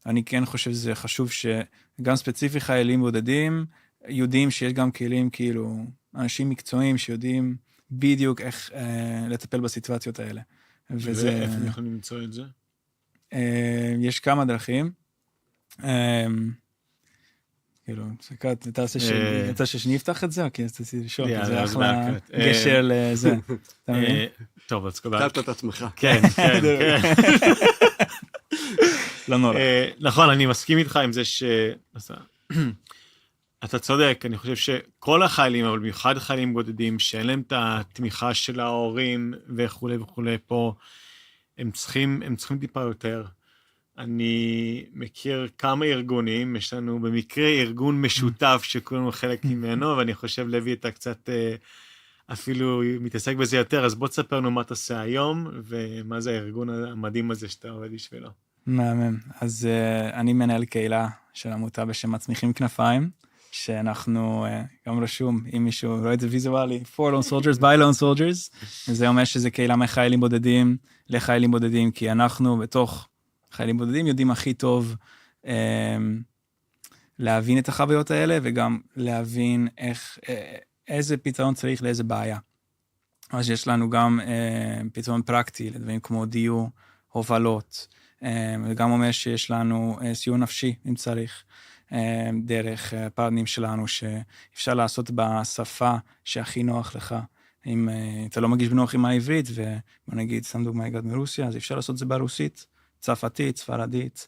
אני כן חושב שזה חשוב שגם ספציפי חיילים בודדים, יודעים שיש גם כלים כאילו, אנשים מקצועיים שיודעים בדיוק איך לטפל בסיטואציות האלה. ואיפה אנחנו למצוא את זה? יש כמה דרכים. כאילו, אתה רוצה שאני אפתח את זה? כי אז תעשי לשאול, זה אחלה גשר לזה. טוב, אז קלטת את עצמך. כן. לא נורא. נכון, אני מסכים איתך עם זה אתה צודק, אני חושב שכל החיילים, אבל במיוחד חיילים בודדים, שאין להם את התמיכה של ההורים וכו' פה, הם צריכים טיפה יותר. אני מכיר כמה ארגונים, יש לנו במקרה ארגון משותף שכולנו חלק ממנו, ואני חושב לוי אתה קצת אפילו מתעסק בזה יותר, אז בוא תספר לנו מה תעשה היום, ומה זה הארגון המדהים הזה שאתה עובד בשבילו. מהמם, אז אני מנהל קהילה של עמותה בשם מצמיחים כנפיים, שאנחנו גם רשום, אם מישהו רואה את זה ויזואלי, for lone soldiers, by lone soldiers, וזה אומר שזה קהילה מחיילים בודדים לחיילים בודדים, כי אנחנו בתוך חיילים בודדים יודעים הכי טוב להבין את החוויות האלה, וגם להבין איזה פתרון צריך לאיזה בעיה. אז יש לנו גם פתרון פרקטי, לדברים כמו דיור, הובלות, וגם אומר שיש לנו סיוע נפשי, אם צריך. דרך פרטנרים שלנו, שאפשר לעשות בשפה שהכי נוח לך. אם אתה לא מגיש בנוח עם העברית, ובוא נגיד, סתם דוגמה, הגעת מרוסיה, אז אפשר לעשות את זה ברוסית, צרפתית, ספרדית.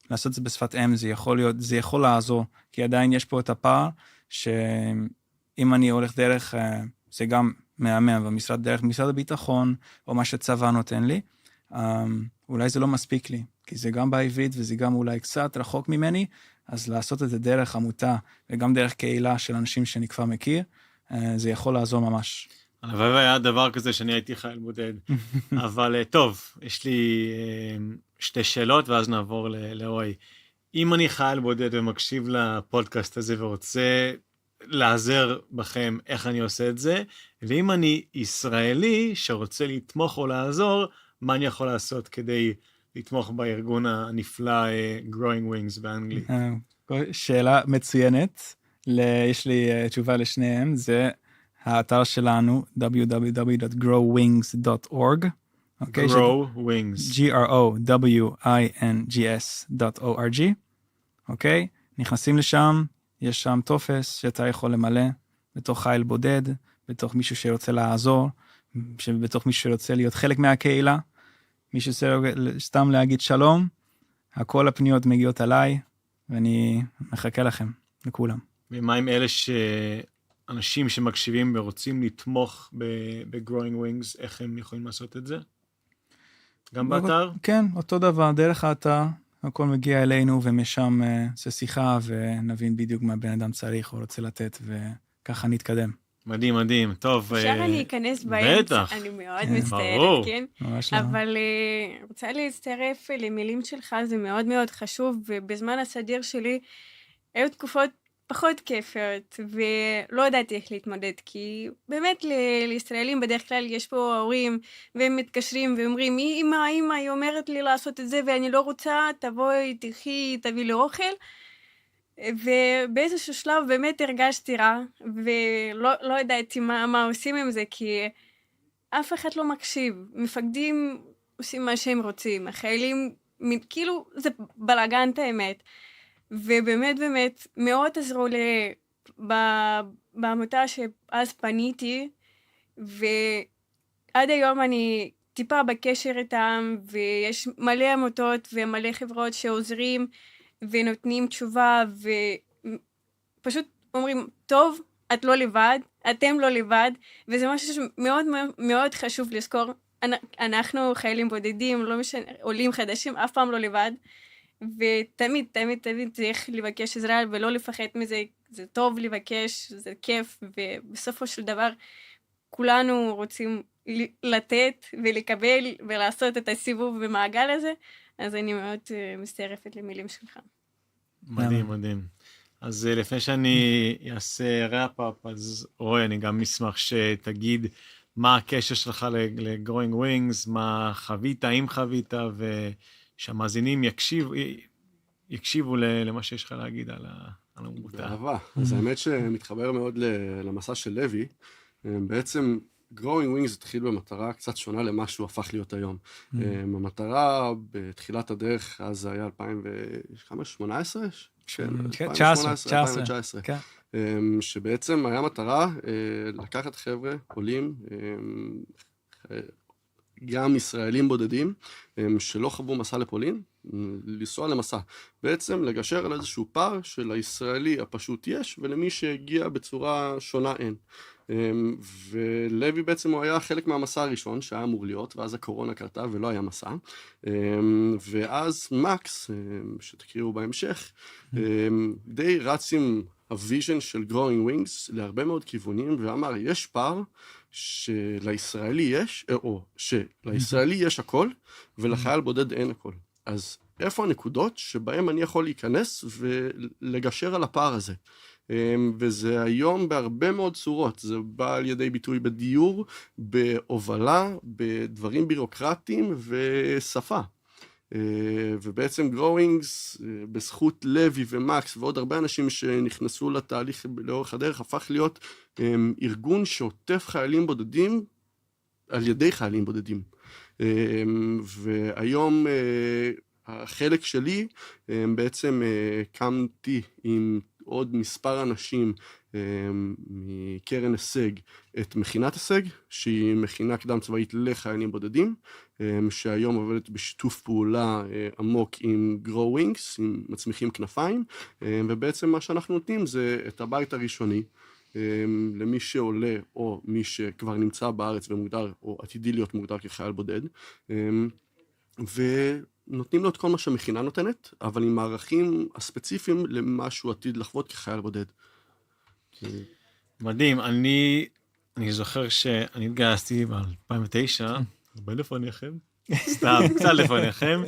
לעשות את זה בשפת אם, זה יכול לעזור, כי עדיין יש פה את הפער, שאם אני הולך דרך, זה גם מהמם, במשרד דרך משרד הביטחון, או מה שצבא נותן לי, אולי זה לא מספיק לי, כי זה גם בעברית, וזה גם אולי קצת רחוק ממני, אז לעשות את זה דרך עמותה, וגם דרך קהילה של אנשים שאני כבר מכיר, זה יכול לעזור ממש. הלוואי היה דבר כזה שאני הייתי חייל בודד. אבל טוב, יש לי שתי שאלות, ואז נעבור לרועי. אם אני חייל בודד ומקשיב לפודקאסט הזה ורוצה לעזר בכם איך אני עושה את זה, ואם אני ישראלי שרוצה לתמוך או לעזור, מה אני יכול לעשות כדי לתמוך בארגון הנפלא Growing Wings באנגלית? שאלה מצוינת, יש לי תשובה לשניהם, זה האתר שלנו, www.growwings.org. Growwings. growwings.org. אוקיי? נכנסים לשם, יש שם טופס שאתה יכול למלא, בתוך חייל בודד, בתוך מישהו שרוצה לעזור, בתוך מישהו שרוצה להיות חלק מהקהילה, מישהו שרוצה סתם להגיד שלום, הכל הפניות מגיעות עליי, ואני מחכה לכם, לכולם. ומה עם אלה אנשים שמקשיבים ורוצים לתמוך ב-Growing Wings, איך הם יכולים לעשות את זה? גם באתר? כן, אותו דבר, דרך האתר, הכל מגיע אלינו, ומשם זה שיחה, ונבין בדיוק מה בן אדם צריך או רוצה לתת, וככה נתקדם. מדהים, מדהים, טוב. אפשר אני אכנס באמצע, אני מאוד מצטערת, כן? אבל רוצה להצטרף למילים שלך, זה מאוד מאוד חשוב, ובזמן הסדיר שלי, היו תקופות פחות כיפיות, ולא ידעתי איך להתמודד, כי באמת לישראלים בדרך כלל יש פה הורים, והם מתקשרים ואומרים, אמא, היא אומרת לי לעשות את זה, ואני לא רוצה, תבואי, תביא לי אוכל, ובאיזשהו שלב באמת הרגשתי רע, ולא ידעתי מה עושים עם זה, כי אף אחד לא מקשיב, מפקדים עושים מה שהם רוצים, החיילים, כאילו זה בלגן את האמת, ובאמת באמת מאוד עזרו לי בעמותה שאז פניתי, ועד היום אני טיפה בקשר איתם, ויש מלא עמותות ומלא חברות שעוזרים ונותנים תשובה, ופשוט אומרים, טוב, את לא לבד, אתם לא לבד, וזה משהו שמאוד מאוד חשוב לזכור. אנחנו חיילים בודדים, לא משנה, עולים חדשים, אף פעם לא לבד, ותמיד, תמיד, תמיד צריך לבקש עזרה ולא לפחד מזה, זה טוב לבקש, זה כיף, ובסופו של דבר כולנו רוצים לתת ולקבל ולעשות את הסיבוב במעגל הזה, אז אני מאוד מצטרפת למילים שלך. מדהים, מדהים. אז לפני שאני אעשה ראפ-אפ, אז רועי, אני גם אשמח שתגיד מה הקשר שלך ל-Growing Wings, מה חווית, אם חווית, שהמאזינים יקשיבו למה שיש לך להגיד על העמותה. באהבה. אז האמת שמתחבר מאוד למסע של לוי. בעצם Growing Wings התחיל במטרה קצת שונה למה שהוא הפך להיות היום. המטרה בתחילת הדרך, אז זה היה 2018? 2019. שבעצם היה מטרה לקחת חבר'ה, עולים, גם ישראלים בודדים, שלא חוו מסע לפולין, לנסוע למסע. בעצם לגשר על איזשהו פער של הישראלי הפשוט יש, ולמי שהגיע בצורה שונה אין. ולוי בעצם הוא היה חלק מהמסע הראשון שהיה אמור להיות, ואז הקורונה קרתה ולא היה מסע. ואז מקס, שתכירו בהמשך, די רץ עם הוויז'ן של Growing Wings להרבה מאוד כיוונים, ואמר, יש פער שלישראלי יש הכל, ולחייל בודד אין הכל. אז איפה הנקודות שבהם אני יכול להיכנס ולגשר על הפער הזה? וזה היום בהרבה מאוד צורות, זה בא על ידי ביטוי בדיור, בהובלה, בדברים בירוקרטיים ושפה. ובעצם Growings, בזכות לוי ומקס ועוד הרבה אנשים שנכנסו לתהליך לאורך הדרך, הפך להיות ארגון שעוטף חיילים בודדים על ידי חיילים בודדים. והיום החלק שלי, בעצם קמתי עם עוד מספר אנשים מקרן הישג את מכינת הישג, שהיא מכינה קדם צבאית לחיילים בודדים, שהיום עובדת בשיתוף פעולה עמוק עם grow wings, עם מצמיחים כנפיים, ובעצם מה שאנחנו נותנים זה את הבית הראשוני, למי שעולה או מי שכבר נמצא בארץ ומוגדר או עתידי להיות מוגדר כחייל בודד, ונותנים לו את כל מה שהמכינה נותנת, אבל עם הערכים הספציפיים למה שהוא עתיד לחוות כחייל בודד. מדהים, אני זוכר שאני התגייסתי ב-2009, הרבה לפניכם, סתם, קצת לפניכם,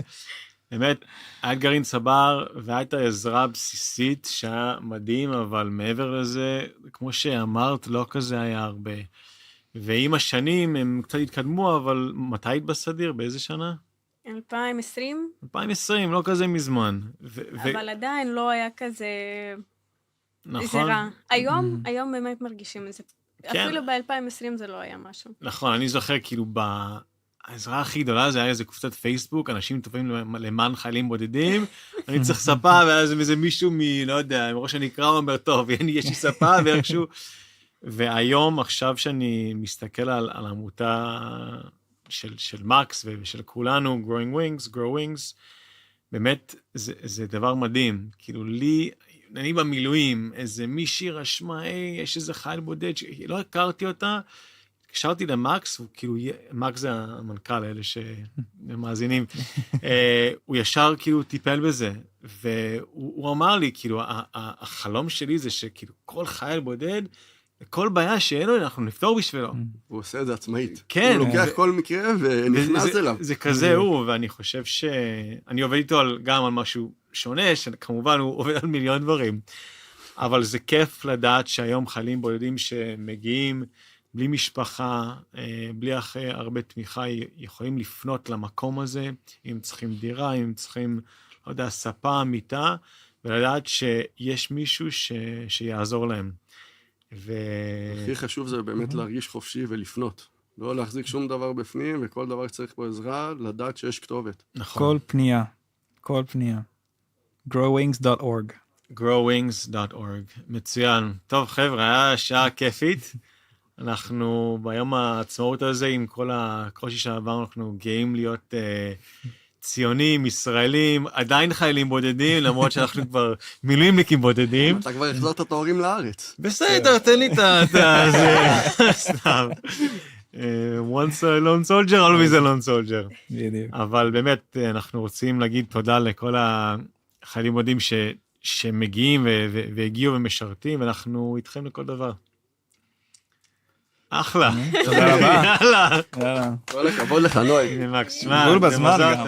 באמת, היה גרעין צבר, והייתה עזרה הבסיסית שהיה מדהים, אבל מעבר לזה, כמו שאמרת, לא כזה היה הרבה. ועם השנים הם קצת התקדמו, אבל מתי היית בסדיר? באיזה שנה? 2020. 2020, לא כזה מזמן. אבל עדיין לא היה כזה... נכון. זה רע. היום באמת מרגישים את זה. אפילו ב-2020 זה לא היה משהו. נכון, אני זוכר כאילו העזרה הכי גדולה זה היה איזה קבוצת פייסבוק, אנשים טובים למען חיילים בודדים, אני צריך ספה, ואז איזה מישהו לא יודע, מראש שאני אקרא, הוא אומר, טוב, יש לי ספה, ואיכשהו... והיום, עכשיו שאני מסתכל על העמותה של מקס ושל כולנו, growing wings, grow wings, באמת, זה דבר מדהים. כאילו, לי, אני במילואים, איזה מישהי רשמה, יש איזה חייל בודד, לא הכרתי אותה, קשרתי למקס, כאילו, מקס זה המנכ"ל, אלה שמאזינים, הוא ישר כאילו טיפל בזה, והוא אמר לי, כאילו, החלום שלי זה שכאילו, כל חייל בודד, כל בעיה שאין לו, אנחנו נפתור בשבילו. הוא עושה את זה עצמאית. כן. הוא לוקח כל מקרה ונכנס אליו. זה כזה הוא, ואני חושב שאני עובד איתו גם על משהו שונה, שכמובן הוא עובד על מיליון דברים, אבל זה כיף לדעת שהיום חיילים בודדים שמגיעים בלי משפחה, בלי הרבה תמיכה, יכולים לפנות למקום הזה, אם צריכים דירה, אם צריכים, לא יודע, ספה, מיטה, ולדעת שיש מישהו שיעזור להם. הכי חשוב זה באמת להרגיש חופשי ולפנות. לא להחזיק שום דבר בפנים, וכל דבר שצריך פה עזרה, לדעת שיש כתובת. נכון. כל פנייה. growwings.org. growwings.org. מצוין. טוב, חבר'ה, היה שעה כיפית. אנחנו ביום העצמאות הזה, עם כל הקושי שעברנו, אנחנו גאים להיות ציונים, ישראלים, עדיין חיילים בודדים, למרות שאנחנו כבר מילואימניקים בודדים. אתה כבר החזרת את ההורים לארץ. בסדר, תן לי את זה. סתם. once a lone soldier, always a lone soldier. אבל באמת, אנחנו רוצים להגיד תודה לכל החיילים בודדים שמגיעים והגיעו ומשרתים, ואנחנו איתכם לכל דבר. אחלה. תודה רבה. יאללה. כל הכבוד לך, נוי. מקס, שמע, בול בזמן גם.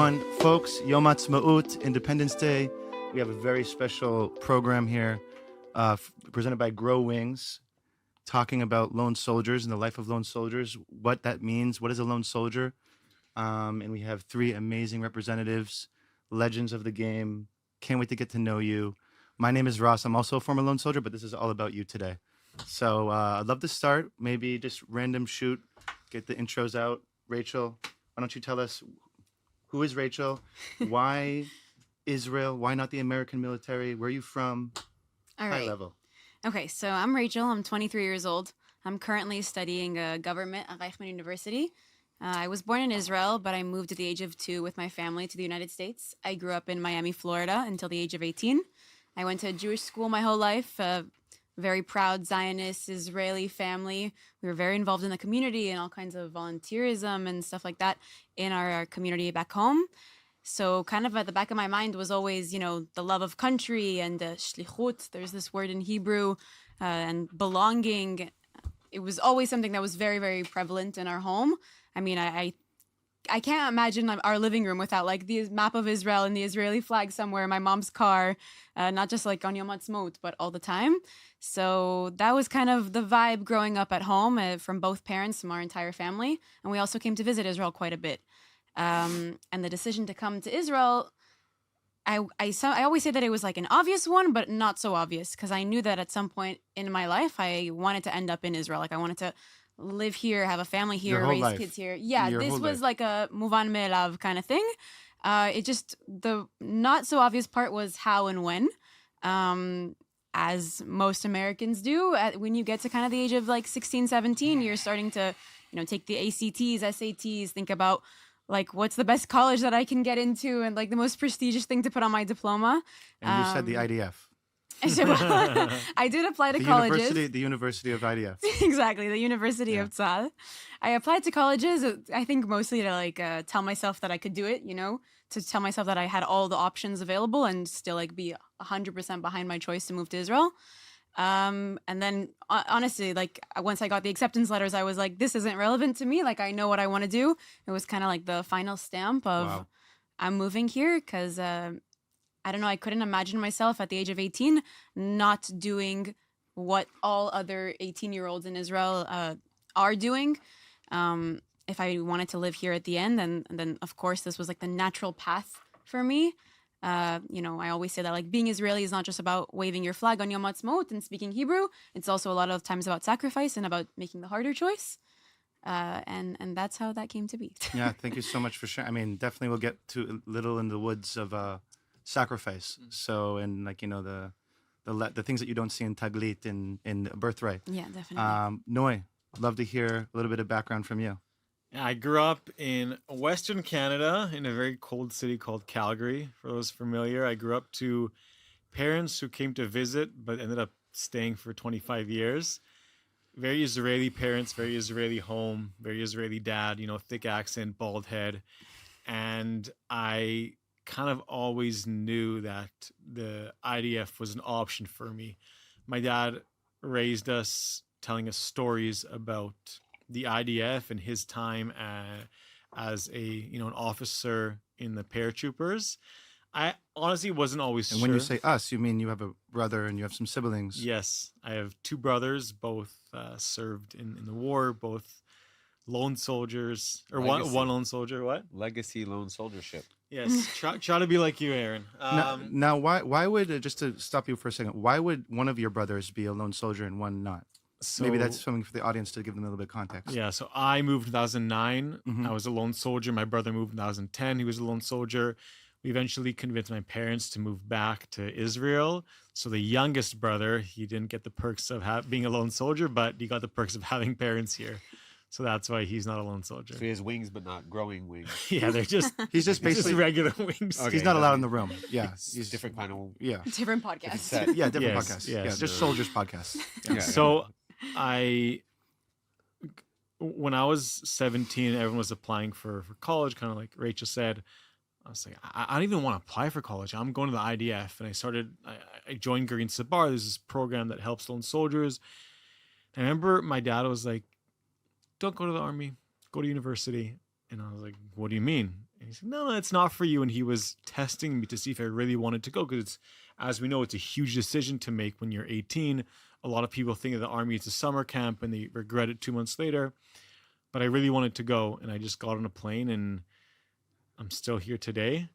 everyone. Folks, Yom Ha'atzmaut, Independence Day. We have a very special program here presented by Grow Wings, talking about lone soldiers and the life of lone soldiers, what that means, what is a lone soldier. And we have three amazing representatives, legends of the game. Can't wait to get to know you. My name is Ross. I'm also a former lone soldier, but this is all about you today. So I'd love to start, maybe just random shoot, get the intros out. Rachel, why don't you tell us, who is Rachel? Why Israel? Why not the American military? Where are you from? All High right. level. Okay, so I'm Rachel. I'm 23 years old. I'm currently studying government at Reichman University. I was born in Israel, but I moved at the age of 2 with my family to the United States. I grew up in Miami, Florida until the age of 18. I went to a Jewish school my whole life, very proud Zionist Israeli family. We were very involved in the community and all kinds of volunteerism and stuff like that in our community back home. So kind of at the back of my mind was always, you know, the love of country and shlichut. There's this word in Hebrew, and belonging. It was always something that was very, very prevalent in our home. I mean, I can't imagine our living room without like the map of Israel and the Israeli flag somewhere in my mom's car, not just like on Yom Ha'atzmaut, but all the time. So that was kind of the vibe growing up at home from both parents, from our entire family. And we also came to visit Israel quite a bit. And the decision to come to Israel, I always say that it was like an obvious one, but not so obvious, because I knew that at some point in my life, I wanted to end up in Israel. Like I wanted to live here, have a family here, Your whole raise life. kids here. Yeah, Your this whole was life. like a muvan me'elav kind of thing. It just, the not so obvious part was how and when. As most Americans do, when you get to kind of the age of like 16, 17, you're starting to, you know, take the ACTs, SATs, think about like what's the best college that I can get into and like the most prestigious thing to put on my diploma. And you said the IDF. I did apply to colleges. The University of IDF. Exactly, the University Yeah. of Tzal. I applied to colleges, I think mostly to like tell myself that I could do it, you know, to tell myself that I had all the options available and still like be 100% behind my choice to move to Israel. And then honestly, like once I got the acceptance letters, I was like, this isn't relevant to me. Like I know what I want to do. It was kind of like the final stamp of Wow. I'm moving here because I don't know, I couldn't imagine myself at the age of 18 not doing what all other 18-year-olds in Israel are doing. If I wanted to live here at the end, and then of course this was like the natural path for me. You know, I always say that like being Israeli is not just about waving your flag on Yom Ha'atzmaut and speaking Hebrew. It's also a lot of times about sacrifice and about making the harder choice. And that's how that came to be. Yeah, thank you so much for sharing. I mean, definitely we'll get to a little in the woods of sacrifice. So, and like, you know, the things that you don't see in Taglit in Birthright. Yeah, definitely. Noi, love to hear a little bit of background from you. I grew up in Western Canada in a very cold city called Calgary. For those familiar, I grew up to parents who came to visit but ended up staying for 25 years. Very Israeli parents, very Israeli home, very Israeli dad, you know, thick accent, bald head. And I kind of always knew that the IDF was an option for me. My dad raised us telling us stories about the IDF and his time as a, you know, an officer in the paratroopers. I honestly wasn't always And sure. when you say us, you mean you have a brother and you have some siblings. Yes, I have 2 brothers, both served in the war, both lone soldiers, or one Legacy. lone soldier. What? Legacy lone soldiership. Yes, try to be like you, Aaron. Now, why would, just to stop you for a second, why would one of your brothers be a lone soldier and one not? Maybe that's something for the audience to give them a little bit of context. Yeah, so I moved in 2009. Mhm. I was a lone soldier. My brother moved in 2010. He was a lone soldier. We eventually convinced my parents to move back to Israel. So the youngest brother, he didn't get the perks of being a lone soldier, but he got the perks of having parents here. So that's why he's not a lone soldier. So he has wings, but not growing wings. Yeah, they're just He's just it's just basically, regular wings. Okay. he's not allowed in the room. Yeah. He's different kind of. Yeah. Different podcast. set. Yeah, different Yes, podcasts. yes. Yeah, just soldiers podcasts. Yeah, So when I was 17, everyone was applying for college, kind of like Rachel said. I was like, I don't even want to apply for college. I'm going to the IDF. And I joined Green Sabar. There's this program that helps lone soldiers. And I remember my dad was like, don't go to the army, go to university. And I was like, what do you mean? And he said, no, it's not for you. And he was testing me to see if I really wanted to go. Because as we know, it's a huge decision to make when you're 18. A lot of people think of the army as a summer camp and they regret it 2 months later. But I really wanted to go. And I just got on a plane and I'm still here today.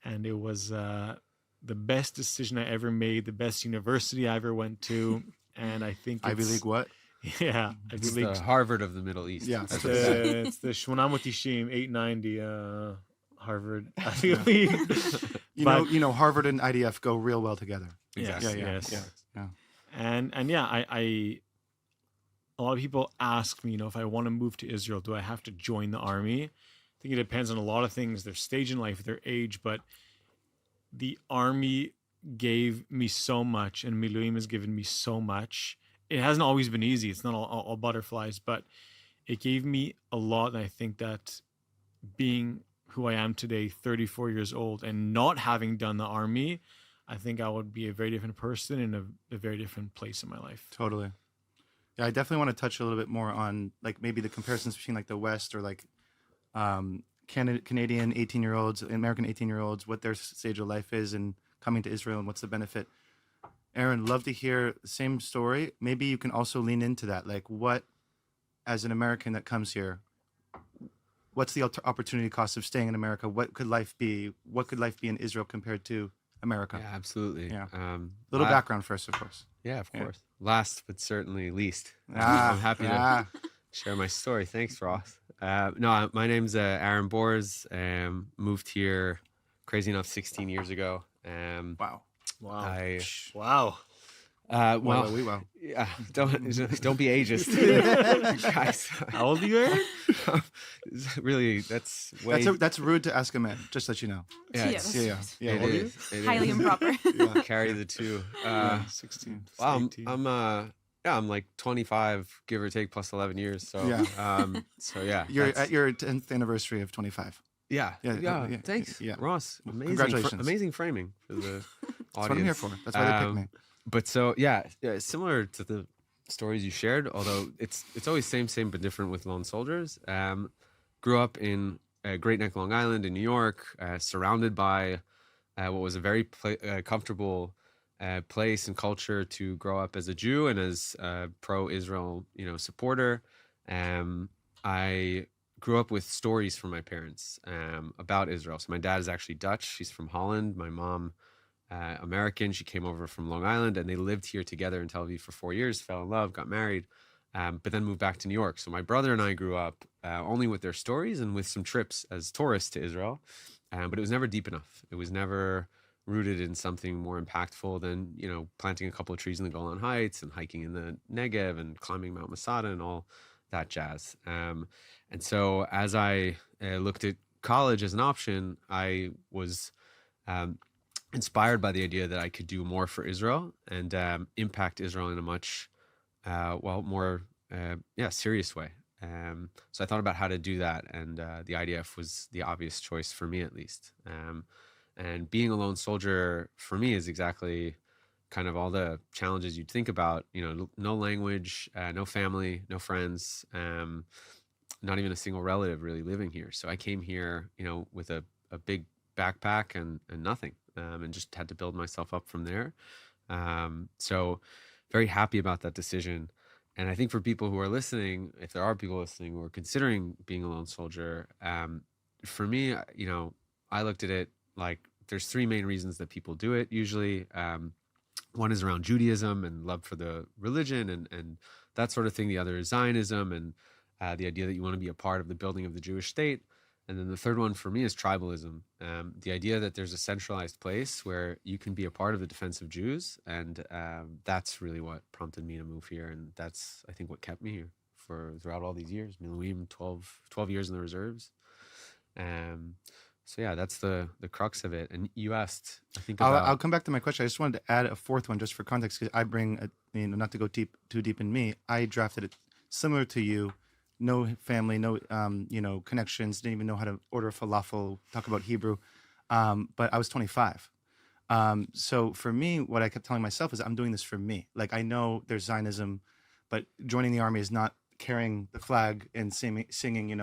And it was the best decision I ever made, the best university I ever went to. And I think Ivy League what? Yeah. It's Ivy League. the Harvard of the Middle East. Yeah, That's It's what it is. the 890 Harvard Ivy League. You know, Harvard and IDF go real well together. Yes, Yes. yes. And yeah, I a lot of people ask me, if I want to move to Israel, do I have to join the army? I think it depends on a lot of things, their stage in life, their age, but the army gave me so much, and Miluim has given me so much. It hasn't always been easy. It's not all butterflies, but it gave me a lot. And I think that being who I am today, 34 years old, and not having done the army, I think I would be a very different person in a very different place in my life. Totally. Yeah, I definitely want to touch a little bit more on like maybe the comparisons between like the West or like Canadian 18-year-olds, American 18-year-olds, what their stage of life is and coming to Israel and what's the benefit. Aaron, love to hear the same story. Maybe you can also lean into that. Like what, as an American that comes here, what's the opportunity cost of staying in America? What could life be? What could life be in Israel compared to America? Yeah, absolutely. Yeah. Little Background first, of course. Yeah, of Yeah. course. Last but certainly least. Ah, I'm happy to share my story. Thanks, Ross. No, my name's Aaron Bors. Moved here, crazy enough, 16 years ago. Wow. Wow. Wow. Well, yeah, don't be ageist, guys. How old are you, Aaron? Really, that's way. That's rude to ask a man. Just let you know. Yeah, Yes. Yeah. it What is. It Highly is. improper. Carry the two. 16. Wow, 18. I'm like 25, give or take, plus 11 years. So yeah, You're that's- at your 10th anniversary of 25. yeah. Yeah, Thanks, yeah. Ross. Amazing, Congratulations. amazing framing for the audience. That's what I'm here for. That's why they picked me. But so yeah, similar to the stories you shared, although it's always same but different with lone soldiers. Grew up in Great Neck, Long Island, in New York, surrounded by what was a very comfortable place and culture to grow up as a Jew and as a pro-Israel, supporter. I grew up with stories from my parents about Israel. So my dad is actually Dutch. She's from Holland. My mom, American. She came over from Long Island, and they lived here together in Tel Aviv for 4 years, fell in love, got married, but then moved back to New York. So my brother and I grew up only with their stories and with some trips as tourists to Israel, but it was never deep enough. It was never rooted in something more impactful than, planting a couple of trees in the Golan Heights and hiking in the Negev and climbing Mount Masada and all that jazz. And so as I looked at college as an option, I was inspired by the idea that I could do more for Israel and impact Israel in a much, more serious way. So I thought about how to do that, and the IDF was the obvious choice for me, at least. And being a lone soldier for me is exactly kind of all the challenges you'd think about. No language, no family, no friends, not even a single relative really living here. So I came here, with a big backpack and nothing. And just had to build myself up from there. So very happy about that decision. And I think for people who are listening, if there are people listening who are considering being a lone soldier, for me, I looked at it like there's three main reasons that people do it usually. One is around Judaism and love for the religion and that sort of thing. The other is Zionism and the idea that you want to be a part of the building of the Jewish state. And then the third one for me is tribalism. The idea that there's a centralized place where you can be a part of the defense of Jews. And that's really what prompted me to move here. And that's, I think, what kept me here throughout all these years. Miluim, 12 years in the reserves. So yeah, that's the crux of it. And you asked, I think about... I'll come back to my question. I just wanted to add a fourth one just for context, because I bring, not to go too deep in me, I drafted it similar to you. No family, no, connections, didn't even know how to order falafel, talk about Hebrew. But I was 25. So for me, what I kept telling myself is I'm doing this for me. Like, I know there's Zionism, but joining the army is not carrying the flag and singing,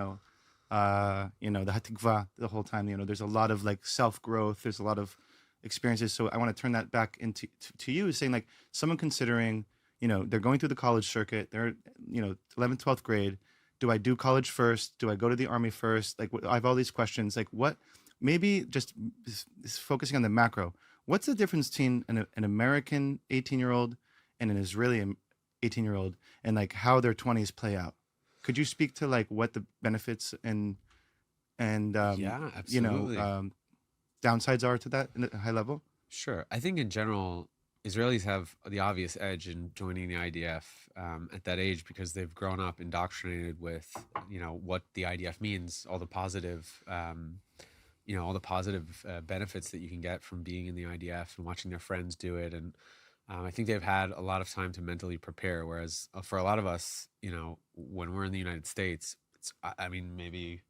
the hatikva the whole time. There's a lot of like self-growth. There's a lot of experiences. So I want to turn that back into to you, saying like someone considering, they're going through the college circuit. They're, 11th, 12th grade. Do I do college first? Do I go to the army first? Like I have all these questions. Like what? Maybe just focusing on the macro. What's the difference between an American 18-year-old and an Israeli 18-year-old, and like how their 20s play out? Could you speak to like what the benefits and Yeah, absolutely. Downsides are to that in a high level? Sure. I think in general, Israelis have the obvious edge in joining the IDF at that age because they've grown up indoctrinated with, what the IDF means, all the positive, benefits that you can get from being in the IDF and watching their friends do it. And I think they've had a lot of time to mentally prepare. Whereas for a lot of us, when we're in the United States, maybe,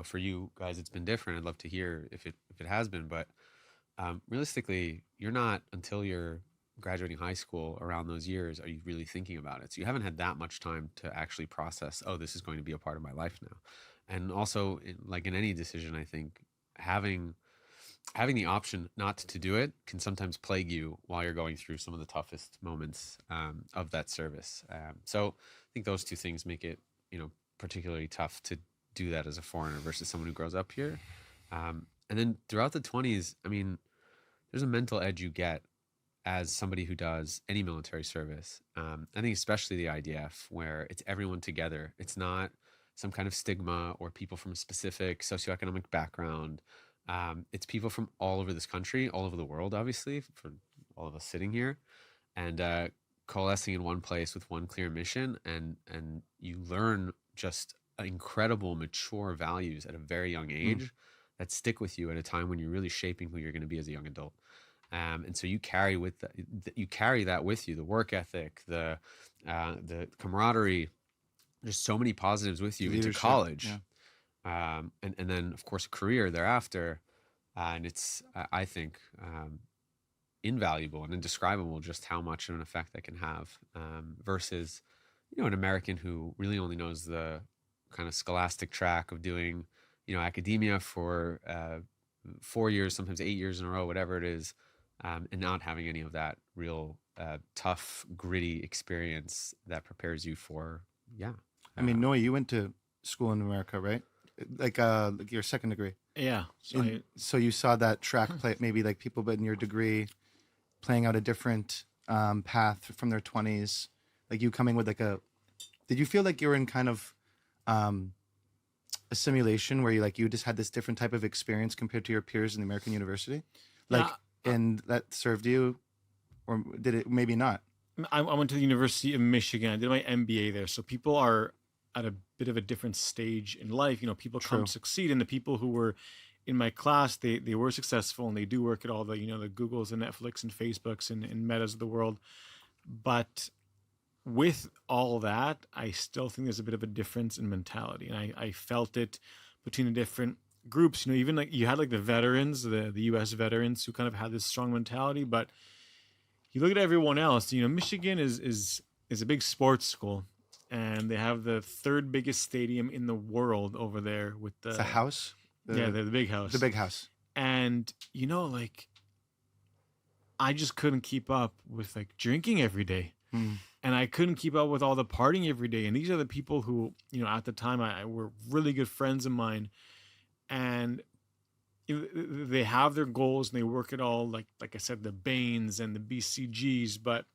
for you guys, it's been different. I'd love to hear if it has been, but realistically, you're not until you're graduating high school around those years are you really thinking about it. So you haven't had that much time to actually process, oh, this is going to be a part of my life now. And also, like in any decision, I think having the option not to do it can sometimes plague you while you're going through some of the toughest moments of that service. So I think those two things make it, particularly tough to do that as a foreigner versus someone who grows up here. And then throughout the 20s, there's a mental edge you get as somebody who does any military service. I think especially the IDF, where it's everyone together. It's not some kind of stigma or people from a specific socioeconomic background. It's people from all over this country, all over the world, obviously, for all of us sitting here, and coalescing in one place with one clear mission. And you learn just incredible, mature values at a very young age that stick with you at a time when you're really shaping who you're going to be as a young adult. And so you carry that with you, the work ethic, the camaraderie, just so many positives with you into college. Yeah. And then of course a career thereafter. And it's, I think, invaluable and indescribable just how much of an effect that can have versus, an American who really only knows the kind of scholastic track of doing, academia for 4 years, sometimes 8 years in a row, whatever it is, and not having any of that real tough, gritty experience that prepares you for, Noah, you went to school in America, right? Like your second degree. Yeah. So you saw that track play, maybe like people in your degree playing out a different path from their 20s, like you coming with like did you feel like you were in kind of a simulation where you just had this different type of experience compared to your peers in the American university? And that served you, or did it maybe not? I went to the University of Michigan. I did my MBA there. So people are at a bit of a different stage in life. People come succeed, and the people who were in my class, they were successful and they do work at all the, the Googles and Netflix and Facebooks and Metas of the world. But with all that, I still think there's a bit of a difference in mentality. And I felt it between the different groups, even like you had like the veterans, the US veterans who kind of had this strong mentality, but you look at everyone else, Michigan is a big sports school, and they have the third biggest stadium in the world over there with the... It's a house? The big house. The big house. And, I just couldn't keep up with like drinking every day. And I couldn't keep up with all the partying every day. And these are the people who, at the time I were really good friends of mine. And they have their goals and they work at all, like I said, the Bains and the BCGs, but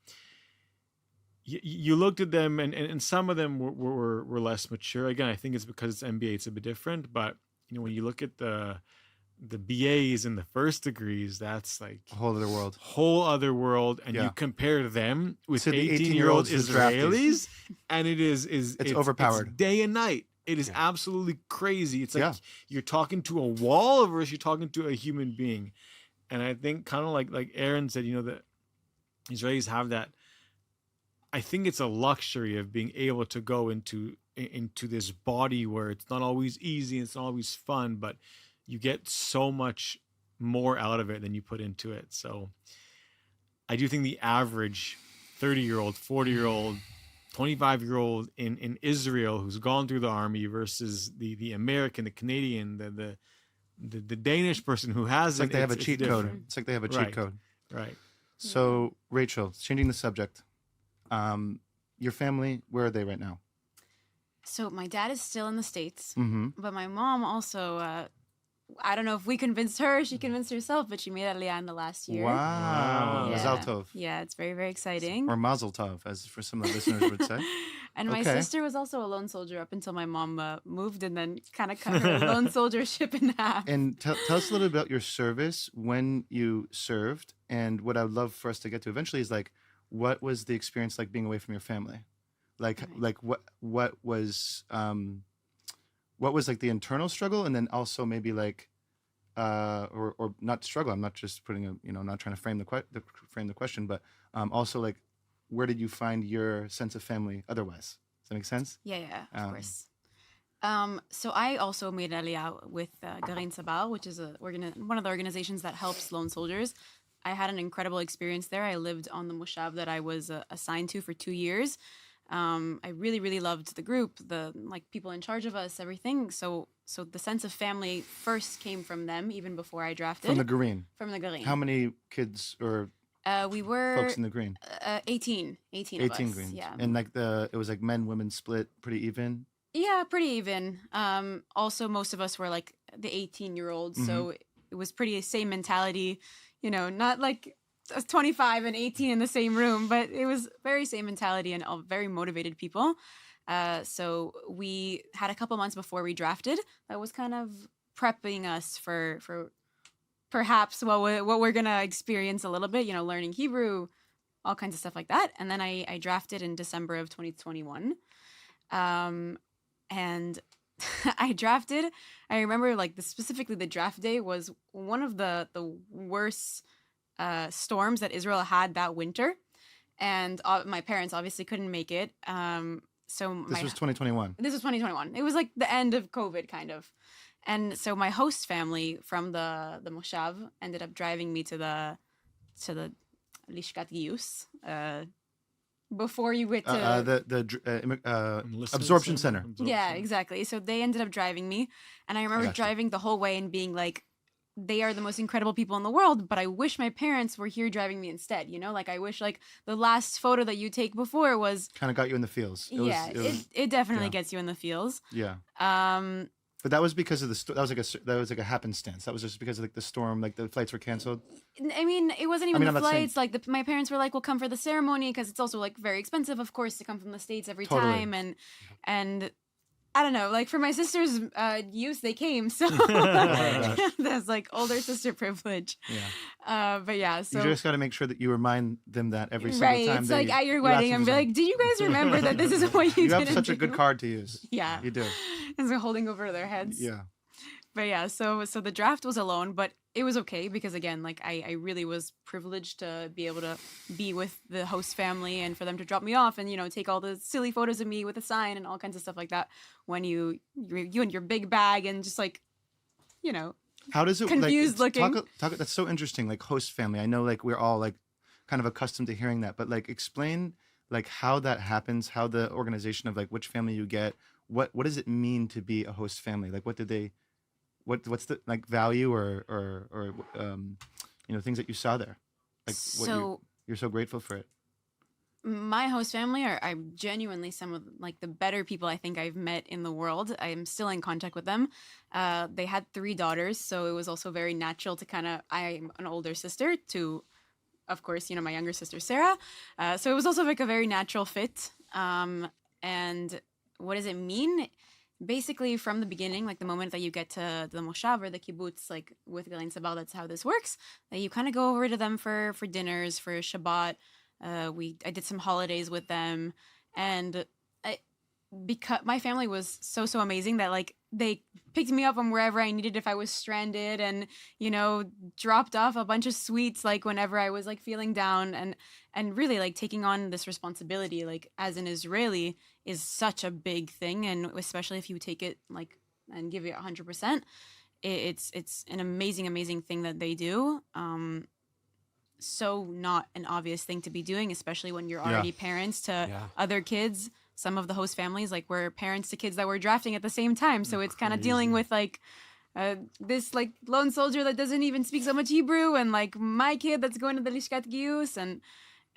you looked at them and some of them were less mature. Again, I think it's because it's MBA, it's a bit different, but when you look at the BAs and the first degrees, that's like a whole other world. And you compare them with so 18-year-old Israelis, and it's overpowered. It's day and night. It is absolutely crazy. It's like you're talking to a wall versus you're talking to a human being. And I think kind of like Aaron said, the Israelis have that. I think it's a luxury of being able to go into this body where it's not always easy, it's not always fun, but you get so much more out of it than you put into it. So I do think the average 30-year-old, 40-year-old, 25-year-old in Israel who's gone through the army versus the American, the Canadian, the Danish person who hasn't. It's like they have a cheat code. different. It's like they have a cheat Right. code. Right. So, Rachel, changing the subject. Your family, where are they right now? So my dad is still in the States, Mm-hmm. but my mom also, I don't know if we convinced her, she convinced herself, but she made Aliyah in the last year. Wow. Yeah. Mazal tov. Yeah, it's very, very exciting. Or mazel tov, as for some of the listeners would say. And my Okay. sister was also a lone soldier up until my mom moved and then kind of cut her lone soldiership in half. And tell us a little bit about your service, when you served, and what I would love for us to get to eventually is like, what was the experience like being away from your family? Like, Right. like what was like the internal struggle, and then also maybe like, or not struggle. I'm not just putting not trying to frame the question, but also like, where did you find your sense of family otherwise? Does that make sense? Yeah, of course. So I also made Aliyah with Garin Sabar, which is one of the organizations that helps lone soldiers. I had an incredible experience there. I lived on the moshav that I was assigned to for 2 years. I really, really loved the group, the people in charge of us, everything. So the sense of family first came from them, even before I drafted. From the Green. From the Garin. How many kids or we were folks in the Green? 18 of 18 us. Greens. Yeah. And it was like men, women split pretty even. Yeah, pretty even. Also, most of us were like the 18-year-olds, so it was pretty same mentality. Not like 25 and 18 in the same room, but it was very same mentality and all very motivated people. So we had a couple months before we drafted that was kind of prepping us for perhaps what we're gonna experience a little bit. Learning Hebrew, all kinds of stuff like that. And then I drafted in December of 2021. And I drafted. I remember specifically the draft day was one of the worst storms that Israel had that winter, and my parents obviously couldn't make it. So This was 2021. This was 2021. It was like the end of COVID, kind of. And so my host family from the moshav ended up driving me to the Lishkat Giyus. Before you get to absorption center. Yeah, exactly. So they ended up driving me, and I remember driving the whole way and being like, they are the most incredible people in the world, but I wish my parents were here driving me instead. I wish the last photo that you take before was kind of got you in the feels. It definitely gets you in the feels. Yeah. But that was because of that was like a happenstance. That was just because of the storm, the flights were canceled. I mean, it wasn't even the flights. Saying... My parents were like, "We'll come for the ceremony," because it's also very expensive, of course, to come from the States every time. And I don't know, for my sister's youth, they came, so there's older sister privilege. Yeah. But yeah, so you just got to make sure that you remind them that every single time. Right, it's at your wedding, I'm like, "Do you guys remember that this is what you?" You have such a good card to use. Yeah, you do. It's holding over their heads. Yeah. But yeah, so the draft was alone, but it was okay because again, I really was privileged to be able to be with the host family and for them to drop me off and take all the silly photos of me with a sign and all kinds of stuff like that when you and your big bag and just how does it confused looking. Talk that's so interesting, host family. I know we're all kind of accustomed to hearing that, but explain how that happens, how the organization of which family you get, what does it mean to be a host family? What did they what's the value or things that you saw there? You're so grateful for it. My host family are genuinely some of the better people I think I've met in the world. I am still in contact with them. They had 3 daughters, so it was also very natural to I'm an older sister to, of course, my younger sister Sarah. So it was also a very natural fit. And what does it mean? Basically, from the beginning, the moment that you get to the moshav or the kibbutz, with Garin Sabar, that's how this works. You kind of go over to them for dinners, for Shabbat. I did some holidays with them, and because my family was so amazing that they picked me up from wherever I needed if I was stranded, and dropped off a bunch of sweets whenever I was feeling down, and really taking on this responsibility as an Israeli is such a big thing, and especially if you take it and give it 100%, it's an amazing thing that they do. so not an obvious thing to be doing, especially when you're already parents to other kids. Some of the host families, like, were parents to kids that were drafting at the same time. So it's kind of dealing with, like, this, like, lone soldier that doesn't even speak so much Hebrew, and, like, my kid that's going to the Lishkat Gius, and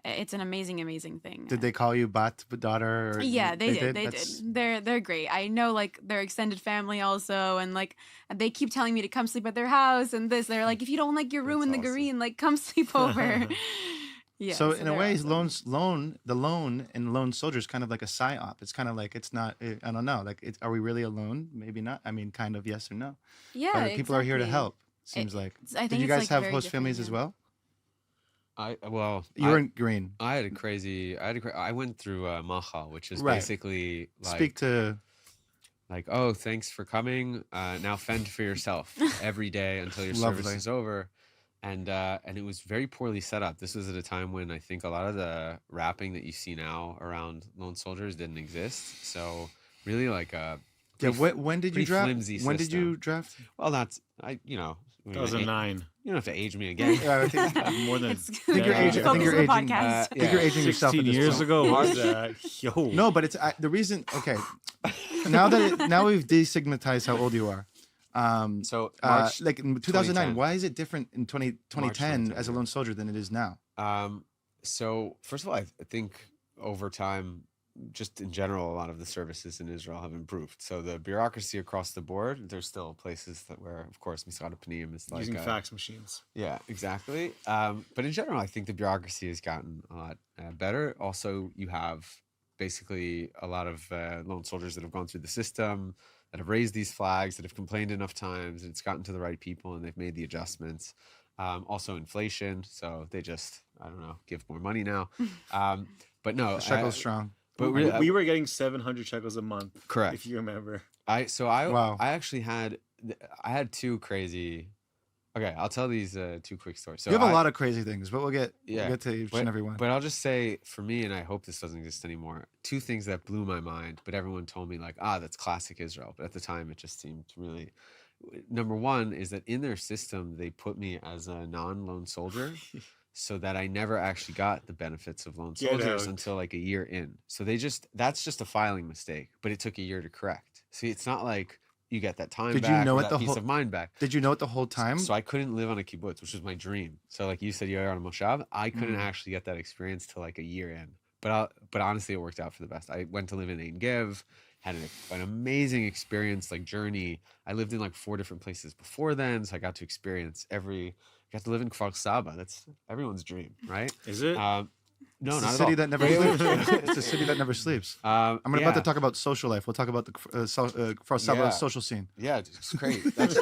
it's an amazing, amazing thing. Did they call you bat, daughter? Or Yeah, they did. That's- They're great. I know, like, their extended family also, and, like, they keep telling me to come sleep at their house and this. They're like, if you don't like your room in the Gareen, like, come sleep over. Yeah. So in a they're way, awesome. the lone and lone soldier is kind of like a psyop. It's kind of like, it's not. I don't know. Like, are we really alone? Maybe not. I mean, kind of yes or no. Yeah, But people are here to exactly. help. Seems like. I think Did you it's, guys like, have very host different, families as yeah. well? I You were in Green. I had a crazy. I went through Macha, which is Right. basically like Speak to. like, oh, thanks for coming. Now fend for yourself every day until your service Lovely. is over. And it was very poorly set up. This was at a time when I think a lot of the rapping that you see now around lone soldiers didn't exist. So really, like a Yeah. When did you pretty draft? flimsy When did you system. draft? Well, that's you know. 2009. You don't have to age me again. Yeah, I think, More than It's I think you're aging. I think you're Focus on aging. the podcast. I think you're aging yourself. 16 at this years point. ago was yo. No, but it's the reason. Okay, now we've destigmatized how old you are. So March, Like in 2009, 2010. why is it different in 2010 as a 2010, lone soldier than it is now? So first of all, I think over time, just in general, a lot of the services in Israel have improved. So the bureaucracy across the board, there's still places that where, of course, Misrad Panim is like Using fax machines. Yeah, exactly. But in general, I think the bureaucracy has gotten a lot better. Also, you have basically a lot of lone soldiers that have gone through the system, that have raised these flags, that have complained enough times, and it's gotten to the right people, and they've made the adjustments. Also, inflation, so they just, I don't know, give more money now. But no, The shekel's strong. But We were getting 700 shekels a month. Correct. If you remember. Wow. I actually had two crazy. Okay, I'll tell these two quick stories. So You have a lot of crazy things, but we'll get Yeah, to each and every one. But I'll just say, for me, and I hope this doesn't exist anymore, two things that blew my mind, but everyone told me, like, that's classic Israel. But at the time, it just seemed really... Number one is that in their system, they put me as a non-lone soldier so that I never actually got the benefits of lone Get soldiers out. until like a year in. So that's just a filing mistake, but it took a year to correct. See, it's not like you get that time Did you back know or it that the peace whole- of mind back. Did you know it the whole time? So I couldn't live on a kibbutz, which was my dream. So like you said, you're on a moshav. I couldn't actually get that experience till like a year in. But honestly, it worked out for the best. I went to live in Ein Gev, had an amazing experience, like journey. I lived in like 4 different places before then, so I got to experience got to live in Kfar Saba. That's everyone's dream, right? Is it? No, It's not a at city all. that never sleeps. It's a city that never sleeps. I'm about to talk about social life. We'll talk about the Kfar Saba Yeah. social scene. Yeah, it's great. That's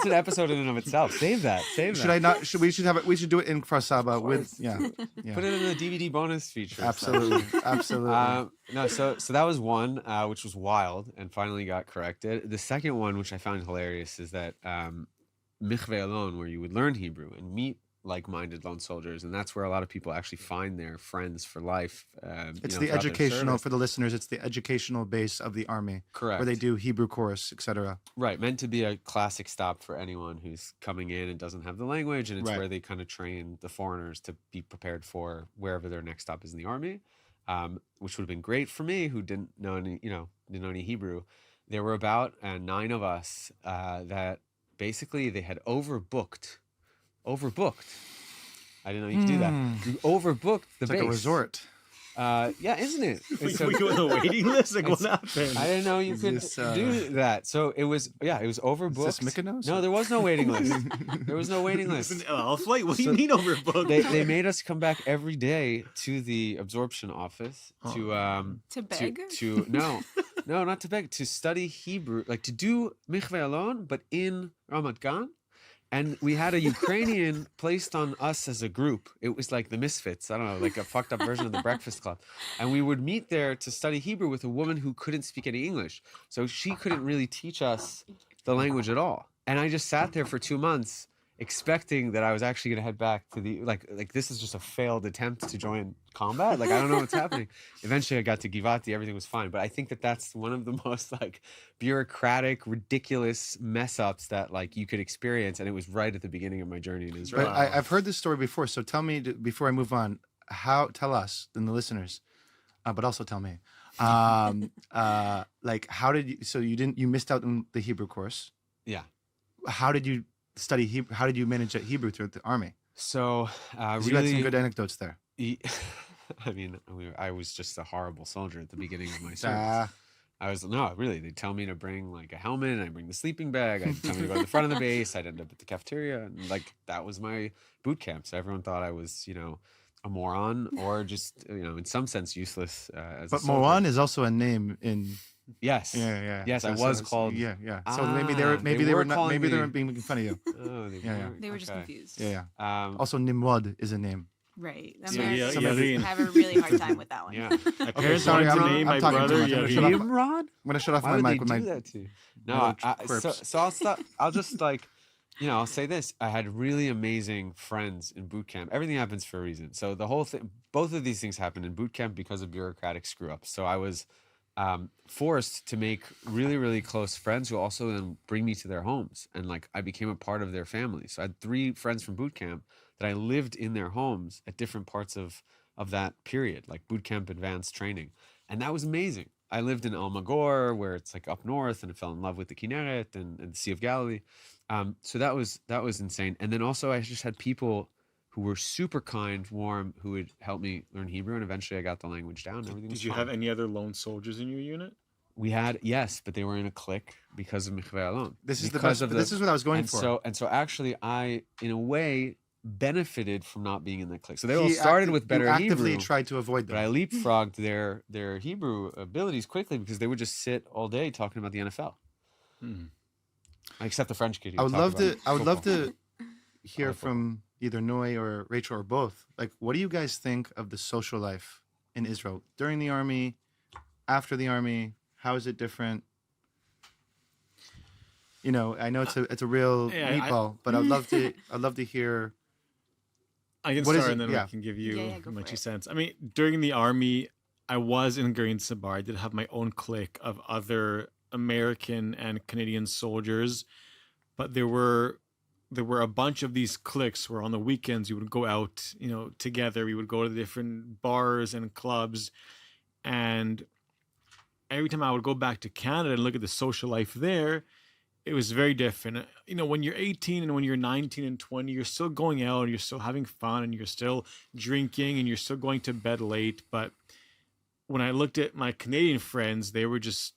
an episode in and of itself. Save that. Should I not? We should do it in Kfar Saba with yeah. Put it in the DVD bonus feature. Absolutely, absolutely. No, so that was one, which was wild and finally got corrected. The second one, which I found hilarious, is that Michve Alon, where you would learn Hebrew and meet like-minded lone soldiers, and that's where a lot of people actually find their friends for life. It's the the educational for the listeners. It's the educational base of the army, Correct. where they do Hebrew course, etc. Right, meant to be a classic stop for anyone who's coming in and doesn't have the language, and it's Right. where they kind of train the foreigners to be prepared for wherever their next stop is in the army, which would have been great for me, who didn't know any Hebrew. There were about 9 of us that basically they had overbooked. I didn't know you could do that. You overbooked the It's base. like a resort. Yeah, isn't it? We So- go on the waiting list? Like, what happened? I didn't know you Is could this, do that. So it was overbooked. Is this Mykonos? No, there was no waiting list. There was no waiting It's list. an LL flight. What do you So mean overbooked? They made us come back every day to the absorption office To beg? to no, not to beg, to study Hebrew, like to do Michve Alon, but in Ramat Gan. And we had a Ukrainian placed on us as a group. It was like the Misfits. I don't know, like a fucked up version of the Breakfast Club. And we would meet there to study Hebrew with a woman who couldn't speak any English. So she couldn't really teach us the language at all. And I just sat there for 2 months expecting that I was actually going to head back to the, like this is just a failed attempt to join combat. Like, I don't know what's happening. Eventually I got to Givati, everything was fine. But I think that that's one of the most like bureaucratic, ridiculous mess ups that like you could experience. And it was right at the beginning of my journey in Israel. But I've heard this story before. So tell me, before I move on, tell us and the listeners, but also tell me, like, how did you, so you missed out on the Hebrew course. Yeah. How did you study Hebrew? How did you manage Hebrew through the army? So, really, you had some good anecdotes there. I mean, I was just a horrible soldier at the beginning of my service. They'd tell me to bring like a helmet, and I'd bring the sleeping bag. I'd tell me to go to the front of the base. I'd end up at the cafeteria, and like that was my boot camp. So everyone thought I was, a moron or just, in some sense useless. But moron is also a name in. Yes. Yeah. Yes, I was called. Yeah. So maybe they weren't being making fun of you. Oh, They were just confused. Yeah. Also, Nimrod is a name. Right. Yarin. Have a really hard time with that one. Yeah. My parents wanted to name my brother Yarin. Nimrod? I'm gonna shut off Why my would mic they with do my. that to you? No, so I'll stop. I'll just like, I'll say this. I had really amazing friends in boot camp. Everything happens for a reason. So the whole thing, both of these things happened in boot camp because of bureaucratic screw ups. So I was forced to make really, really close friends who also then bring me to their homes. And like, I became a part of their family. So I had 3 friends from boot camp that I lived in their homes at different parts of that period, like boot camp advanced training. And that was amazing. I lived in El Magor, where it's like up north, and I fell in love with the Kinneret and the Sea of Galilee. So that was insane. And then also I just had people who were super kind, warm, who would help me learn Hebrew. And eventually I got the language down. Did you have any other lone soldiers in your unit? We had, yes, but they were in a clique because of Michveh Alon. This is this is what I was going for. So actually I, in a way, benefited from not being in that clique. So they all started with better Hebrew. Actively tried to avoid them. But I leapfrogged their Hebrew abilities quickly because they would just sit all day talking about the NFL. Except the French kid. I would love to hear from either Noe or Rachel or both. Like, what do you guys think of the social life in Israel during the army, after the army? How is it different? I know it's a real meatball, but I'd love to hear. I can start and then I can give you my 2 cents. I mean, during the army, I was in Green Sabar. I did have my own clique of other American and Canadian soldiers, but there were a bunch of these cliques where on the weekends you would go out, together. We would go to the different bars and clubs, and every time I would go back to Canada and look at the social life there, it was very different. When you're 18 and when you're 19 and 20, you're still going out and you're still having fun and you're still drinking and you're still going to bed late. But when I looked at my Canadian friends, they were just,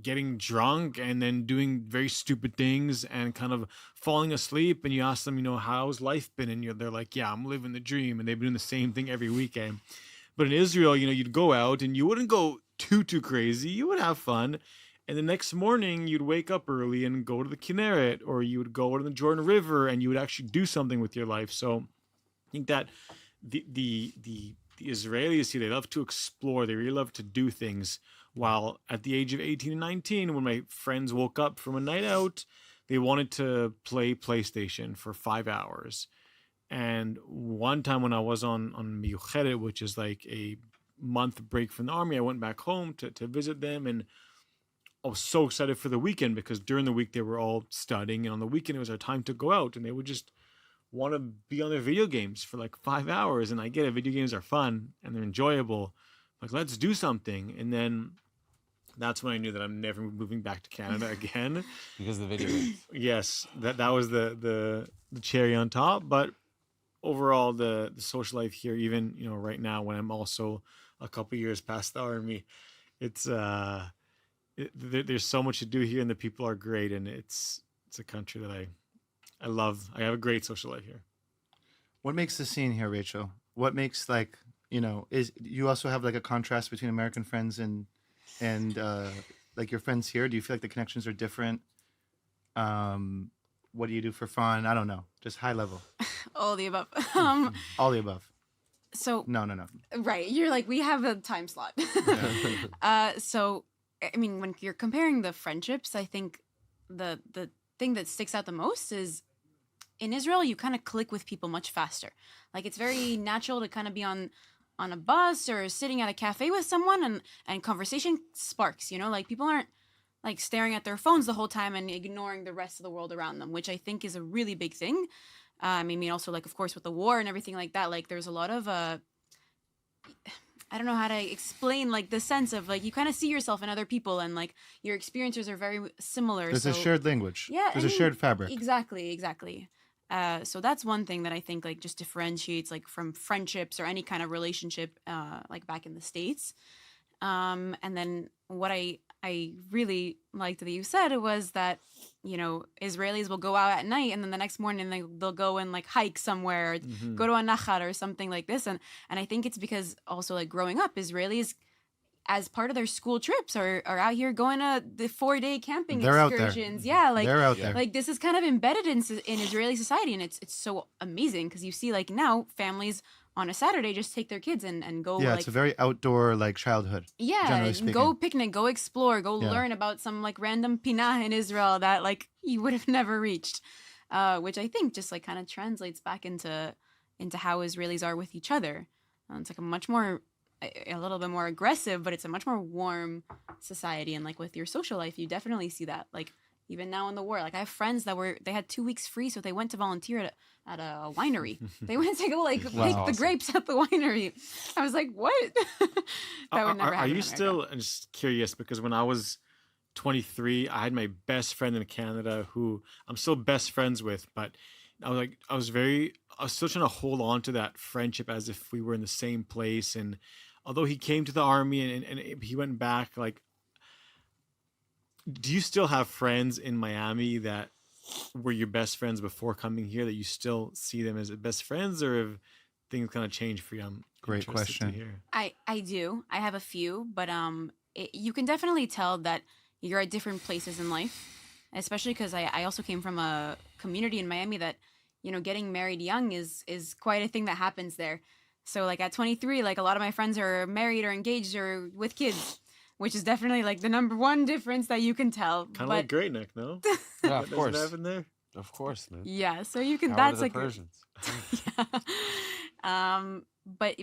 getting drunk and then doing very stupid things and kind of falling asleep. And you ask them, how's life been? And they're like, yeah, I'm living the dream. And they've been doing the same thing every weekend. But in Israel, you'd go out and you wouldn't go too crazy. You would have fun. And the next morning, you'd wake up early and go to the Kinneret, or you would go to the Jordan River, and you would actually do something with your life. So I think that the Israelis here, they love to explore. They really love to do things. While at the age of 18 and 19, when my friends woke up from a night out, they wanted to play PlayStation for 5 hours. And one time when I was on Miyuchedet, which is like a month break from the army, I went back home to visit them, and I was so excited for the weekend because during the week they were all studying, and on the weekend it was our time to go out, and they would just want to be on their video games for like 5 hours. And I get it, video games are fun and they're enjoyable. Like, let's do something. And then that's when I knew that I'm never moving back to Canada again. Because of the video games. Yes, that was the cherry on top. But overall, the social life here, even right now when I'm also a couple years past the army, it's there's so much to do here, and the people are great, and it's a country that I love. I have a great social life here. What makes the scene here, Rachel? What makes is you also have like a contrast between American friends and like your friends here? Do you feel like the connections are different? What do you do for fun? I don't know. Just high level. All of the above. All the above. So no. Right. You're like, we have a time slot. So, I mean, when you're comparing the friendships, I think the thing that sticks out the most is in Israel, you kind of click with people much faster. Like it's very natural to kind of be on a bus or sitting at a cafe with someone and conversation sparks, you know, like people aren't like staring at their phones the whole time and ignoring the rest of the world around them, which I think is a really big thing. I mean, also like, of course, with the war and everything like that, like there's a lot of, I don't know how to explain like the sense of like, you kind of see yourself in other people and like your experiences are very similar. There's a shared language. Yeah. There's a shared fabric. Exactly. So that's one thing that I think like just differentiates like from friendships or any kind of relationship like back in the States. And then what I really liked that you said was that, you know, Israelis will go out at night and then the next morning they'll go and like hike somewhere, or go to a nachar or something like this. And I think it's because also like growing up, Israelis, as part of their school trips, are out here going to the 4-day camping excursions. Yeah, like they're out there. Like this is kind of embedded in Israeli society, and it's so amazing because you see like now families on a Saturday just take their kids and go. Yeah, like, it's a very outdoor like childhood. Yeah, generally speaking. go picnic, go explore, go learn about some like random pinah in Israel that like you would have never reached, which I think just like kind of translates back into how Israelis are with each other. It's like a little bit more aggressive, but it's a much more warm society. And like with your social life, you definitely see that. Like even now in the war, like I have friends that they had 2 weeks free, so they went to volunteer at a winery. They went to go like pick the grapes at the winery. I was like, what? That would never happen. Are you in still? America. I'm just curious because when I was 23, I had my best friend in Canada who I'm still best friends with, but I was still trying to hold on to that friendship as if we were in the same place. And although he came to the army and he went back, like, do you still have friends in Miami that were your best friends before coming here that you still see them as best friends, or have things kind of changed for you? I'm Great interested to question. hear. I do. I have a few, but you can definitely tell that you're at different places in life, especially because I also came from a community in Miami that, you know, getting married young is quite a thing that happens there. So like at 23, like a lot of my friends are married or engaged or with kids, which is definitely like the number one difference that you can tell. Kind of like Great Neck, no? Yeah, of Doesn't course. happen there? Of course, man. Yeah, so you can. Power That's to the like Persians. Yeah. But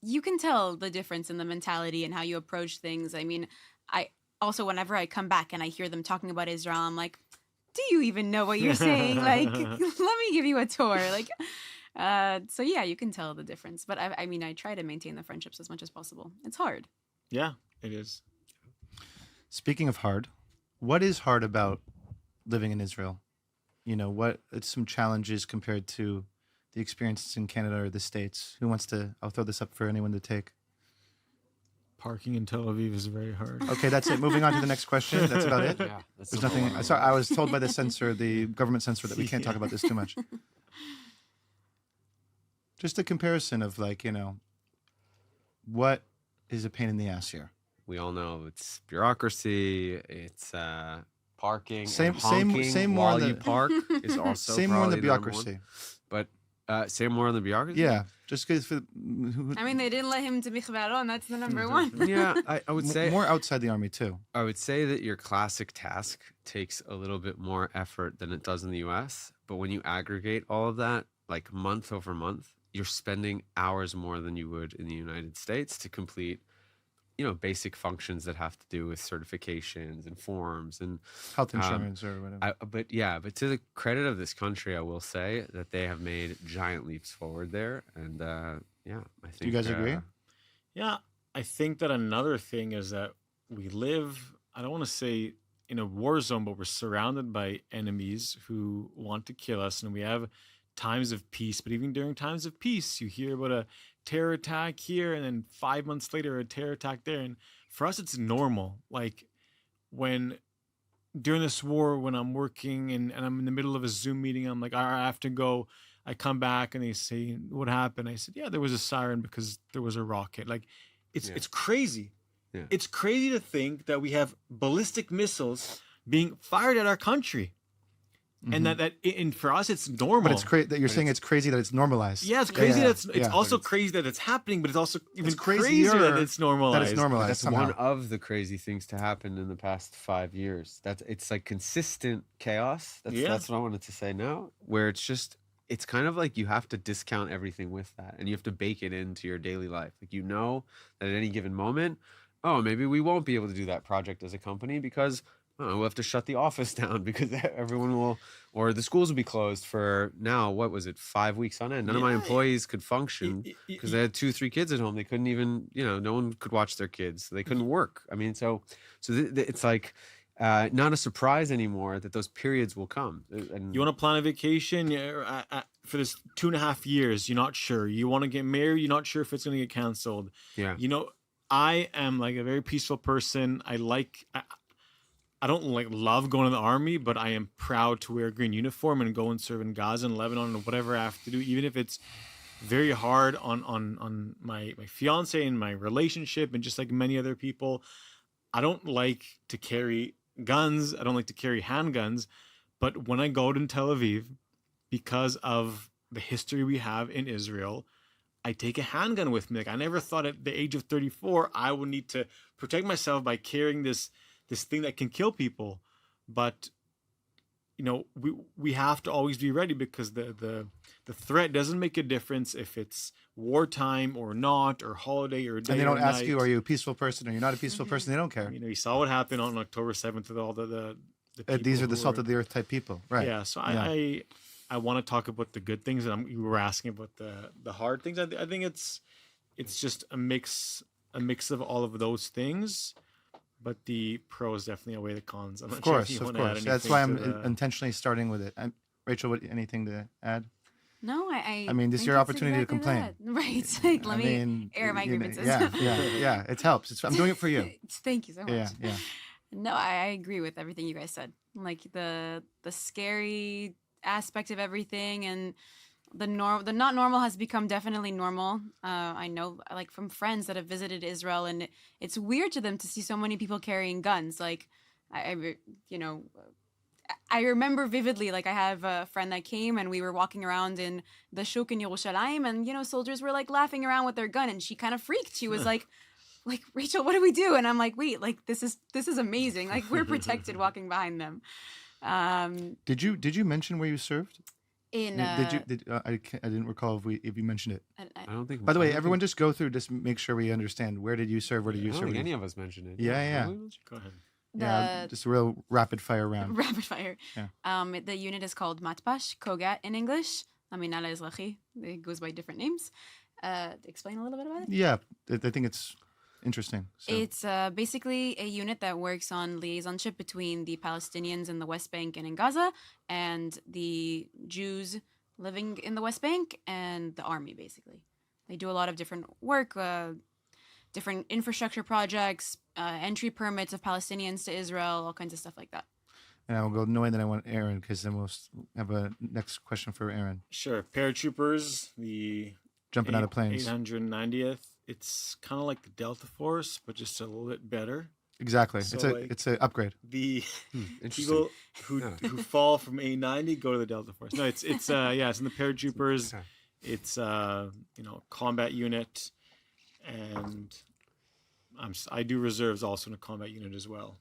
you can tell the difference in the mentality and how you approach things. I mean, I also whenever I come back and I hear them talking about Israel, I'm like, do you even know what you're saying? Like, let me give you a tour. Like, so yeah, you can tell the difference. But I mean, I try to maintain the friendships as much as possible. It's hard. Yeah, it is. Speaking of hard, what is hard about living in Israel? You know, what it's some challenges compared to the experiences in Canada or the States? Who wants to? I'll throw this up for anyone to take. Parking in Tel Aviv is very hard. Okay, that's it. Moving on to the next question. That's about it. Yeah, that's There's number nothing. one. Sorry, I was told by the government censor, that we can't talk about this too much. Just a comparison of like, you know, what is a pain in the ass here? We all know it's bureaucracy. It's parking. Same- and same- honking same more while on the- you park is also Same more on the probably number one. bureaucracy. But say more on the bureaucracy. Yeah, just because I mean, they didn't let him to Michvaron. That's the number one. Yeah, I would say more outside the army too. I would say that your classic task takes a little bit more effort than it does in the US. But when you aggregate all of that, like month over month, you're spending hours more than you would in the United States to complete, you know, basic functions that have to do with certifications and forms and Health insurance or whatever. but to the credit of this country, I will say that they have made giant leaps forward there. And I think. Do you guys agree? Yeah, I think that another thing is that we live, I don't want to say in a war zone, but we're surrounded by enemies who want to kill us. And we have times of peace, but even during times of peace, you hear about a terror attack here and then 5 months later a terror attack there. And for us, it's normal. Like when during this war, when I'm working and I'm in the middle of a Zoom meeting, I'm like, I have to go. I come back and they say, what happened? I said, yeah, there was a siren because there was a rocket. Like it's crazy. Yeah. It's crazy to think that we have ballistic missiles being fired at our country. And and for us, it's normal. But it's crazy that you're saying it's crazy that it's normalized. Yeah, it's crazy it's yeah. also crazy that it's happening, but it's also even crazier crazier that it's normalized. That it's normalized That's somehow. one of the crazy things to happen in the past 5 years. It's like consistent chaos. That's what I wanted to say now, where it's kind of like you have to discount everything with that, and you have to bake it into your daily life. Like, you know that at any given moment, oh, maybe we won't be able to do that project as a company because we'll have to shut the office down because everyone will, or the schools will be closed for now, what was it, 5 weeks on end. None of my employees could function because they had 2-3 kids at home. They couldn't even, no one could watch their kids. So they couldn't work. I mean, so it's like not a surprise anymore that those periods will come. And you want to plan a vacation for this 2.5 years, you're not sure. You want to get married, you're not sure if it's going to get canceled. Yeah. I am like a very peaceful person. I don't love going to the army, but I am proud to wear a green uniform and go and serve in Gaza and Lebanon and whatever I have to do, even if it's very hard on my fiance and my relationship and just like many other people. I don't like to carry guns. I don't like to carry handguns. But when I go to Tel Aviv, because of the history we have in Israel, I take a handgun with me. Like, I never thought at the age of 34 I would need to protect myself by carrying this thing that can kill people. But we have to always be ready, because the threat doesn't make a difference if it's wartime or not, or holiday or day. And they don't or ask night. you, are you a peaceful person or you're not a peaceful person? They don't care. You saw what happened on October 7th with all the people These are the who salt were- of the earth type people, right? Yeah, so I want to talk about the good things, and you were asking about the hard things. I think it's just a mix of all of those things, but the pros definitely outweigh the cons. I'm Of not sure if course, you of want to add course. That's anything why to I'm the- intentionally starting with it. Rachel, anything to add? No, I mean, this is think your it's opportunity to exactly complain. that. Right. Like, let me air my grievances. Yeah. It helps. I'm doing it for you. Thank you so much. Yeah. No, I agree with everything you guys said. Like the scary aspect of everything, and the not normal has become definitely normal. I know, like, from friends that have visited Israel, and it's weird to them to see so many people carrying guns. Like, I remember vividly, like, I have a friend that came and we were walking around in the shuk in Yerushalayim, and, soldiers were like laughing around with their gun, and she kind of freaked. She was like, Rachel, what do we do? And I'm like, wait, like, this is amazing. Like, we're protected walking behind them. Did you mention where you served? In I didn't recall if you mentioned it. I don't think. By the way, everyone just go through, just make sure we understand. Where did you serve? Where did you I don't serve? think any of us mentioned it. Yeah. Go ahead. Yeah, just a real rapid fire round. Rapid fire. Yeah. The unit is called Matpash, Kogat in English. Minala Ezrachi. It goes by different names. Explain a little bit about it? Yeah, I think it's interesting. So. It's basically a unit that works on liaisonship between the Palestinians in the West Bank and in Gaza, and the Jews living in the West Bank, and the army, basically. They do a lot of different work, different infrastructure projects, entry permits of Palestinians to Israel, all kinds of stuff like that. And I will go knowing that I want Aaron, because then we'll have a next question for Aaron. Sure. Paratroopers, the Jumping out of planes. 890th. It's kind of like the Delta Force, but just a little bit better. Exactly. So, it's an upgrade. The Interesting. people who fall from A90 go to the Delta Force. No, it's in the paratroopers. It's combat unit, and I do reserves also in a combat unit as well.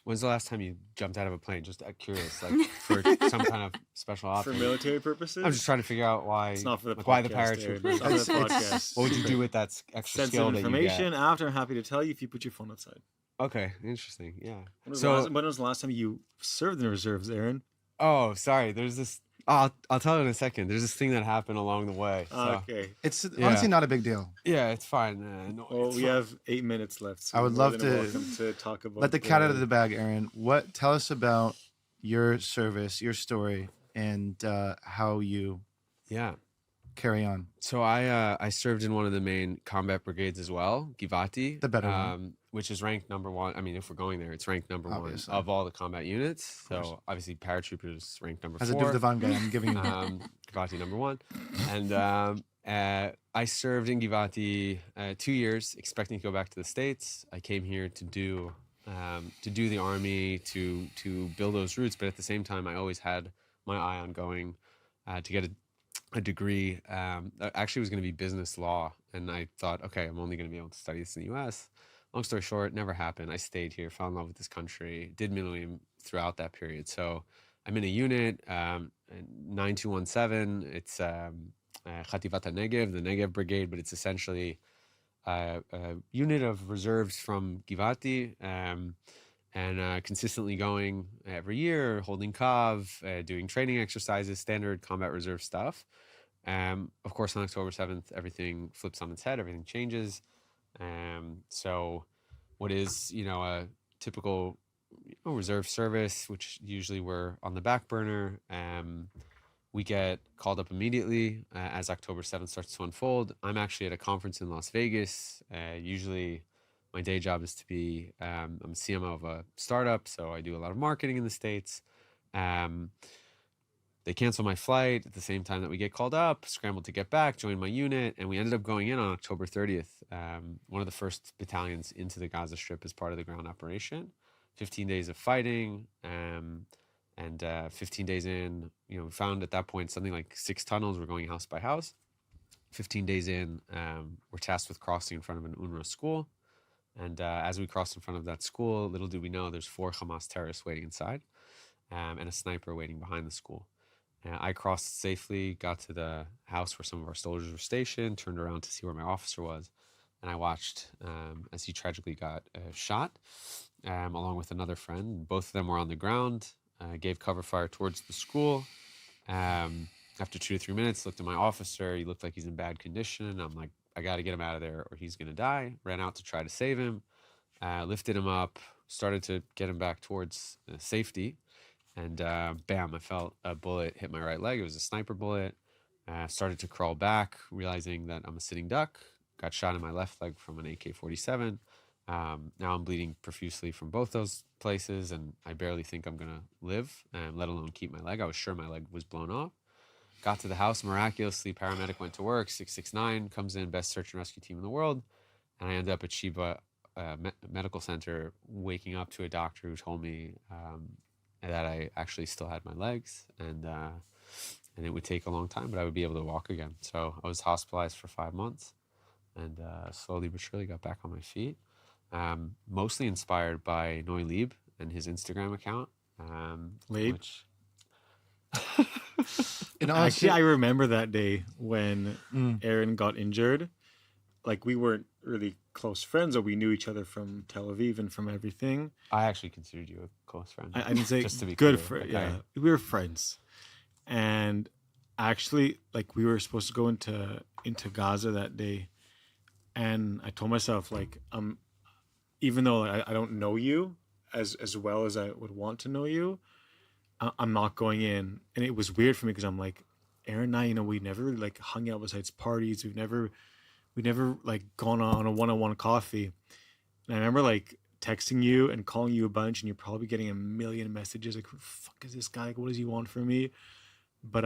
When's the last time you jumped out of a plane? Just curious, like for some kind of special For option. military purposes? I'm just trying to figure out why. It's not for the why the podcast, Aaron. paratroopers. It's not for the podcast. What would you do with that extra skill Sensitive that you information. get? After, I'm happy to tell you if you put your phone outside. Okay, interesting. Yeah. When was the last time you served in the reserves, Aaron? Oh, sorry. There's this. I'll tell you in a second. There's this thing that happened along the way. So. Okay. It's honestly not a big deal. Yeah, it's fine. Well, we have 8 minutes left. So I would you're more love than to welcome to talk about let the cat out of the bag, Aaron. Tell us about your service, your story, and how you carry on. So I served in one of the main combat brigades as well, Givati. The better one. Which is ranked number 1. I mean, if we're going there, it's ranked number Obviously. 1 of all the combat units. So obviously paratroopers ranked number 4. As a Duvdevan guy, I'm giving you Givati number 1. And I served in Givati 2 years, expecting to go back to the States. I came here to do to do the army, to build those roots. But at the same time, I always had my eye on going to get a degree. That actually was going to be business law. And I thought, okay, I'm only going to be able to study this in the US. Long story short, never happened. I stayed here, fell in love with this country, did Miluim throughout that period. So I'm in a unit, 9217. It's Chativat HaNegev, the Negev Brigade, but it's essentially a unit of reserves from Givati, and consistently going every year, holding Kav, doing training exercises, standard combat reserve stuff. Of course, on October 7th, everything flips on its head, everything changes. So what is, a typical reserve service, which usually we're on the back burner, we get called up immediately as October 7th starts to unfold. I'm actually at a conference in Las Vegas. Usually my day job is to be, I'm a CMO of a startup, so I do a lot of marketing in the States. They cancel my flight at the same time that we get called up, scrambled to get back, join my unit, and we ended up going in on October 30th, one of the first battalions into the Gaza Strip as part of the ground operation. 15 days of fighting, and 15 days in, we found at that point something like 6 tunnels. We're going house by house. 15 days in, we're tasked with crossing in front of an UNRWA school. And as we crossed in front of that school, little did we know there's 4 Hamas terrorists waiting inside, and a sniper waiting behind the school. I crossed safely, got to the house where some of our soldiers were stationed, turned around to see where my officer was, and I watched as he tragically got shot, along with another friend. Both of them were on the ground, gave cover fire towards the school. After 2 to 3 minutes, looked at my officer. He looked like he's in bad condition. I'm like, I got to get him out of there or he's going to die. Ran out to try to save him, lifted him up, started to get him back towards safety. And bam, I felt a bullet hit my right leg. It was a sniper bullet. Started to crawl back, realizing that I'm a sitting duck. Got shot in my left leg from an AK-47. Now I'm bleeding profusely from both those places, and I barely think I'm going to live, let alone keep my leg. I was sure my leg was blown off. Got to the house miraculously. Paramedic went to work. 669 comes in, best search and rescue team in the world. And I end up at Sheba Medical Center, waking up to a doctor who told me that I actually still had my legs, and it would take a long time, but I would be able to walk again. So I was hospitalized for 5 months, and slowly but surely got back on my feet. Mostly inspired by Noy Lieb and his Instagram account. Lieb? Which... Actually, I remember that day when Aaron got injured. Like, we weren't really close friends, or we knew each other from Tel Aviv and from everything. I actually considered you a close friend. I didn't say just to be good clear. friend. Yeah, we were friends. And actually, like, we were supposed to go into Gaza that day, and I told myself, like, even though I don't know you as well as I would want to know you, I'm not going in. And it was weird for me because I'm like, Aaron and I, we never really, like, hung out besides parties. We've never like gone on a one-on-one coffee. And I remember like texting you and calling you a bunch, and you're probably getting a million messages like, who the fuck is this guy? Like, what does he want from me? But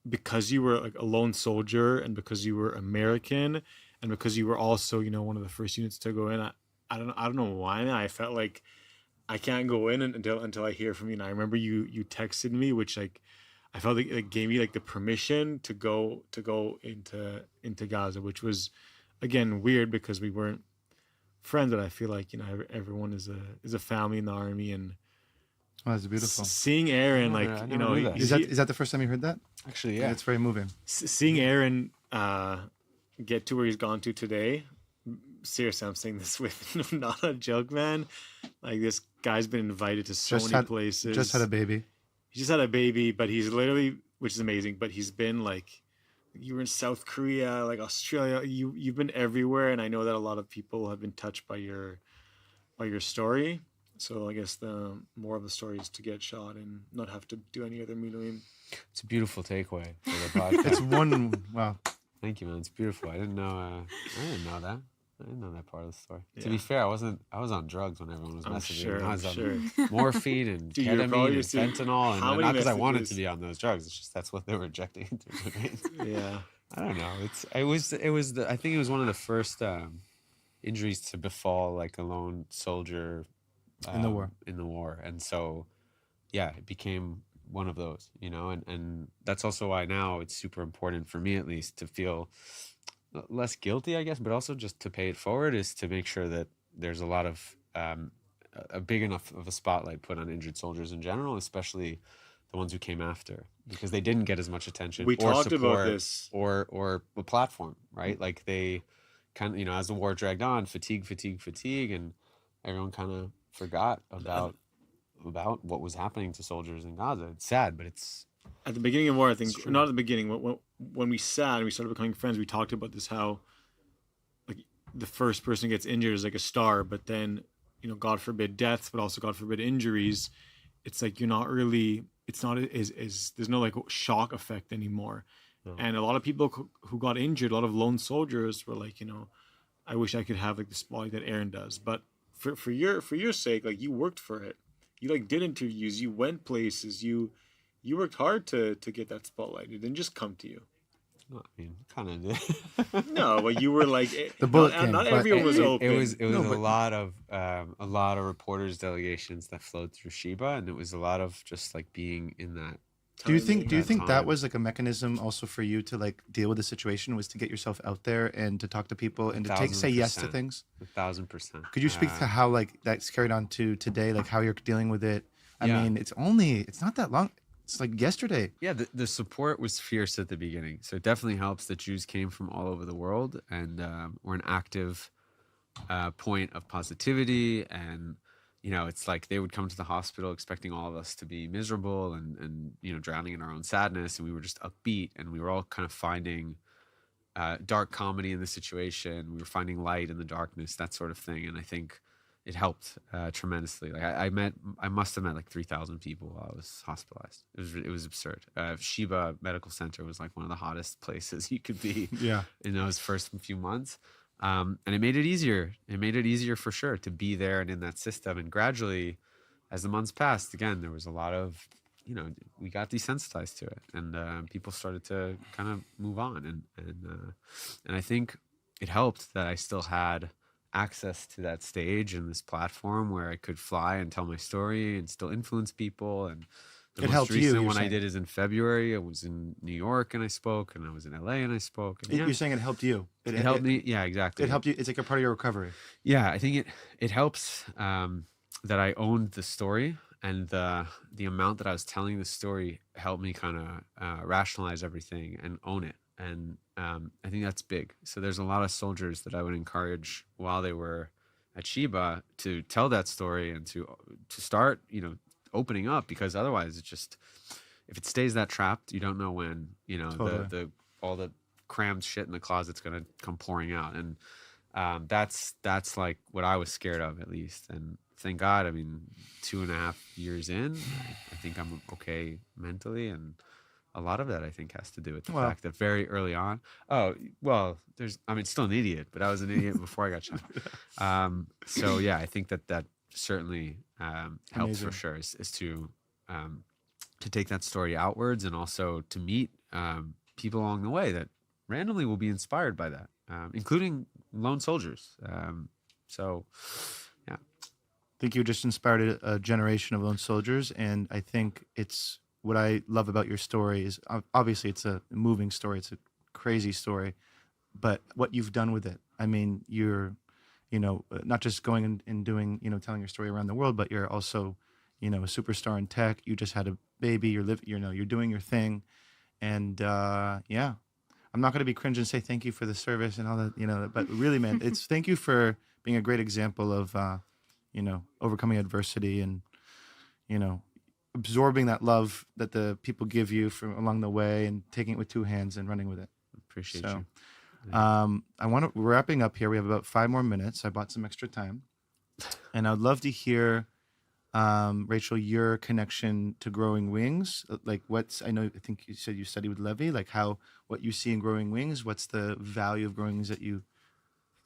because you were like a lone soldier, and because you were American, and because you were also, one of the first units to go in, I don't know why. I felt like I can't go in until I hear from you. And I remember you texted me, which like I felt like it gave me like the permission to go into Gaza, which was again weird because we weren't friends, but I feel like everyone is a family in the army. And that's beautiful. Seeing Aaron, is that the first time you heard that? Actually, yeah, it's very moving. Seeing Aaron get to where he's gone to today. Seriously, I'm saying this with not a joke, man. Like, this guy's been invited to so many places. Just had a baby. He just had a baby, but he's literally, which is amazing, but he's been like, you were in South Korea, like Australia, you've been everywhere. And I know that a lot of people have been touched by your story. So I guess the more of the story is to get shot and not have to do any other Miluim. It's a beautiful takeaway for the podcast. It's one, wow. Thank you, man. It's beautiful. I didn't know that. I didn't know that part of the story. Yeah. To be fair, I was on drugs when everyone was messaging me. I was on morphine and ketamine and fentanyl, and not because I wanted to be on those drugs. It's just that's what they were injecting into my veins. Yeah. I don't know. I think it was one of the first injuries to befall like a lone soldier In the war. In the war, and so yeah, it became one of those, you know, and that's also why now it's super important for me at least to feel less guilty, I guess, but also just to pay it forward is to make sure that there's a lot of a big enough of a spotlight put on injured soldiers in general, especially the ones who came after, because they didn't get as much attention We or talked about support this. or a platform, right? Like they kind of, you know, as the war dragged on, fatigue, and everyone kind of forgot about what was happening to soldiers in Gaza. It's sad, but it's At the beginning of war, I think, true. not at the beginning, when we sat and we started becoming friends, we talked about this, how like the first person who gets injured is like a star, but then, you know, God forbid deaths, but also God forbid injuries. It's like you're not really, it's not as there's no like shock effect anymore. No. And a lot of people who got injured, a lot of lone soldiers were like, you know, I wish I could have like the spotlight that Aaron does. But for your sake, like you worked for it. You like did interviews, you went places, you worked hard to get that spotlight. It didn't just come to you. I mean, kind of did. No, but you were like The bullet came, not but everyone was open. It was No, but- a lot of reporters delegations that flowed through Sheba, and it was a lot of just like being in that. Do you timing. think that time. was like a mechanism also for you to like deal with the situation, was to get yourself out there and to talk to people and to say yes to 1000%. things? 1,000%. Could you speak to how like that's carried on to today, like how you're dealing with it? I Yeah. mean, it's not that long. It's like yesterday. Yeah, the support was fierce at the beginning. So it definitely helps that Jews came from all over the world and were an active point of positivity. And, you know, it's like they would come to the hospital expecting all of us to be miserable and you know, drowning in our own sadness. And we were just upbeat, and we were all kind of finding dark comedy in the situation. We were finding light in the darkness, that sort of thing. And I think it helped tremendously. Like I must have met like 3,000 people while I was hospitalized. It was absurd. Sheba Medical Center was like one of the hottest places you could be Yeah. in those first few months. And it made it easier. It made it easier for sure to be there and in that system. And gradually, as the months passed, again, there was a lot of, you know, we got desensitized to it, and people started to kind of move on. And I think it helped that I still had access to that stage and this platform where I could fly and tell my story and still influence people. And the It most helped you, recent you're one I saying. did is in February. I was in New York and I spoke, and I was in LA and I spoke. And You're saying it helped you. it helped me. Yeah, exactly. It helped you. It's like a part of your recovery. Yeah, I think it helps that I owned the story, and the amount that I was telling the story helped me kind of rationalize everything and own it. And I think that's big. So there's a lot of soldiers that I would encourage while they were at Sheba to tell that story and to start, you know, opening up, because otherwise it's just, if it stays that trapped, you don't know when, you know, Totally. the all the crammed shit in the closet's gonna come pouring out. And that's like what I was scared of, at least. And thank God, I mean, 2.5 years in, I think I'm okay mentally, and a lot of that I think has to do with the Well- fact that very early on, still an idiot, but I was an idiot before I got shot. So yeah, I think that certainly helps Amazing. for sure, is to take that story outwards, and also to meet people along the way that randomly will be inspired by that, including lone soldiers. So yeah. I think you just inspired a generation of lone soldiers, and I think it's what I love about your story is obviously it's a moving story, it's a crazy story, but what you've done with it. I mean, you're, you know, not just going and doing, you know, telling your story around the world, but you're also, you know, a superstar in tech. You just had a baby. You're doing your thing, and yeah. I'm not going to be cringe and say thank you for the service and all that, you know, but really, man, it's thank you for being a great example of, you know, overcoming adversity and, you know, absorbing that love that the people give you from along the way and taking it with two hands and running with it. Appreciate So, you. we're wrapping up here. We have about 5 more minutes. I bought some extra time, and I'd love to hear, Rachel, your connection to Growing Wings. Like, I think you said you studied with Levi. Like, what you see in Growing Wings. What's the value of Growing Wings that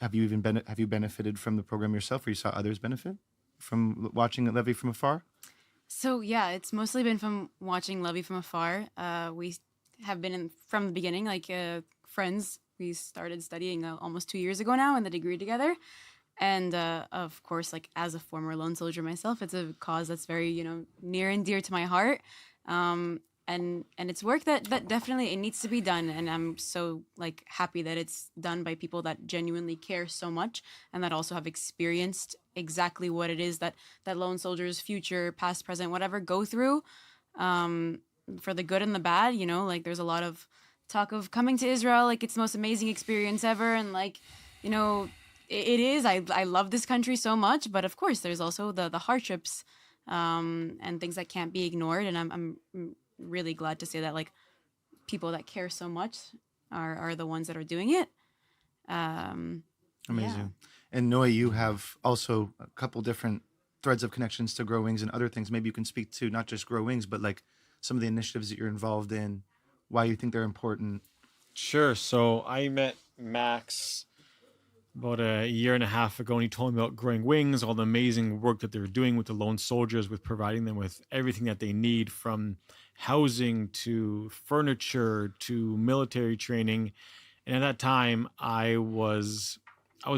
have you benefited from the program yourself, or you saw others benefit from watching Levi from afar? So yeah, it's mostly been from watching Levi from afar. We have been from the beginning, like friends we started studying almost 2 years ago now in the degree together. And of course, like as a former lone soldier myself, it's a cause that's very, near and dear to my heart. And it's work that definitely it needs to be done. And I'm so like happy that it's done by people that genuinely care so much and that also have experienced exactly what it is that lone soldiers, future, past, present, whatever, go through, for the good and the bad. Like there's a lot of talk of coming to Israel, like it's the most amazing experience ever. And like, it is. I love this country so much, but of course there's also the hardships and things that can't be ignored. And I'm really glad to say that like people that care so much are the ones that are doing it. Amazing. Yeah. And Noe, you have also a couple different threads of connections to Grow Wings and other things. Maybe you can speak to not just Grow Wings, but like some of the initiatives that you're involved in, why you think they're important. Sure. So I met Max about a year and a half ago, and he told me about Growing Wings, all the amazing work that they're doing with the lone soldiers, with providing them with everything that they need, from housing to furniture to military training. And at that time, I was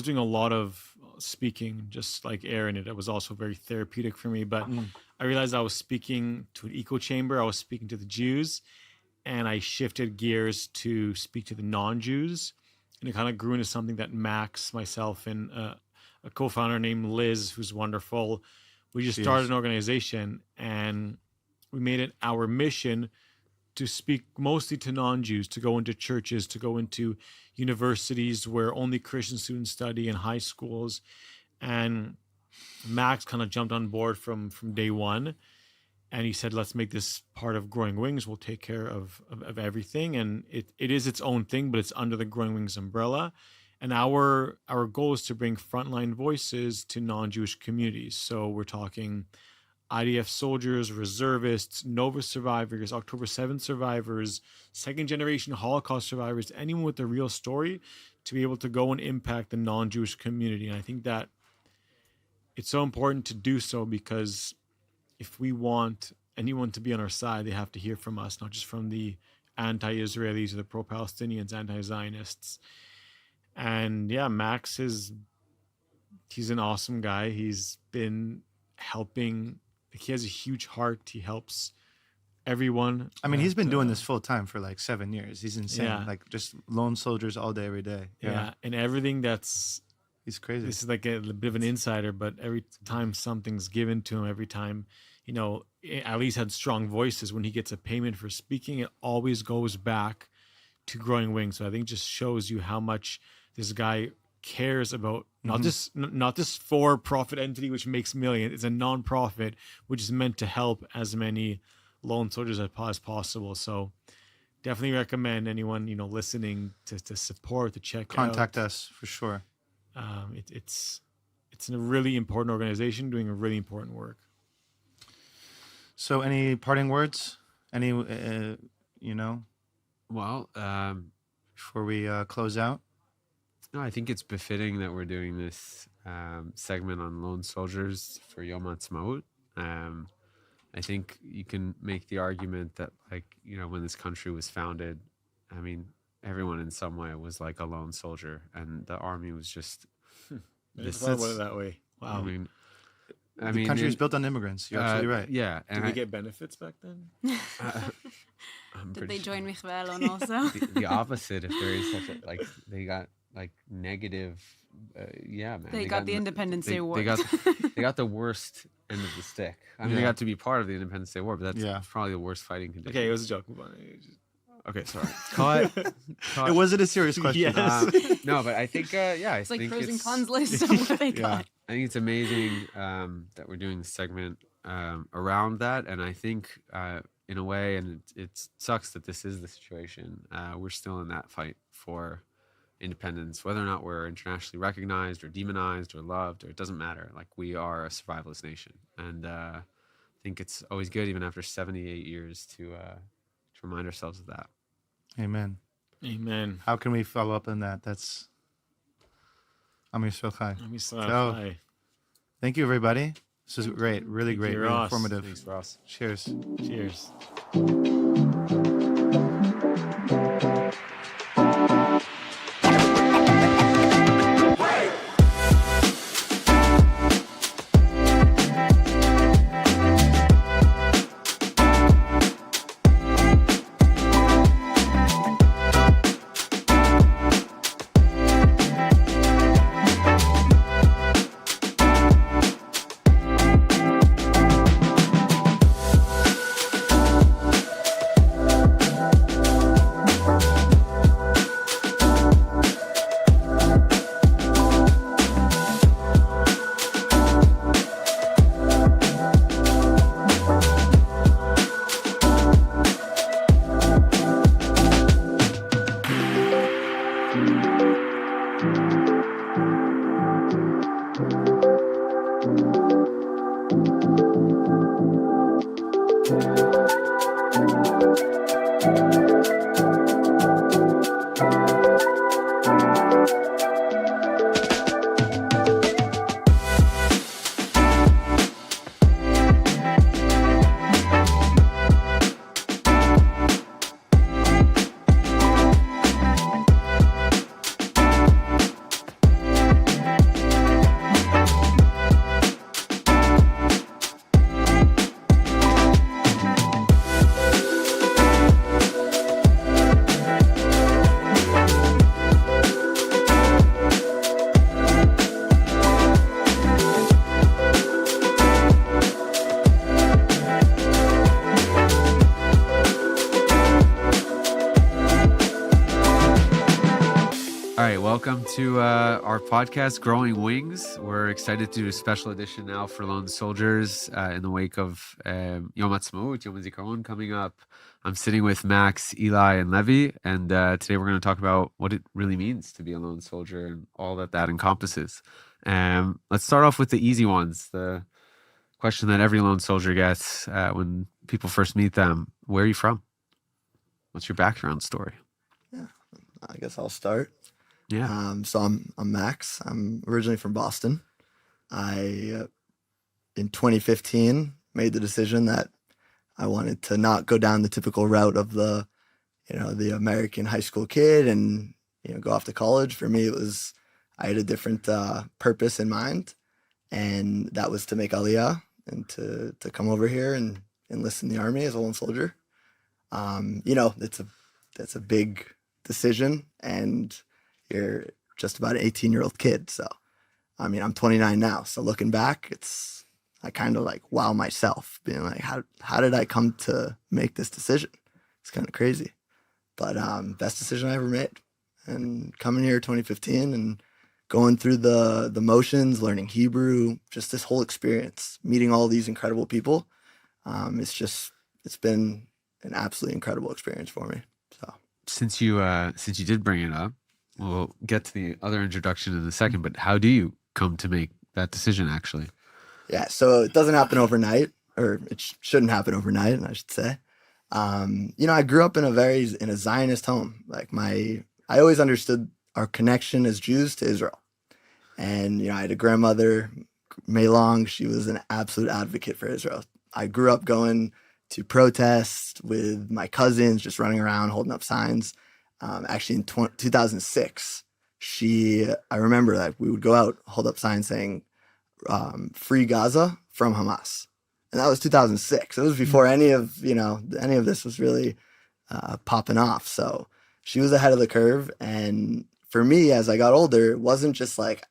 doing a lot of speaking, just like Aaron. It was also very therapeutic for me. But I realized I was speaking to an echo chamber. I was speaking to the Jews, and I shifted gears to speak to the non-Jews. And it kind of grew into something that Max, myself, and a co-founder named Liz, who's wonderful, we just started an organization, and we made it our mission to speak mostly to non-Jews, to go into churches, to go into universities where only Christian students study, in high schools. And Max kind of jumped on board from day one. And he said, let's make this part of Growing Wings. We'll take care of everything. And it is its own thing, but it's under the Growing Wings umbrella. And our goal is to bring frontline voices to non-Jewish communities. So we're talking IDF soldiers, reservists, Nova survivors, October 7th survivors, second-generation Holocaust survivors, anyone with a real story, to be able to go and impact the non-Jewish community. And I think that it's so important to do so, because if we want anyone to be on our side, they have to hear from us, not just from the anti-Israelis or the pro-Palestinians, anti-Zionists. And yeah, Max he's an awesome guy. He's been helping, he has a huge heart. He helps everyone. I mean, he's been doing this full time for like 7 years. He's insane. Yeah. Like just lone soldiers all day, every day. Yeah. And everything he's crazy. This is like a bit of an insider, but every time something's given to him, every time, at least had strong voices, when he gets a payment for speaking, it always goes back to Growing Wings. So I think it just shows you how much this guy cares about not this for-profit entity which makes millions. It's a non-profit which is meant to help as many lone soldiers as possible. So definitely recommend anyone listening to support, to check Contact us for sure. It's a really important organization doing a really important work. So any parting words? Any, Well, before we close out? no, I think it's befitting that we're doing this segment on lone soldiers for Yom Ha'atzmaut. I think you can make the argument that, when this country was founded, I mean, everyone in some way was like a lone soldier, and the army was just This is that way. Wow. The country is built on immigrants. You're absolutely right. Yeah. Did we get benefits back then? Did they join Michve Elon also? the opposite, if there is such a, they got negative, man. They got the Independence Day Award. They got the worst end of the stick. I mean, they got to be part of the Independence Day War, but that's probably the worst fighting condition. Okay, it was a joke. Move on. Okay, sorry. Cut. It wasn't a serious question. Yes. No, but I think, it's like pros and cons list of what they got. I think it's amazing that we're doing this segment around that, and I think in a way, and it sucks that this is the situation, we're still in that fight for independence, whether or not we're internationally recognized or demonized or loved, or it doesn't matter. We are a survivalist nation, and I think it's always good, even after 78 years, to remind ourselves of that. Amen. Amen. How can we follow up on that? That's Am Yisrael Chai. So, thank you, everybody. This was great. Really great. Really informative. Thanks, Ross. Cheers. Cheers. Welcome to our podcast, Growing Wings. We're excited to do a special edition now for lone soldiers in the wake of Yom Ha'atzmaut, Yom HaZikaron coming up. I'm sitting with Max, Eli, and Levi, and today we're going to talk about what it really means to be a lone soldier and all that that encompasses. Let's start off with the easy ones, the question that every lone soldier gets when people first meet them. Where are you from? What's your background story? Yeah, I guess I'll start. Yeah. So I'm Max. I'm originally from Boston. I in 2015 made the decision that I wanted to not go down the typical route of the American high school kid and go off to college. For me, I had a different purpose in mind, and that was to make Aliyah and to come over here and enlist in the army as a lone soldier. It's a big decision, and you're just about an 18-year-old kid. So, I mean, I'm 29 now. So looking back, I kind of like wow myself, being like, how did I come to make this decision? It's kind of crazy, but best decision I ever made. And coming here 2015 and going through the motions, learning Hebrew, just this whole experience, meeting all these incredible people. It's been an absolutely incredible experience for me. So since you did bring it up, we'll get to the other introduction in a second, but how do you come to make that decision, actually? Yeah, so it doesn't happen overnight, or it shouldn't happen overnight, I should say. I grew up in a Zionist home. Like I always understood our connection as Jews to Israel. And, I had a grandmother, Meilong, she was an absolute advocate for Israel. I grew up going to protests with my cousins, just running around, holding up signs. Actually, in 2006, I remember that we would go out, hold up signs saying, "Free Gaza from Hamas," and that was 2006. It was before any of this was really popping off. So she was ahead of the curve, and for me, as I got older, it wasn't just like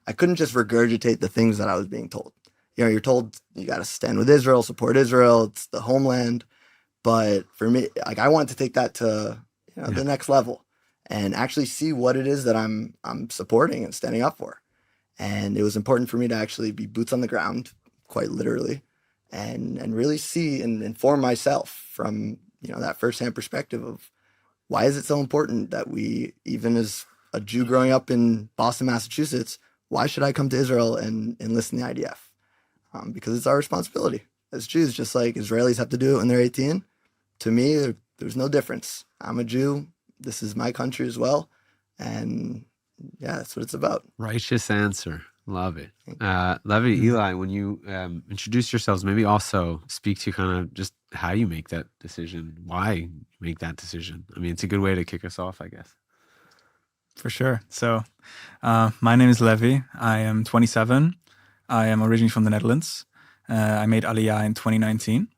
I couldn't just regurgitate the things that I was being told. You're told you got to stand with Israel, support Israel, it's the homeland. But for me, like I wanted to take that to the next level and actually see what it is that I'm supporting and standing up for. And it was important for me to actually be boots on the ground, quite literally, and really see and inform myself from, that firsthand perspective of why is it so important that we, even as a Jew growing up in Boston, Massachusetts, why should I come to Israel and enlist in the IDF? Because it's our responsibility as Jews, just like Israelis have to do it when they're 18. To me, there's no difference. I'm a Jew. This is my country as well. And yeah, that's what it's about. Righteous answer. Love it. Levi, Eli, when you introduce yourselves, maybe also speak to kind of just how you make that decision, why you make that decision. I mean, it's a good way to kick us off, I guess. For sure. So my name is Levi. I am 27. I am originally from the Netherlands. I made Aliyah in 2019.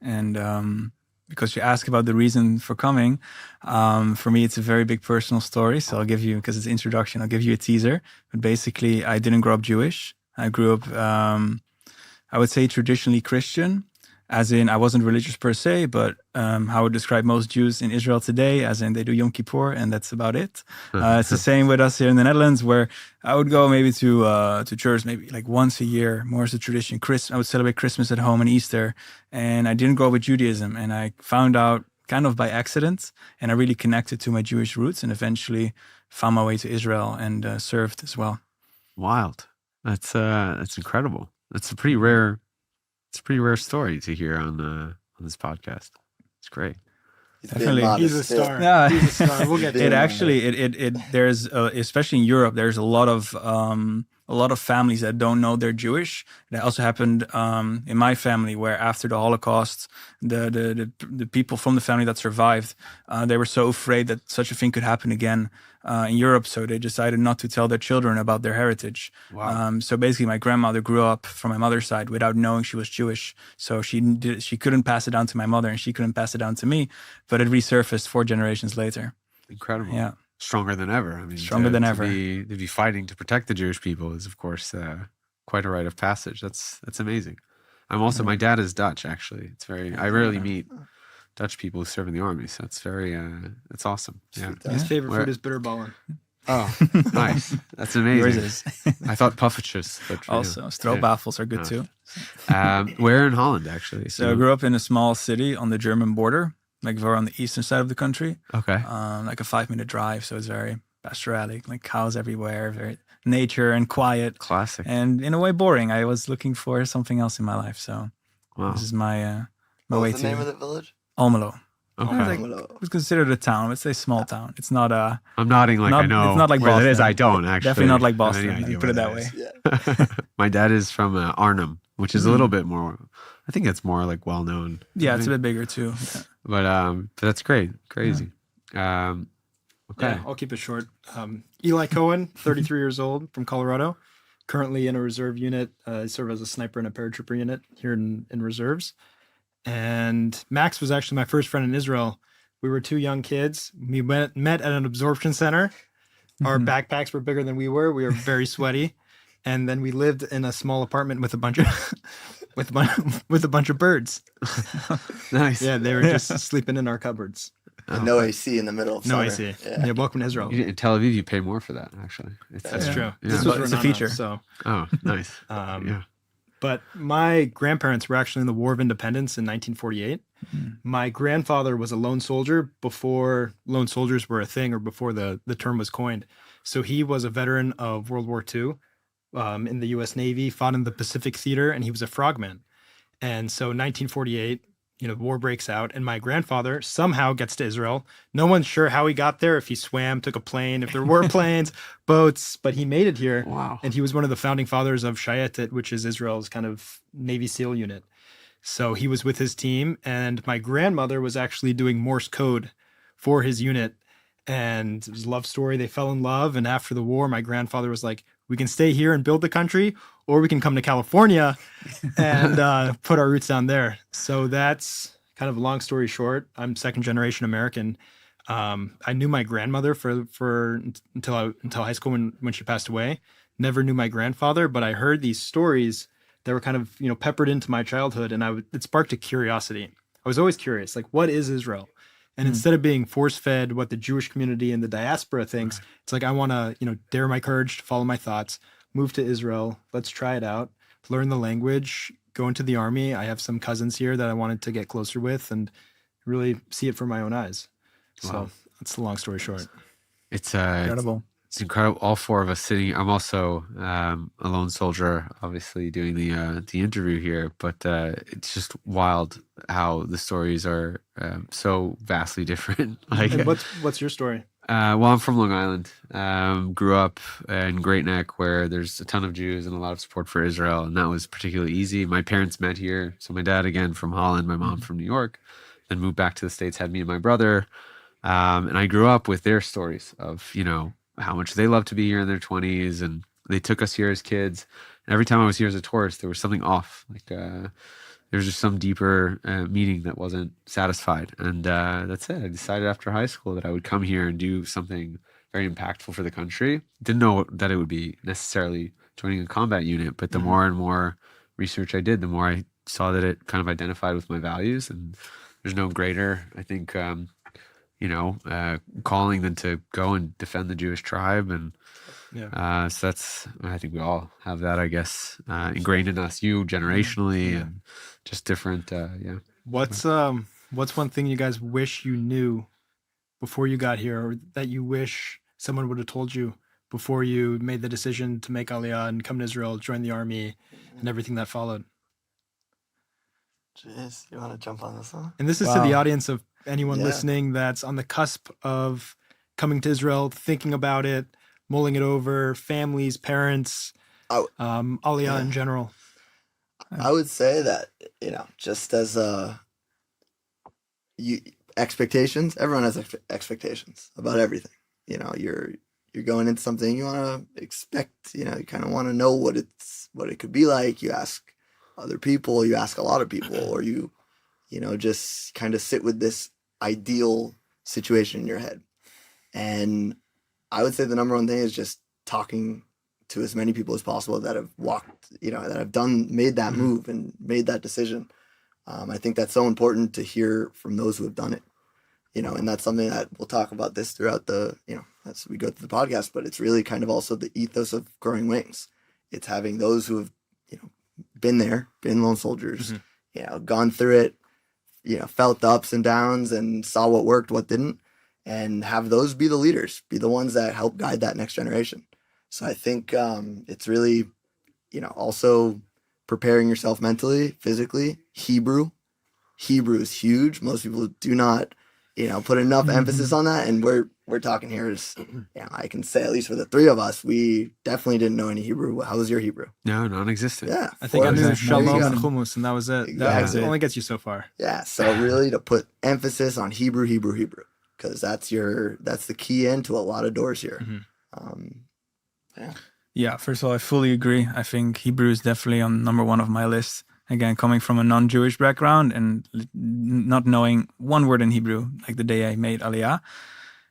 And because you ask about the reason for coming, for me, it's a very big personal story. So I'll give you, because it's introduction, I'll give you a teaser. But basically, I didn't grow up Jewish. I grew up, I would say, traditionally Christian, as in I wasn't religious per se, but how I would describe most Jews in Israel today, as in they do Yom Kippur, and that's about it. It's the same with us here in the Netherlands, where I would go maybe to church maybe like once a year, more as a tradition. I would celebrate Christmas at home and Easter, and I didn't grow up with Judaism, and I found out kind of by accident, and I really connected to my Jewish roots, and eventually found my way to Israel and served as well. Wild. That's incredible. That's a pretty rare story to hear on this podcast. It's great. Definitely. He's He's a star. Yeah. He's a star. We'll get to It it. actually there's especially in Europe there's a lot of families that don't know they're Jewish. That also happened in my family, where after the Holocaust, the people from the family that survived, they were so afraid that such a thing could happen again in Europe, so they decided not to tell their children about their heritage. Wow. So basically, my grandmother grew up from my mother's side without knowing she was Jewish, so she couldn't pass it down to my mother, and she couldn't pass it down to me. But it resurfaced 4 generations later. Incredible. Yeah. Stronger than ever. I mean, Stronger than ever. To be fighting to protect the Jewish people is, of course, quite a rite of passage. That's amazing. I'm also, my dad is Dutch, actually. It's very, I rarely meet Dutch people who serve in the army, so it's very, it's awesome. Yeah. His favorite Where- food is bitterballen. Oh, nice. That's amazing. Yours is. I thought puffertjes, but for you. Also, stroopwafels are good Yeah. too. Where in Holland, actually? So I grew up in a small city on the German border, like we're on the eastern side of the country, Okay. like a 5-minute drive. So it's very pastoralic, like cows everywhere, very nature and quiet, Classic. and in a way boring. I was looking for something else in my life, so Wow. this is my my What way was the name of to the village? Almelo. Okay. It's considered a town. It's a small town. It's not a I'm nodding like I know It's not like where Boston. it is. I don't actually. Definitely not like have any Boston. You idea can put it where that way. is. Yeah. My dad is from Arnhem, which is a little bit more. I think it's more like well known. Yeah, it's a bit bigger too. Yeah. But that's great, crazy. Okay. Yeah, I'll keep it short. Eli Cohen, 33 years old, from Colorado, currently in a reserve unit. I serve as a sniper in a paratrooper unit here in reserves. And Max was actually my first friend in Israel. We were 2 young kids. We met at an absorption center. Our backpacks were bigger than we were. We were very sweaty. And then we lived in a small apartment with a bunch of with a bunch of birds. Nice. Yeah, they were just sleeping in our cupboards. And no AC in the middle of No summer. AC. Yeah. Yeah, welcome to Israel. In Tel Aviv, you pay more for that. Actually, That's true. Yeah. This But was it's a Renana, feature. So, Oh, nice. Yeah. but my grandparents were actually in the War of Independence in 1948. My grandfather was a lone soldier before lone soldiers were a thing, or before the term was coined. So he was a veteran of World War II in the U.S. Navy, fought in the Pacific Theater, and he was a frogman. And so 1948, the war breaks out, and my grandfather somehow gets to Israel. No one's sure how he got there, if he swam, took a plane, if there were planes, boats, but he made it here. Wow. And he was one of the founding fathers of Shayetet, which is Israel's kind of Navy SEAL unit. So he was with his team, and my grandmother was actually doing Morse code for his unit. And it was a love story. They fell in love. And after the war, my grandfather was like, we can stay here and build the country, or we can come to California and put our roots down there. So that's kind of a long story short. I'm 2nd generation American. I knew my grandmother for until high school when she passed away. Never knew my grandfather, but I heard these stories that were kind of peppered into my childhood, and it sparked a curiosity. I was always curious, like, what is Israel? And instead of being force-fed what the Jewish community and the diaspora thinks, it's like, I want to, dare my courage to follow my thoughts, move to Israel. Let's try it out, learn the language, go into the army. I have some cousins here that I wanted to get closer with and really see it from my own eyes. So Wow. that's the long story short. It's Incredible. It's incredible. All 4 of us sitting. I'm also a lone soldier, obviously doing the interview here. But it's just wild how the stories are so vastly different. Like, And what's your story? well, I'm from Long Island. Grew up in Great Neck, where there's a ton of Jews and a lot of support for Israel, and that was particularly easy. My parents met here. So my dad, again, from Holland, my mom from New York, then moved back to the States, had me and my brother. And I grew up with their stories of, how much they loved to be here in their 20s, and they took us here as kids. And every time I was here as a tourist, there was something off. Like there was just some deeper meaning that wasn't satisfied. And that's it. I decided after high school that I would come here and do something very impactful for the country. Didn't know that it would be necessarily joining a combat unit, but the more and more research I did, the more I saw that it kind of identified with my values. And there's no greater, I think, calling than to go and defend the Jewish tribe. And so I think we all have that, I guess, ingrained in us, you generationally, and just different, What's one thing you guys wish you knew before you got here, or that you wish someone would have told you before you made the decision to make Aliyah and come to Israel, join the army, and everything that followed? Jeez, you want to jump on this one? And this is to the audience of anyone listening that's on the cusp of coming to Israel, thinking about it, mulling it over, families, parents, Aliyah in general. I would say that, just as expectations, everyone has expectations about everything. You're going into something you want to expect, you kind of want to know what it could be like. You ask other people, you ask a lot of people, or you just kind of sit with this ideal situation in your head. And I would say the number one thing is just talking to as many people as possible that have walked, that have made that move and made that decision. I think that's so important to hear from those who have done it, and that's something that we'll talk about this throughout as we go through the podcast, but it's really kind of also the ethos of Growing Wings. It's having those who have, been there, been lone soldiers, gone through it, felt the ups and downs and saw what worked, what didn't, and have those be the leaders, be the ones that help guide that next generation. So I think it's really, also preparing yourself mentally, physically. Hebrew is huge. Most people do not, put enough emphasis on that. And we're talking here is, I can say at least for the three of us, we definitely didn't know any Hebrew. How was your Hebrew? No, non-existent. Yeah. I think I knew There shalom you and go. hummus, and that was it. Exactly. That only gets you so far. Yeah. So really to put emphasis on Hebrew, because that's the key into a lot of doors here. Yeah, first of all, I fully agree. I think Hebrew is definitely on number one of my list. Again, coming from a non-Jewish background and not knowing one word in Hebrew, like the day I made Aliyah.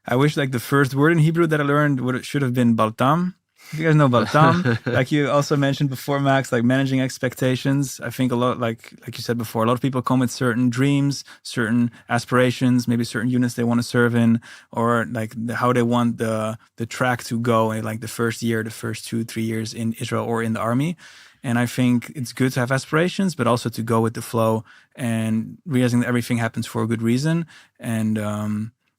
I wish like the first word in Hebrew that I learned should have been Baltam. If you guys know Baltam, like you also mentioned before, Max, like managing expectations. I think a lot, like you said before, a lot of people come with certain dreams, certain aspirations, maybe certain units they want to serve in, or like how they want the track to go in like the first year, the first 2-3 years in Israel or in the army. And I think it's good to have aspirations, but also to go with the flow and realizing that everything happens for a good reason. And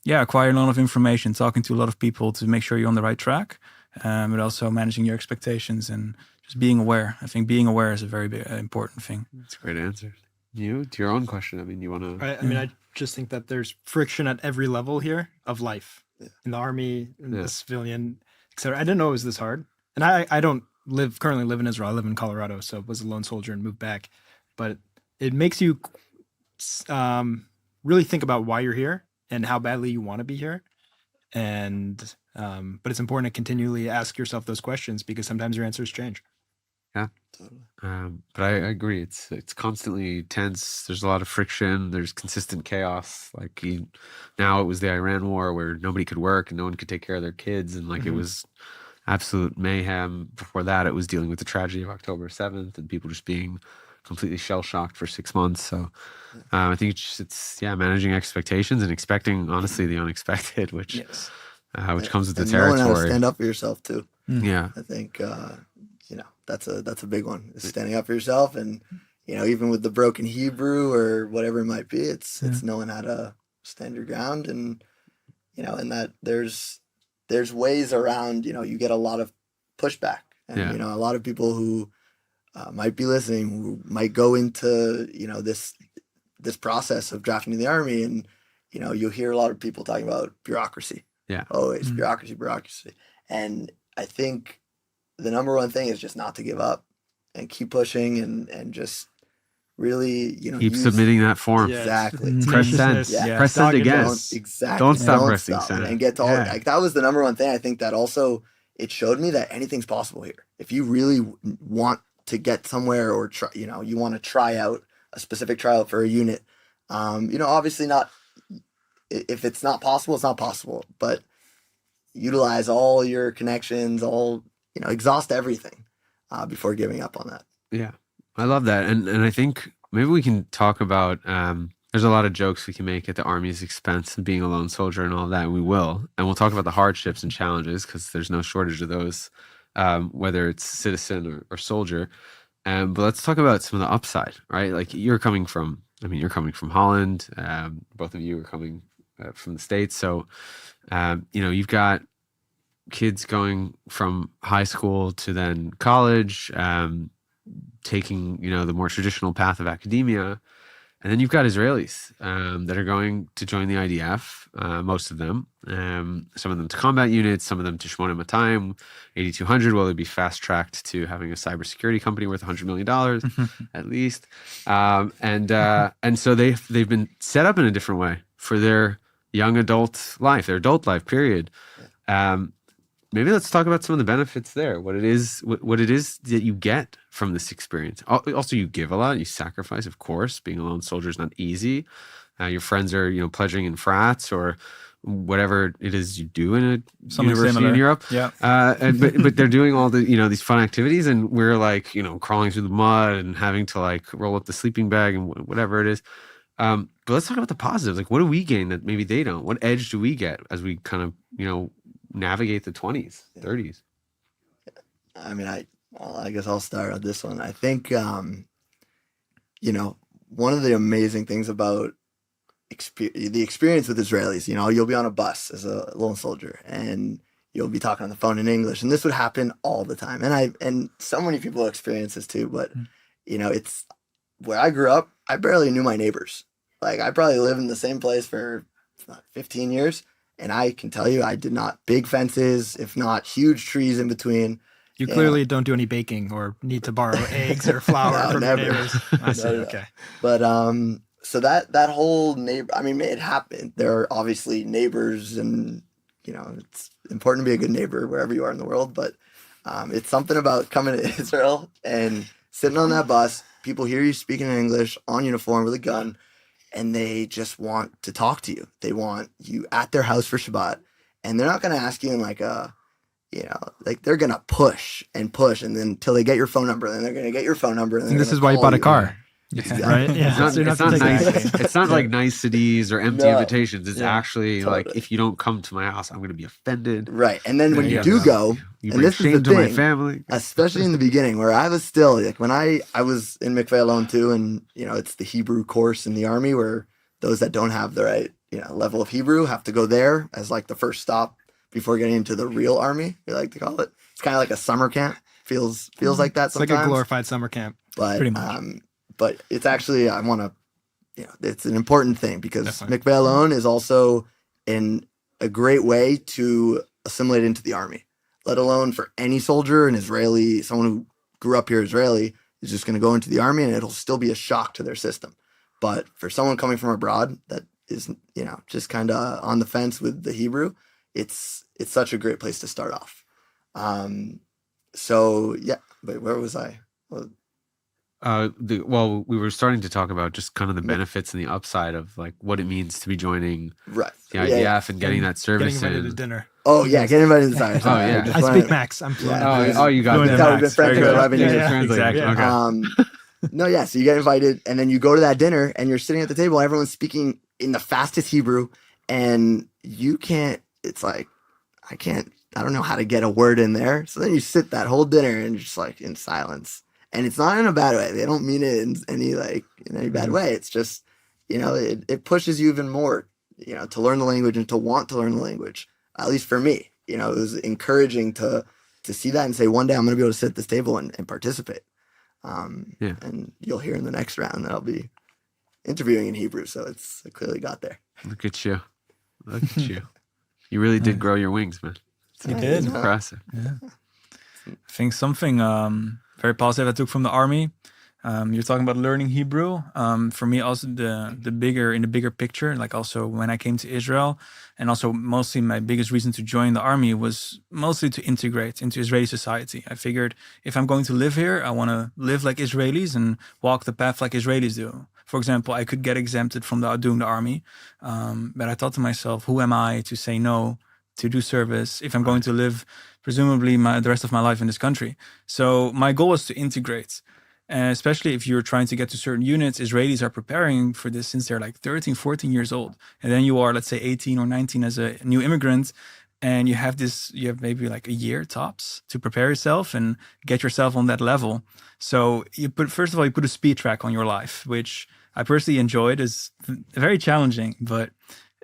acquire a lot of information, talking to a lot of people to make sure you're on the right track. But also managing your expectations and just being aware. I think being aware is a very big, important thing. That's a great answer. To your own question, I mean, you want to... I just think that there's friction at every level here of life. In the army, in the civilian, etc. I didn't know it was this hard. And I don't currently live in Israel. I live in Colorado, so was a lone soldier and moved back. But it makes you really think about why you're here and how badly you want to be here. And but it's important to continually ask yourself those questions because sometimes your answers change. Yeah, but I agree. It's constantly tense. There's a lot of friction. There's consistent chaos. Like now it was the Iran war where nobody could work and no one could take care of their kids, and like it was absolute mayhem. Before that, it was dealing with the tragedy of October 7th and people just being completely shell shocked for 6 months. So I think it's managing expectations and expecting honestly the unexpected, which comes with the territory. Knowing how to stand up for yourself too. Yeah, I think that's a big one. Is standing up for yourself, and even with the broken Hebrew or whatever it might be, it's knowing how to stand your ground, and and that there's ways around. You get a lot of pushback, and a lot of people who might be listening who might go into this process of drafting to the army, and you'll hear a lot of people talking about bureaucracy. Yeah. Always bureaucracy. And I think the number one thing is just not to give up and keep pushing and just really, keep submitting that form. Exactly. Press send. Press send again. Don't stop pressing send. And get to all like that was the number one thing. I think that also it showed me that anything's possible here. If you really want to get somewhere or try, you want to try out a specific tryout for a unit, obviously not. If it's not possible, it's not possible. But utilize all your connections, exhaust everything before giving up on that. Yeah, I love that. And I think maybe we can talk about, there's a lot of jokes we can make at the Army's expense and being a lone soldier and all that, and we will. And we'll talk about the hardships and challenges because there's no shortage of those, whether it's citizen or soldier. But let's talk about some of the upside, right? Like you're coming from Holland. Both of you are coming from the States. So, you've got kids going from high school to then college, taking, the more traditional path of academia. And then you've got Israelis that are going to join the IDF, most of them. Some of them to combat units, some of them to 8200, 8200. Well, they'd be fast-tracked to having a cybersecurity company worth $100 million, at least. And so they've been set up in a different way for their young adult life, their adult life, period. Maybe let's talk about some of the benefits there. What it is that you get from this experience. Also, you give a lot. You sacrifice, of course. Being a lone soldier is not easy. Your friends are, pledging in frats or whatever it is you do in a university in Europe. Yeah. But they're doing all the, these fun activities, and we're like, crawling through the mud and having to like roll up the sleeping bag and whatever it is. But let's talk about the positives. Like, what do we gain that maybe they don't? What edge do we get as we kind of, navigate the 20s, 30s? I mean, I guess I'll start on this one. I think, one of the amazing things about the experience with Israelis, you'll be on a bus as a lone soldier and you'll be talking on the phone in English, and this would happen all the time. And so many people experience this too, but it's where I grew up, I barely knew my neighbors. Like, I probably lived in the same place for 15 years. And I can tell you, I did not big fences, if not huge trees in between. You clearly don't do any baking or need to borrow eggs or flour from your neighbors. I see. No. Okay. But so that whole neighbor, I mean, it happened. There are obviously neighbors, and it's important to be a good neighbor wherever you are in the world. But it's something about coming to Israel and sitting on that bus. People hear you speaking in English on uniform with a gun. And they just want to talk to you. They want you at their house for Shabbat. And they're not going to ask you in like they're going to push, and then until they get your phone number. Then they're going to get your phone number. And this is why you bought a car. Right? Yeah. It's not nice. It's not like niceties or empty invitations. It's actually like, if you don't come to my house, I'm going to be offended. Right. And then when you do go, you and bring this is shame the to thing, my family. Especially in the beginning, where I was still like, when I was in mikveh alone too, and it's the Hebrew course in the army where those that don't have the right level of Hebrew have to go there as like the first stop before getting into the real army, we like to call it. It's kind of like a summer camp. Feels like that sometimes. It's like a glorified summer camp. But pretty much. But it's actually, I want to, it's an important thing, because mikveh alone is also a great way to assimilate into the army, let alone for any soldier, an Israeli, someone who grew up here Israeli, is just going to go into the army and it'll still be a shock to their system. But for someone coming from abroad that is, just kind of on the fence with the Hebrew, it's such a great place to start off. So yeah, but where was I? Well, we were starting to talk about just kind of the benefits and the upside of like what it means to be joining the IDF and getting that service. Getting invited to dinner. Oh yeah, getting invited to dinner. Oh yeah, I speak Max. I'm fluent. Oh, you got it. We've been friends for 11 years. Exactly. Okay. No, yeah. So you get invited, and then you go to that dinner, and you're sitting at the table, and everyone's speaking in the fastest Hebrew, and you can't. It's like, I don't know how to get a word in there. So then you sit that whole dinner and just like in silence, and it's not in a bad way. They don't mean it in any bad way. It's just, it pushes you even more, to learn the language and to want to learn the language. At least for me, it was encouraging to see that and say, one day I'm going to be able to sit at this table and participate. And you'll hear in the next round that I'll be interviewing in Hebrew, so I clearly got there. Look at you. You really did grow your wings, man. You did. It's impressive. Yeah. I think something very positive I took from the army. You're talking about learning Hebrew. For me, also the bigger picture, like also when I came to Israel, and also mostly my biggest reason to join the army was mostly to integrate into Israeli society. I figured if I'm going to live here, I want to live like Israelis and walk the path like Israelis do. For example, I could get exempted from doing the army, but I thought to myself, who am I to say no to do service if I'm going to live presumably the rest of my life in this country? So my goal was to integrate. And especially if you're trying to get to certain units, Israelis are preparing for this since they're like 13, 14 years old. And then you are, let's say, 18 or 19 as a new immigrant, and you have maybe like a year tops to prepare yourself and get yourself on that level. So first of all, you put a speed track on your life, which I personally enjoyed. Is very challenging, but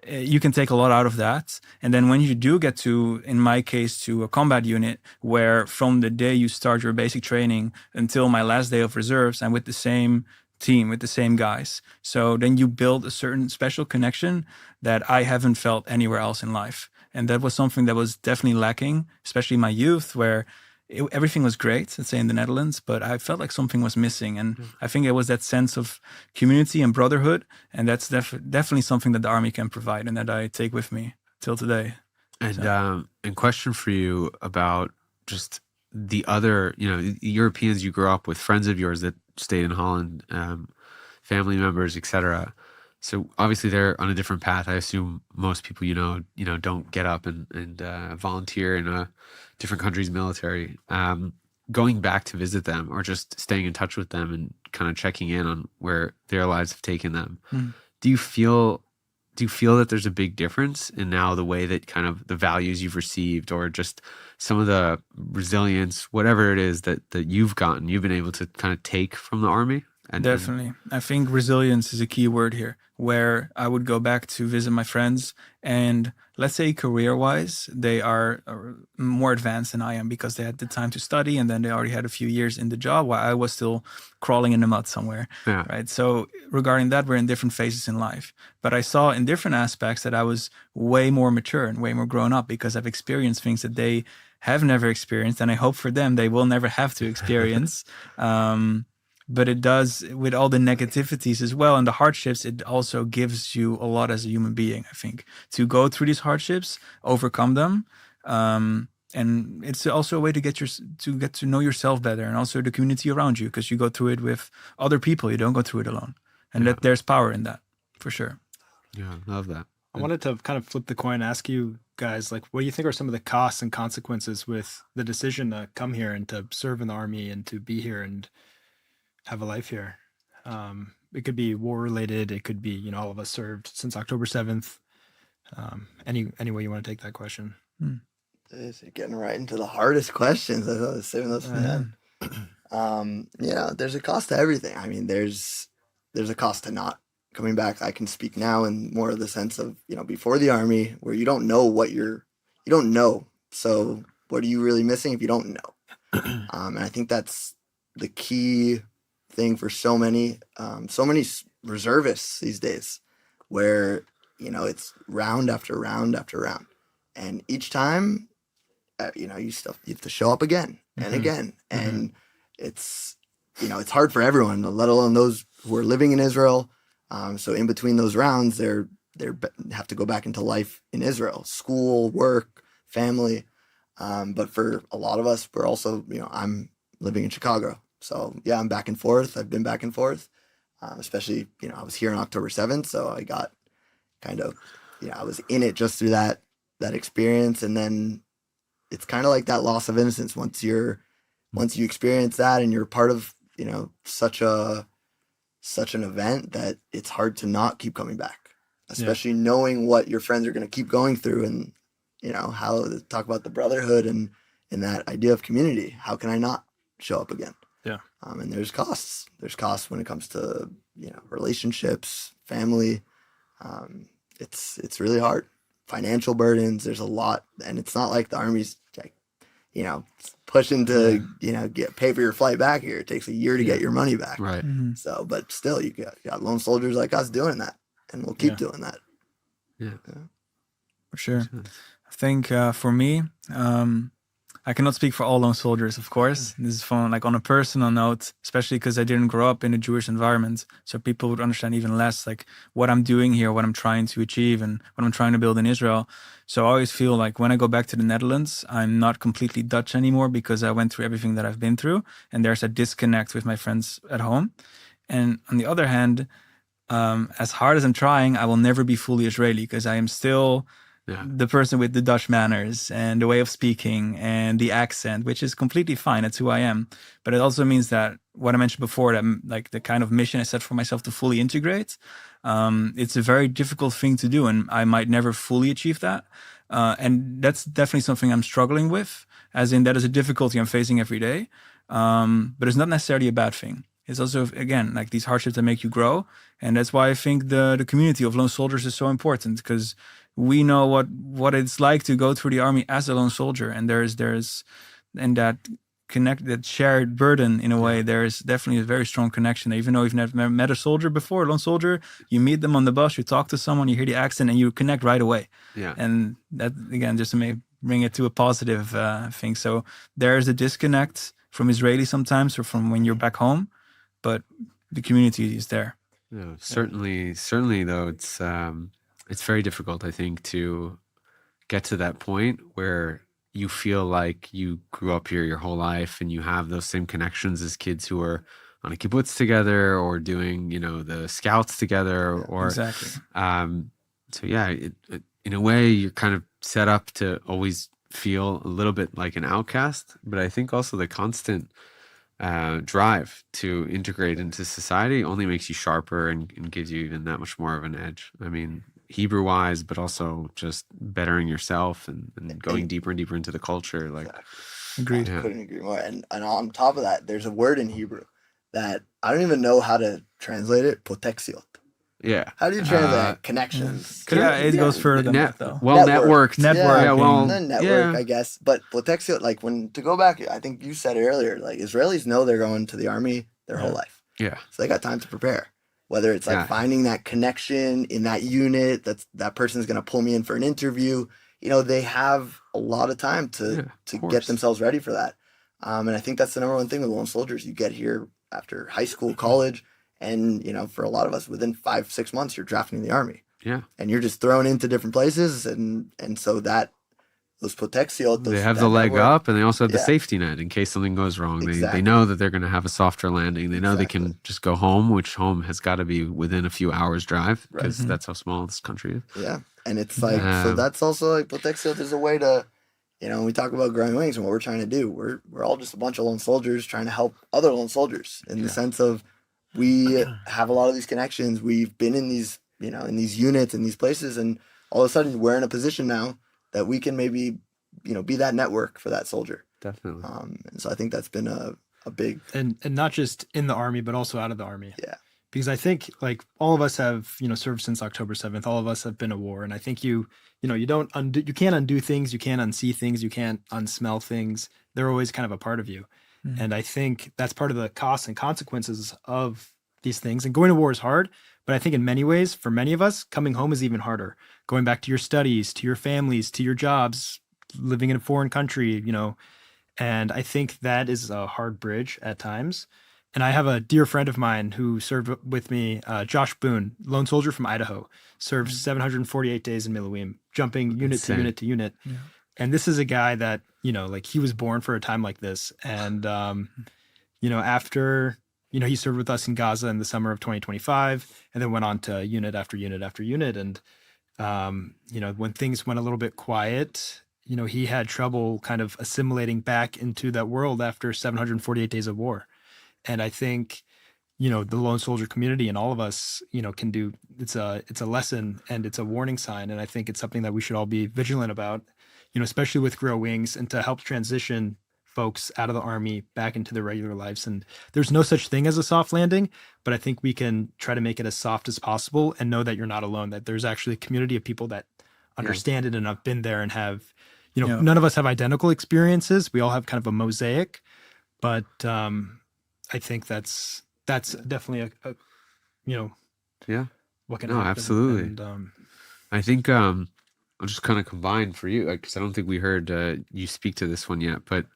you can take a lot out of that. And then when you do get to, in my case, to a combat unit, where from the day you start your basic training until my last day of reserves, I'm with the same team, with the same guys. So then you build a certain special connection that I haven't felt anywhere else in life. And that was something that was definitely lacking, especially in my youth, where everything was great, let's say in the Netherlands, but I felt like something was missing. And I think it was that sense of community and brotherhood. And that's definitely something that the army can provide and that I take with me till today. And question for you about just the other, Europeans you grew up with, friends of yours that stayed in Holland, family members, etc. So obviously they're on a different path. I assume most people don't get up and volunteer in a different country's military. Going back to visit them or just staying in touch with them and kind of checking in on where their lives have taken them. Do you feel that there's a big difference in now the way that kind of the values you've received or just some of the resilience, whatever it is that you've been able to kind of take from the army? Definitely. I think resilience is a key word here, where I would go back to visit my friends and let's say career-wise, they are more advanced than I am because they had the time to study and then they already had a few years in the job while I was still crawling in the mud somewhere, right? So regarding that, we're in different phases in life. But I saw in different aspects that I was way more mature and way more grown up because I've experienced things that they have never experienced, and I hope for them they will never have to experience. But it does, with all the negativities as well and the hardships, it also gives you a lot as a human being, I think, to go through these hardships, overcome them. And it's also a way to get to know yourself better and also the community around you, because you go through it with other people. You don't go through it alone. And that there's power in that, for sure. Yeah, I love that. I wanted to kind of flip the coin and ask you guys, like, what do you think are some of the costs and consequences with the decision to come here and to serve in the army and to be here and have a life here? It could be war related. It could be, all of us served since October 7th. Any way you want to take that question? You're getting right into the hardest questions. I thought I was saving those for the end. There's a cost to everything. I mean, there's a cost to not coming back. I can speak now in more of the sense of, before the army, where you don't know you don't know. So what are you really missing if you don't know? And I think that's the key thing for so many reservists these days, where it's round after round after round, and each time you have to show up again and again, and it's hard for everyone, let alone those who are living in Israel. So in between those rounds, they have to go back into life in Israel, school, work, family. But for a lot of us, we're also, I'm living in Chicago. So yeah, I'm back and forth. I've been back and forth, especially, I was here on October 7th. So I got kind of, I was in it just through that experience. And then it's kind of like that loss of innocence. Once you experience that and you're part of, such an event, that it's hard to not keep coming back, especially knowing what your friends are going to keep going through, and, how to talk about the brotherhood and that idea of community. How can I not show up again? Yeah. And there's costs. There's costs when it comes to, relationships, family. It's really hard. Financial burdens. There's a lot, and it's not like the army's like, pushing to, pay for your flight back here. It takes a year to get your money back. Right. So, but still, you got lone soldiers like us doing that, and we'll keep doing that. Yeah. For sure. I think for me, I cannot speak for all lone soldiers, of course. This is from on a personal note, especially because I didn't grow up in a Jewish environment. So people would understand even less what I'm doing here, what I'm trying to achieve, and what I'm trying to build in Israel. So I always feel like when I go back to the Netherlands, I'm not completely Dutch anymore because I went through everything that I've been through. And there's a disconnect with my friends at home. And on the other hand, as hard as I'm trying, I will never be fully Israeli because I am still the person with the Dutch manners and the way of speaking and the accent, which is completely fine. That's who I am. But it also means that what I mentioned before, that the kind of mission I set for myself to fully integrate, it's a very difficult thing to do. And I might never fully achieve that. And that's definitely something I'm struggling with, as in that is a difficulty I'm facing every day. But it's not necessarily a bad thing. It's also, again, these hardships that make you grow. And that's why I think the community of lone soldiers is so important, because we know what it's like to go through the army as a lone soldier. And there's and that that shared burden in a way. There is definitely a very strong connection. Even though you've never met a soldier before, a lone soldier, you meet them on the bus, you talk to someone, you hear the accent, and you connect right away. Yeah. And that, again, just to bring it to a positive thing. So there is a disconnect from Israeli sometimes, or from when you're back home, but the community is there. No, certainly though, it's very difficult, I think, to get to that point where you feel like you grew up here your whole life and you have those same connections as kids who are on a kibbutz together or doing, the scouts together or Exactly. So yeah, in a way you're kind of set up to always feel a little bit like an outcast, but I think also the constant drive to integrate into society only makes you sharper and gives you even that much more of an edge. I mean, Hebrew-wise, but also just bettering yourself and going deeper and deeper into the culture. Like, Agreed. I couldn't agree more. And on top of that, there's a word in Hebrew that I don't even know how to translate it. Protexiot. Yeah. How do you translate that? Connections? Yeah, it goes further than that, though. Well, networked. Network, I guess. But protexiot, like to go back, I think you said it earlier, like Israelis know they're going to the army their whole life. Yeah. So they got time to prepare. Whether it's like finding that connection in that unit, that person's going to pull me in for an interview. They have a lot of time to get themselves ready for that. And I think that's the number one thing with lone soldiers. You get here after high school, college, and, for a lot of us, within 5-6 months, you're drafting in the army. Yeah. And you're just thrown into different places. And so those protexios, they have the leg up, and they also have the safety net in case something goes wrong. They know that they're going to have a softer landing. They know they can just go home, which home has got to be within a few hours drive because that's how small this country is. Yeah. And it's like, so that's also like protexio. There's a way to, when we talk about growing wings and what we're trying to do, we're all just a bunch of lone soldiers trying to help other lone soldiers in the sense of we have a lot of these connections. We've been in these, in these units, in these places, and all of a sudden we're in a position now that we can maybe, be that network for that soldier. Definitely. And so I think that's been a big... And not just in the army, but also out of the army. Yeah. Because I think like all of us have, served since October 7th. All of us have been at war. And I think you can't undo things. You can't unsee things. You can't unsmell things. They're always kind of a part of you. Mm-hmm. And I think that's part of the costs and consequences of these things. And going to war is hard. But I think in many ways, for many of us, coming home is even harder. Going back to your studies, to your families, to your jobs, living in a foreign country, and I think that is a hard bridge at times. And I have a dear friend of mine who served with me, Josh Boone, lone soldier from Idaho, served 748 days in Miluim, jumping unit to unit to unit. Yeah. And this is a guy that, he was born for a time like this. And, after... he served with us in Gaza in the summer of 2025 and then went on to unit after unit after unit. And, when things went a little bit quiet, he had trouble kind of assimilating back into that world after 748 days of war. And I think, the lone soldier community and all of us, can do, it's a lesson and it's a warning sign. And I think it's something that we should all be vigilant about, especially with Grow Wings and to help transition folks out of the army back into their regular lives. And there's no such thing as a soft landing, but I think we can try to make it as soft as possible and know that you're not alone, that there's actually a community of people that understand it and have been there and have, none of us have identical experiences. We all have kind of a mosaic, but I think that's definitely what can happen. Absolutely. And, I think I'll just kind of combine for you, because I don't think we heard you speak to this one yet, but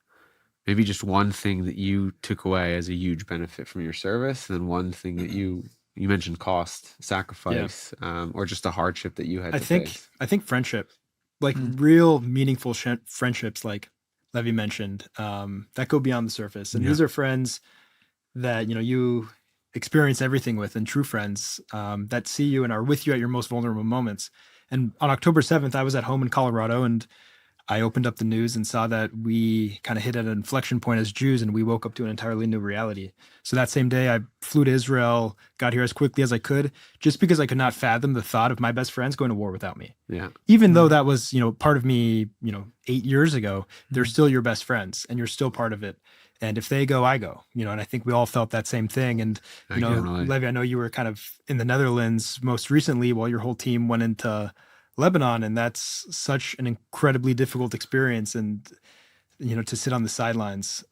maybe just one thing that you took away as a huge benefit from your service, and then one thing that you mentioned cost, sacrifice, or just a hardship that you had to face. I think friendship, like real meaningful friendships, like Levi mentioned, that go beyond the surface. And these are friends that, you experience everything with, and true friends that see you and are with you at your most vulnerable moments. And on October 7th, I was at home in Colorado, and I opened up the news and saw that we kind of hit at an inflection point as Jews, and we woke up to an entirely new reality. So that same day, I flew to Israel, got here as quickly as I could, just because I could not fathom the thought of my best friends going to war without me. Yeah. Even though that was, part of me, 8 years ago, they're still your best friends, and you're still part of it. And if they go, I go, and I think we all felt that same thing. And, Levi, I know you were kind of in the Netherlands most recently while your whole team went into Lebanon, and that's such an incredibly difficult experience. And to sit on the sidelines.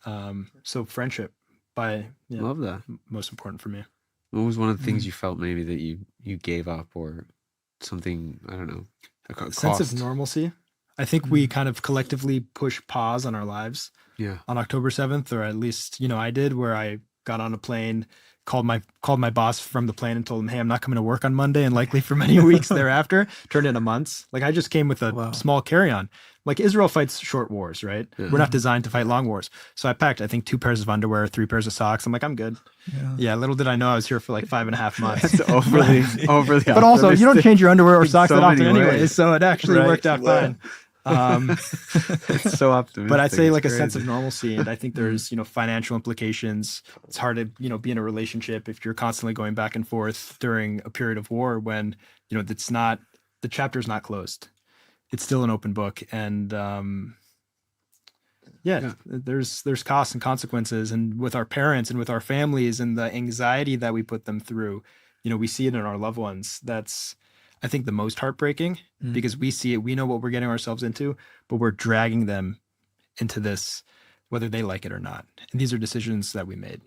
So friendship Love that. most important for me. What was one of the things you felt maybe that you gave up, or something, I don't know, a Sense cost? of normalcy. I think we kind of collectively push pause on our lives Yeah. on October 7th, or at least, I did, where I got on a plane, called my boss from the plane and told him, hey, I'm not coming to work on Monday and likely for many weeks thereafter. Turned into months. Like, I just came with a small carry-on. Like, Israel fights short wars, right? Yeah. We're not designed to fight long wars. So I packed, I think, 2 pairs of underwear, 3 pairs of socks. I'm like, I'm good. Yeah, little did I know I was here for like 5.5 months. It's overly But also, you don't change your underwear or socks that often many anyway, ways. so it actually worked out fine. It's so optimistic. But I'd say it's like a sense crazy. of normalcy, and I think there's financial implications. It's hard to be in a relationship if you're constantly going back and forth during a period of war when it's not, the chapter's not closed. It's still an open book, and there's costs and consequences, and with our parents and with our families and the anxiety that we put them through, we see it in our loved ones. That's, I think, the most heartbreaking, because we see it, we know what we're getting ourselves into, but we're dragging them into this, whether they like it or not. And these are decisions that we made.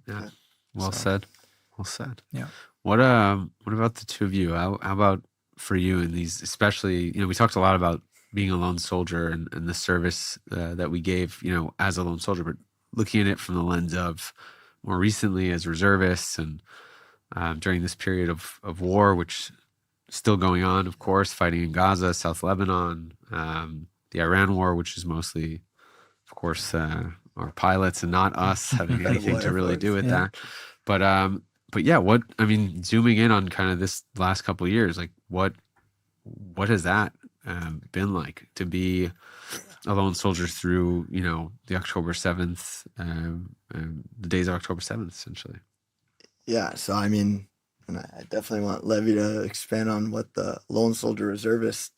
Yeah. Well said. Well said. Yeah. What about the two of you? How about for you in these, especially, we talked a lot about being a lone soldier and the service that we gave, as a lone soldier, but looking at it from the lens of more recently as reservists and during this period of war, which is still going on, of course, fighting in Gaza, South Lebanon, the Iran war, which is mostly, of course, our pilots and not us having anything to really do with that. But yeah, zooming in on kind of this last couple of years, like what has that been like to be a lone soldier through, the October 7th, the days of October 7th, essentially? Yeah, so and I definitely want Levy to expand on what the lone soldier reservist,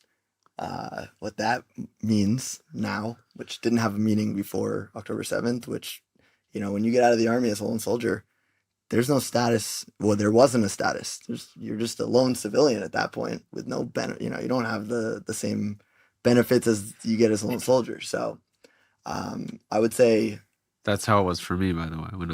what that means now, which didn't have a meaning before October 7th, which, when you get out of the army as a lone soldier, there's no status. Well, there wasn't a status. You're just a lone civilian at that point with no benefit. You don't have the same benefits as you get as a lone soldier. So I would say that's how it was for me, by the way. When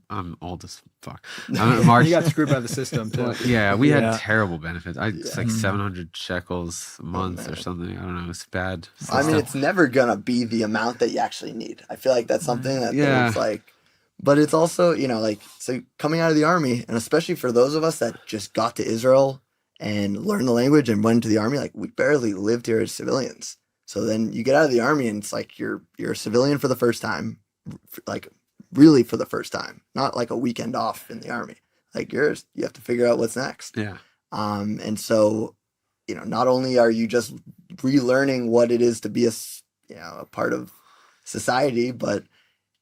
I'm old as fuck. March, you got screwed by the system too. Yeah, we had terrible benefits. It's like 700 shekels a month or something. I don't know. It's bad. It's never gonna be the amount that you actually need. I feel like that's something that it's like. But it's also, so coming out of the army, and especially for those of us that just got to Israel and learned the language and went into the army, like, we barely lived here as civilians. So then you get out of the army and it's like you're a civilian for the first time, like really for the first time, not like a weekend off in the army. Like you have to figure out what's next. Yeah. And so, not only are you just relearning what it is to be a part of society, but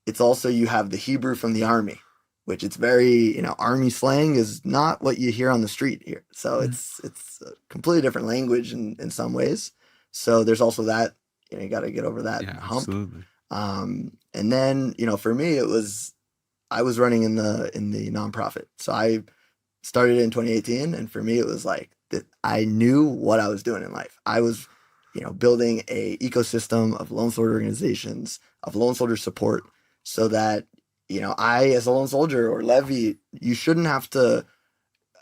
it's also, you have the Hebrew from the army, which it's very, army slang is not what you hear on the street here. So it's a completely different language in some ways. So there's also that, you got to get over that hump. Absolutely. And then, for me, I was running in the nonprofit. So I started in 2018. And for me, it was like that I knew what I was doing in life. I was, building a ecosystem of lone soldier organizations, of lone soldier support, so that, I, as a lone soldier, or Levy, you shouldn't have to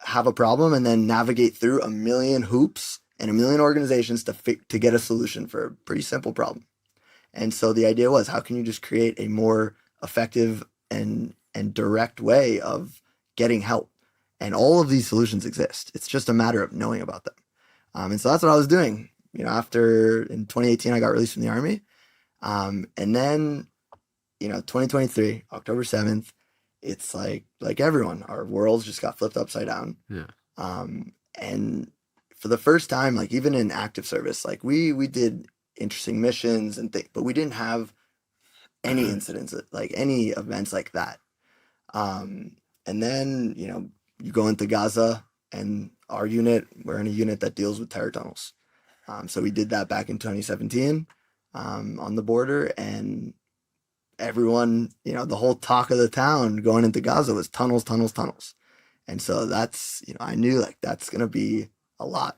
have a problem and then navigate through a million hoops and a million organizations to get a solution for a pretty simple problem. And so the idea was, how can you just create a more effective and direct way of getting help? And all of these solutions exist. It's just a matter of knowing about them. And so that's what I was doing. After, in 2018, I got released from the army. And then, 2023, October 7th, it's like everyone, our worlds just got flipped upside down. Yeah. And for the first time, like even in active service, like we did interesting missions and things, but we didn't have any incidents, like any events like that. And then, you go into Gaza, and we're in a unit that deals with terror tunnels. So we did that back in 2017 on the border, and everyone, the whole talk of the town going into Gaza was tunnels, tunnels, tunnels. And so that's, I knew like that's going to be a lot.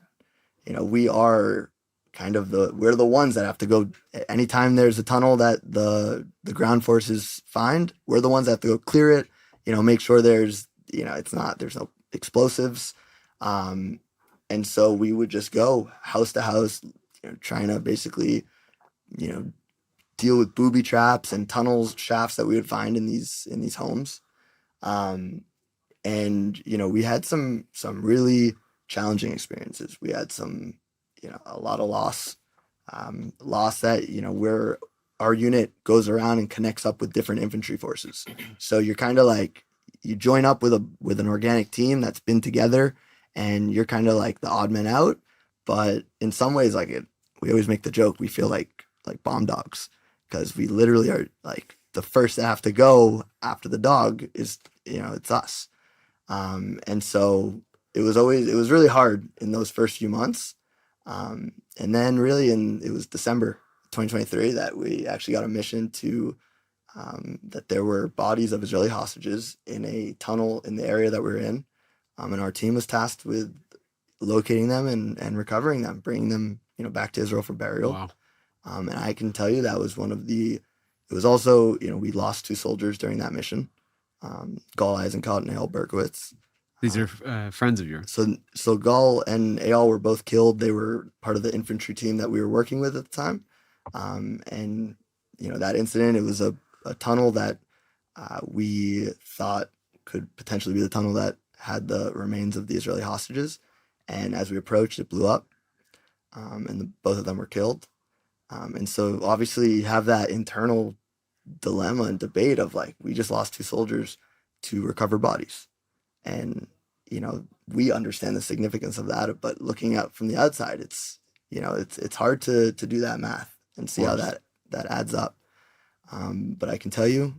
We are kind of we're the ones that have to go. Anytime there's a tunnel that the ground forces find, we're the ones that have to go clear it. Make sure there's there's no explosives. And so we would just go house to house, trying to basically, deal with booby traps and tunnels, shafts that we would find in these homes. And we had some really challenging experiences. We had some, a lot of loss that, where our unit goes around and connects up with different infantry forces. So you're kind of like, you join up with an organic team that's been together, and you're kind of like the odd man out. But in some ways, we always make the joke, we feel like bomb dogs, because we literally are like the first to have to go after the dog is, it's us. And so it was really hard in those first few months. And then really it was December 2023 that we actually got a mission to, that there were bodies of Israeli hostages in a tunnel in the area that we were in. And our team was tasked with locating them and recovering them, bringing them, back to Israel for burial. Wow. And I can tell you that was it was also, we lost 2 soldiers during that mission, Gal Eisenkot and Eyal Berkowitz. These are friends of yours. So Gal and Eyal were both killed. They were part of the infantry team that we were working with at the time. And, that incident, it was a tunnel that we thought could potentially be the tunnel that had the remains of the Israeli hostages. And as we approached, it blew up, and both of them were killed. And so obviously you have that internal dilemma and debate of we just lost 2 soldiers to recover bodies. And, we understand the significance of that, but looking out from the outside, it's hard to do that math and see how that adds up. But I can tell you,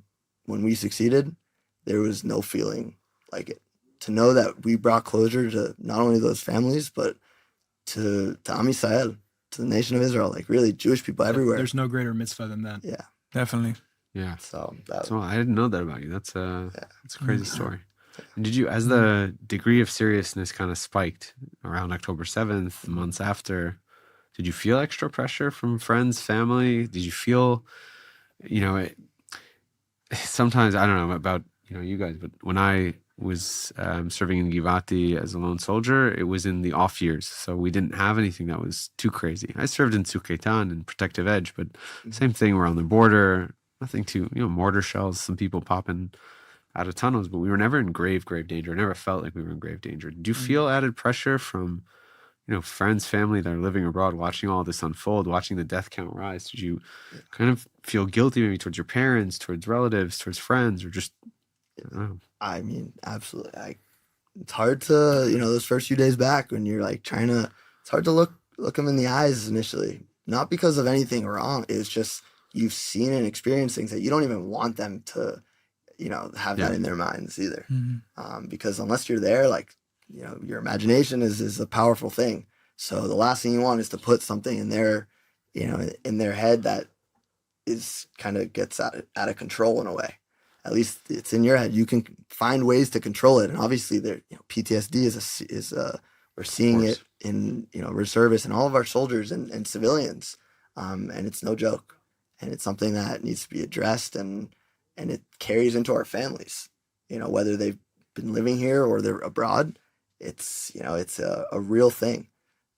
when we succeeded, there was no feeling like it. To know that we brought closure to not only those families, but to Am Yisrael, to the nation of Israel, really Jewish people everywhere. There's no greater mitzvah than that. Yeah. Definitely. Yeah. So I didn't know that about you. That's a crazy story. And did you, as the degree of seriousness kind of spiked around October 7th, months after, did you feel extra pressure from friends, family? Did you feel, sometimes, I don't know about, you guys, but when I was serving in Givati as a lone soldier, it was in the off years. So we didn't have anything that was too crazy. I served in Tzuk Eitan and Protective Edge, but same thing, we're on the border, nothing too, mortar shells, some people popping out of tunnels, but we were never in grave danger. I never felt like we were in grave danger. Did you feel added pressure from, friends, family that are living abroad, watching all this unfold, watching the death count rise? Did you kind of feel guilty maybe towards your parents, towards relatives, towards friends, or just, I don't know? I mean, absolutely. It's hard to, those first few days back when you're it's hard to look them in the eyes initially. Not because of anything wrong. It's just, you've seen and experienced things that you don't even want them to, have that in their minds either. Mm-hmm. Because unless you're there, your imagination is a powerful thing. So the last thing you want is to put something in their, in their head that is kind of gets out of control in a way. At least it's in your head. You can find ways to control it. And obviously PTSD we're seeing it in, reservists and all of our soldiers and civilians. And it's no joke. And it's something that needs to be addressed, and it carries into our families, whether they've been living here or they're abroad. It's a real thing.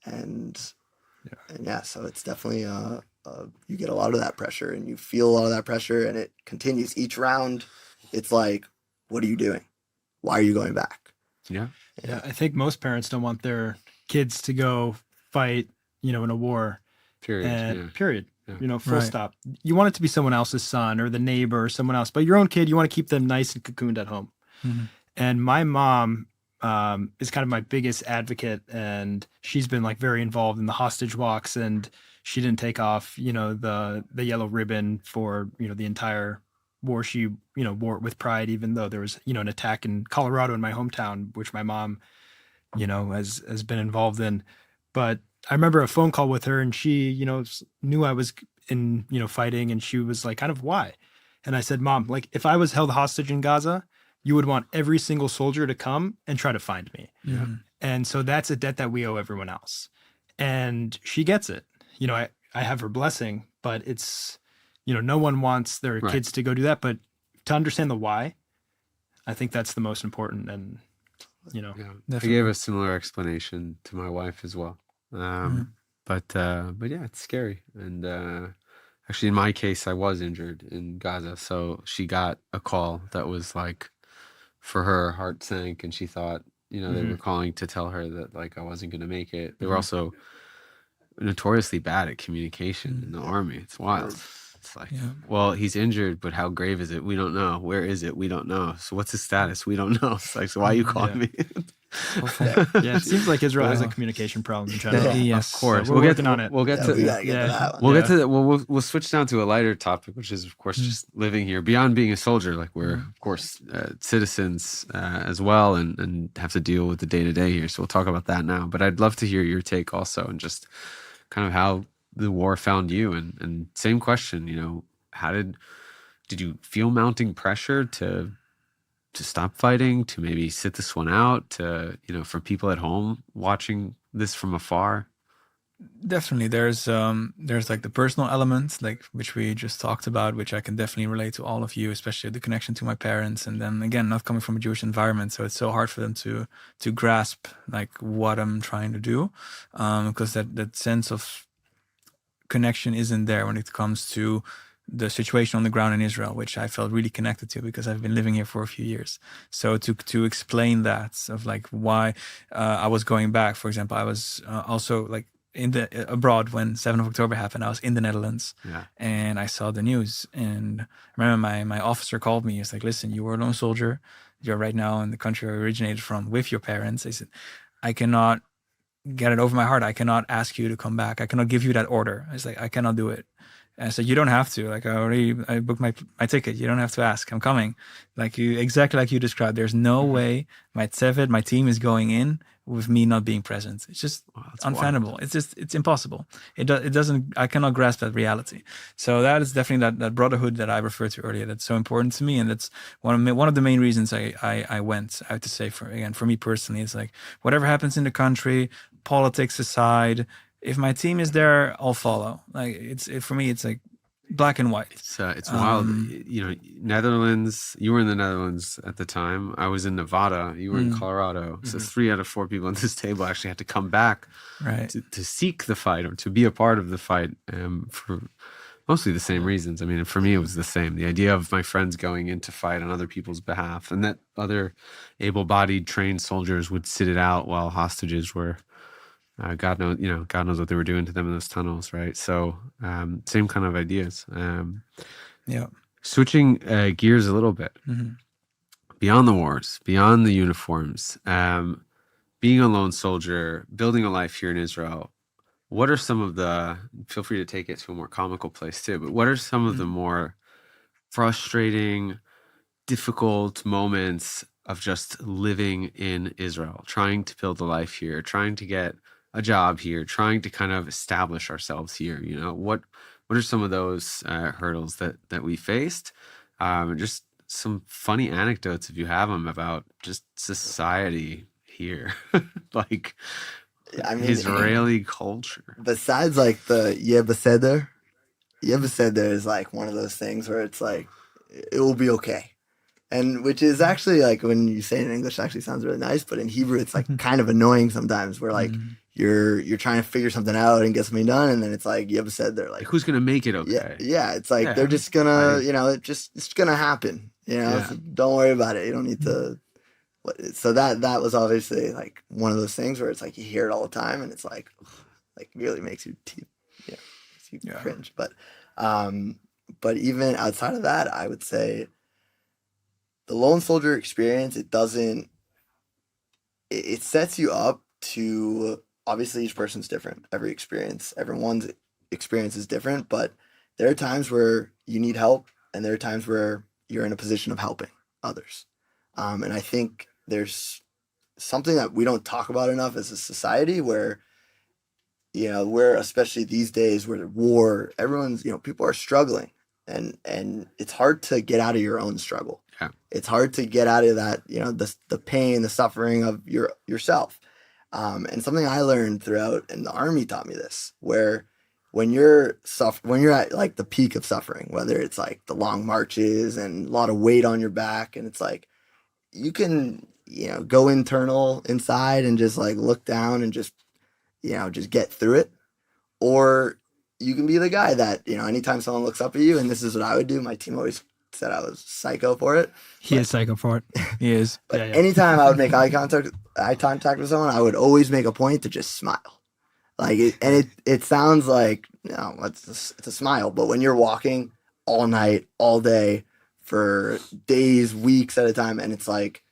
And so it's definitely you get a lot of that pressure, and you feel a lot of that pressure, and it continues each round. It's like, what are you doing? Why are you going back? Yeah, I think most parents don't want their kids to go fight, in a war. Period. Period. Yeah. Full stop. You want it to be someone else's son or the neighbor or someone else, but your own kid, you want to keep them nice and cocooned at home. Mm-hmm. And my mom is kind of my biggest advocate, and she's been very involved in the hostage walks, and she didn't take off, the yellow ribbon for, the entire war. She, wore it with pride, even though there was, an attack in Colorado in my hometown, which my mom, has been involved in. But I remember a phone call with her, and she, knew I was in, fighting, and she was like, kind of, why? And I said, Mom, if I was held hostage in Gaza, you would want every single soldier to come and try to find me. Yeah. And so that's a debt that we owe everyone else. And she gets it. you know, I have her blessing, but it's, you know, no one wants their Right. kids to go do that. But to understand the why, I think that's the most important. And, you know, Yeah, I Definitely. gave a similar explanation to my wife as well. But yeah, it's scary. And actually, in my case, I was injured in Gaza, so she got a call that was like, for her heart sank, and she thought, you know, they were calling to tell her that like I wasn't going to make it. They were also notoriously bad at communication in the army. It's wild. It's like, Yeah. well, he's injured, but how grave is it? We don't know. Where is it? We don't know. So what's his status? We don't know. It's like, so why are you calling me? yeah, it seems like Israel has a communication problem in general. Yes. Of course. So we'll we're get working on it. We'll get Yeah, to we gotta get to yeah. that one. We'll Yeah. get to that. We'll switch down to a lighter topic, which is of course just living here beyond being a soldier. Like we're of course citizens as well, and have to deal with the day to day here. So we'll talk about that now. But I'd love to hear your take also, and just kind of how the war found you. And same question, you know, how did you feel mounting pressure to stop fighting, to maybe sit this one out, to, you know, for people at home watching this from afar? Definitely, there's like the personal element, like which we just talked about, which I can definitely relate to all of you, especially the connection to my parents, and then again, not coming from a Jewish environment, so it's so hard for them to grasp like what I'm trying to do, because that sense of connection isn't there when it comes to the situation on the ground in Israel, which I felt really connected to because I've been living here for a few years. So to explain that of like why I was going back, for example, I was also like abroad when 7th of October happened. I was in the Netherlands, and I saw the news, and I remember my officer called me. He's like, listen, you were a lone soldier. You're right now in the country I originated from with your parents. He said, I cannot get it over my heart. I cannot ask you to come back. I cannot give you that order. I was like, I cannot do it. And I said, you don't have to. Like I booked my ticket. You don't have to ask. I'm coming. Like exactly like you described. There's no way my tzevet, my team is going in with me not being present. It's just unfathomable. It's impossible. It doesn't. I cannot grasp that reality. So that is definitely that brotherhood that I referred to earlier. That's so important to me, and that's one of the main reasons I went. I have to say, for me personally, it's like whatever happens in the country, politics aside, if my team is there, I'll follow. Like for me, it's like black and white. It's wild. You know, Netherlands. You were in the Netherlands at the time. I was in Nevada. You were in Colorado. So 3 out of 4 people at this table actually had to come back to seek the fight or to be a part of the fight for mostly the same reasons. I mean, for me, it was the same. The idea of my friends going in to fight on other people's behalf, and that other able-bodied, trained soldiers would sit it out while hostages were. God knows what they were doing to them in those tunnels, right? So same kind of ideas. Switching gears a little bit, beyond the wars, beyond the uniforms, being a lone soldier, building a life here in Israel, what are some of the, feel free to take it to a more comical place too, but what are some of the more frustrating, difficult moments of just living in Israel, trying to build a life here, trying to get a job here, trying to kind of establish ourselves here? You know, what are some of those hurdles that we faced? Just some funny anecdotes, if you have them, about just society here, like I mean, Israeli culture. Besides like the Yebeseder is like one of those things where it's like, it will be okay. And which is actually like, when you say it in English, it actually sounds really nice, but in Hebrew, it's like kind of annoying sometimes, where like you're trying to figure something out and get something done, and then it's like you ever said they're like, who's gonna make it okay? Yeah. It's like they're just gonna, you know, it's gonna happen. You know, so don't worry about it. You don't need to. So that was obviously like one of those things where it's like you hear it all the time, and it's like really makes you cringe. But even outside of that, I would say the lone soldier experience, it sets you up to, obviously each person's different. Everyone's experience is different, but there are times where you need help, and there are times where you're in a position of helping others. And I think there's something that we don't talk about enough as a society, where, you know, especially these days where the war, everyone's, you know, people are struggling, and it's hard to get out of your own struggle. Yeah. It's hard to get out of that, you know, the pain, the suffering of yourself. And something I learned throughout, and the army taught me this, where when you're at like the peak of suffering, whether it's like the long marches and a lot of weight on your back, and it's like you can, go internal inside and just like look down and just, just get through it. Or you can be the guy that, anytime someone looks up at you, and this is what I would do. My team always said I was psycho for it. He is psycho for it. He is. But anytime I would make eye contact with someone, I would always make a point to just smile. Like it sounds like, it's a smile, but when you're walking all night, all day, for days, weeks at a time, and it's like,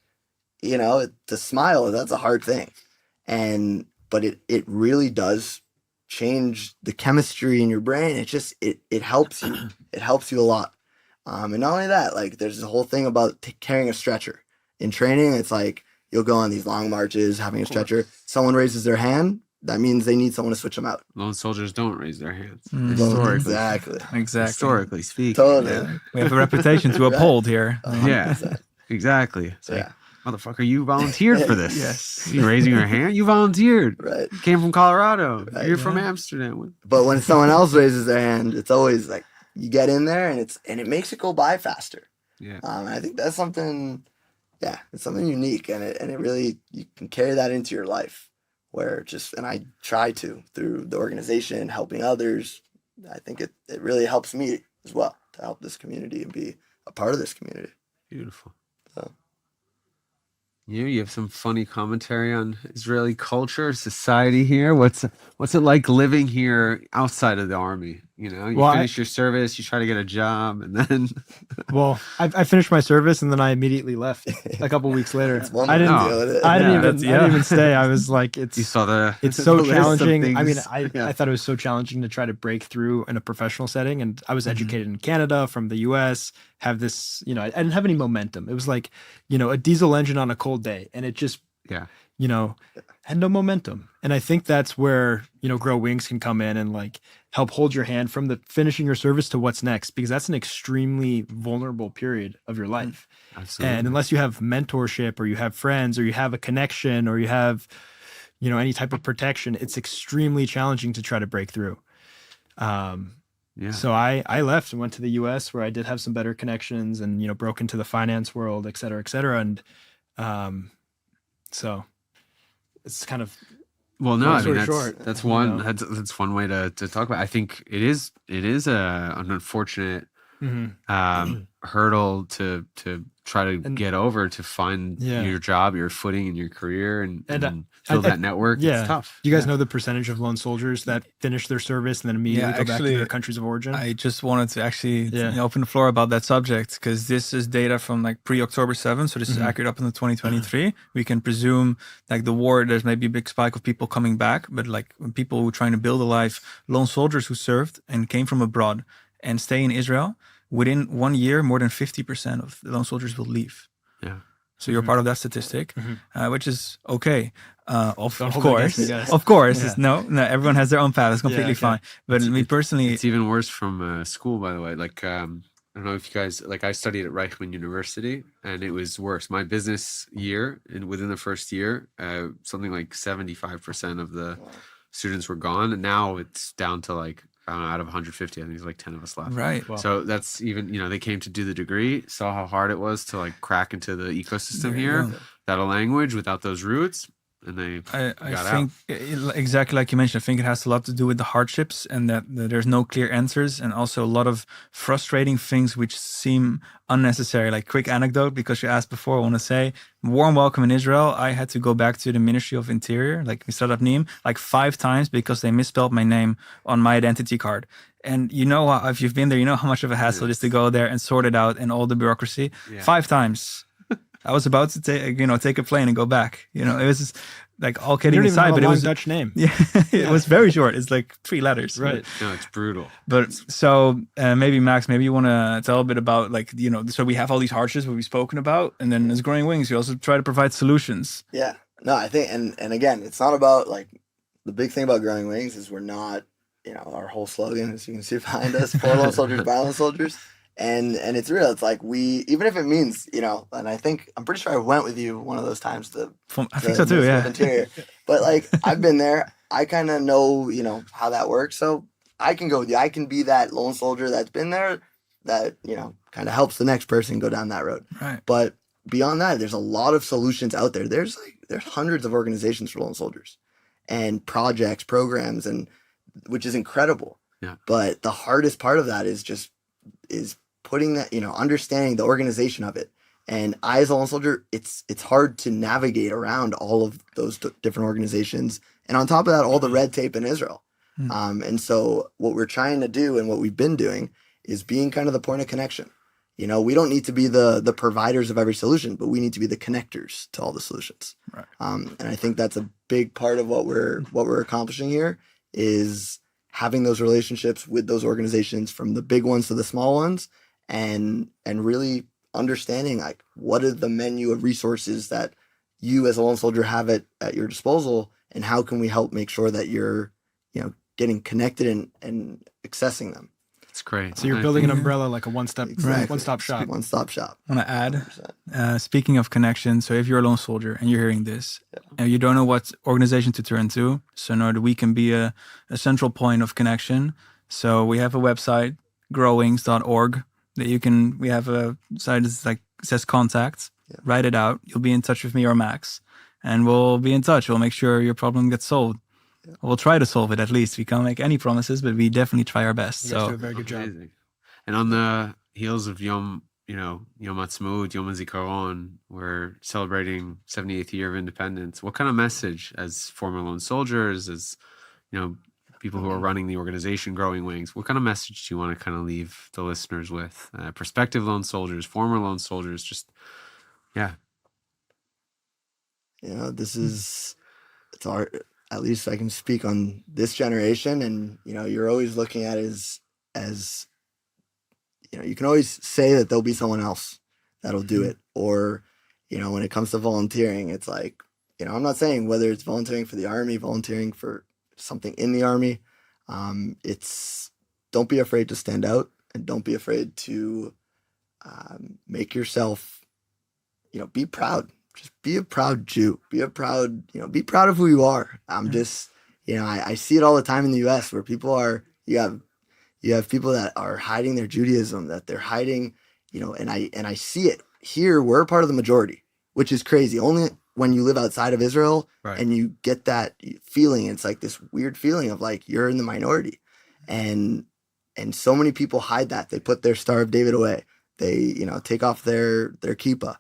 to smile, that's a hard thing. But it really does change the chemistry in your brain. It helps you. It helps you a lot. And not only that, like there's a whole thing about carrying a stretcher. In training, it's like you'll go on these long marches, having a stretcher. Someone raises their hand, that means they need someone to switch them out. Lone soldiers don't raise their hands. Historically. Exactly. Historically speaking. Totally. Yeah. We have a reputation to uphold here. Yeah, exactly. It's like, motherfucker, you volunteered for this. Yes. You raising your hand? You volunteered. Right. You came from Colorado. Right. You're from Amsterdam. But when someone else raises their hand, it's always like you get in there and it makes it go by faster. Yeah. And I think that's something, it's something unique, and it really, you can carry that into your life, where and I try to, through the organization, helping others. I think it really helps me as well to help this community and be a part of this community. Beautiful. So. You have some funny commentary on Israeli culture, society here. What's it like living here outside of the army? You finish your service, you try to get a job, and then. Well, I finished my service and then I immediately left a couple weeks later. I didn't even stay. I was like, you saw it's so the challenging. I mean, I thought it was so challenging to try to break through in a professional setting. And I was educated in Canada from the US, have this, I didn't have any momentum. It was like, a diesel engine on a cold day. And it just, had no momentum. And I think that's where, Grow Wings can come in and like help hold your hand from the finishing your service to what's next, because that's an extremely vulnerable period of your life. Absolutely. And unless you have mentorship, or you have friends, or you have a connection, or you have, any type of protection, it's extremely challenging to try to break through. So I left and went to the US, where I did have some better connections and, broke into the finance world, et cetera, et cetera. And so it's kind of, well, no, I mean, that's one way to talk about it. I think it is an unfortunate hurdle to try to get over, to find your job, your footing in your career, and build that network. It's tough. Do you guys know the percentage of lone soldiers that finish their service and then immediately go back to their countries of origin? I just wanted to actually open the floor about that subject, because this is data from like pre-October 7th, so this is accurate up until 2023. We can presume like the war, there's maybe a big spike of people coming back, but like when people who are trying to build a life, lone soldiers who served and came from abroad and stay in Israel, within 1 year, more than 50% of the lone soldiers will leave. Yeah. So you're part of that statistic, which is okay. Of course. No, everyone has their own path. It's completely fine. But me personally, it's even worse from school, by the way. Like, I don't know if you guys, like, I studied at Reichman University, and it was worse. My business year, and within the first year, something like 75% of the students were gone, and now it's down to like, I don't know, out of 150, I think there's like 10 of us left. Right. Wow. So that's even, they came to do the degree, saw how hard it was to like crack into the ecosystem here, without a language, without those roots. And they got think out. Exactly like you mentioned, I think it has a lot to do with the hardships, and that there's no clear answers, and also a lot of frustrating things which seem unnecessary. Like, quick anecdote, because you asked before, I want to say, warm welcome in Israel. I had to go back to the Ministry of Interior, like Misrad Apnim, like 5 times because they misspelled my name on my identity card. And if you've been there, you know how much of a hassle it is to go there and sort it out and all the bureaucracy. 5 times. I was about to take a plane and go back. It was just, like, all kidding aside, but it was a Dutch name. Yeah, it was very short. It's like 3 letters. Right. No, it's brutal. But so maybe Max, maybe you want to tell a bit about, like, so we have all these hardships we've spoken about, and then as Growing Wings, we also try to provide solutions. Yeah. No, I think, and again, it's not about, like, the big thing about Growing Wings is we're not, our whole slogan, as you can see behind us, for lone soldiers, by lone soldiers. And it's real. It's like even if it means, and I'm pretty sure I went with you one of those times I think so too, yeah. Interior. But like, I've been there. I kind of know, how that works. So I can go with you. I can be that lone soldier that's been there that, you know, kind of helps the next person go down that road. Right. But beyond that, there's a lot of solutions out there. There's hundreds of organizations for lone soldiers and projects, programs, and which is incredible. Yeah. But the hardest part of that is putting that, you know, understanding the organization of it. And I, as a lone soldier, it's hard to navigate around all of those different organizations. And on top of that, all the red tape in Israel. And so what we're trying to do and what we've been doing is being kind of the point of connection. You know, we don't need to be the providers of every solution, but we need to be the connectors to all the solutions. Right. And I think that's a big part of what we're accomplishing here is having those relationships with those organizations, from the big ones to the small ones, and really understanding like what are the menu of resources that you as a lone soldier have at your disposal, and how can we help make sure that you're, you know, getting connected and accessing them. It's great. So you're building an umbrella, like a one-stop shop. One-stop shop. I want to add, speaking of connection, so if you're a lone soldier and you're hearing this, and you don't know what organization to turn to, so in order we can be a central point of connection. So we have a website, growings.org, that we have a site that's like, says contact, write it out. You'll be in touch with me or Max, and we'll be in touch. We'll make sure your problem gets solved. Yeah. We'll try to solve it at least. We can't make any promises, but we definitely try our best. You guys do a very good job. And on the heels of Yom Ha'atzmaut, Yom HaZikaron, we're celebrating 78th year of independence. What kind of message, as former lone soldiers, as, you know, people who are running the organization Growing Wings, what kind of message do you want to kind of leave the listeners with? Prospective lone soldiers, former lone soldiers, just, yeah. You know, it's our, at least I can speak on this generation, and, you know, you're always looking at it as, you know, you can always say that there'll be someone else that'll do it. Or, you know, when it comes to volunteering, it's like, you know, I'm not saying whether it's volunteering for the army, volunteering for something in the army. It's, don't be afraid to stand out, and don't be afraid to make yourself, you know, be proud. Just be a proud Jew. Be proud of who you are. I'm just, you know, I see it all the time in the U.S. where people are, you have people that are hiding their Judaism, that they're hiding, you know, and I see it here. We're part of the majority, which is crazy. Only when you live outside of Israel, right, and you get that feeling, it's like this weird feeling of like you're in the minority, and so many people hide that. They put their Star of David away. They, you know, take off their kippah,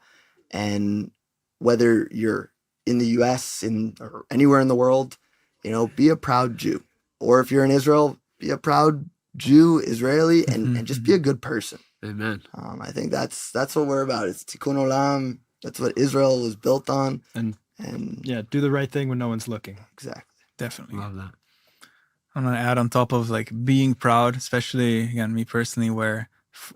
and whether you're in the U.S. or anywhere in the world, you know, be a proud Jew. Or if you're in Israel, be a proud Jew, Israeli, and just be a good person. Amen. I think that's what we're about. It's Tikkun Olam. That's what Israel was built on. And yeah, do the right thing when no one's looking. Exactly. Definitely. Love that. I'm going to add on top of like being proud, especially, again, me personally, where,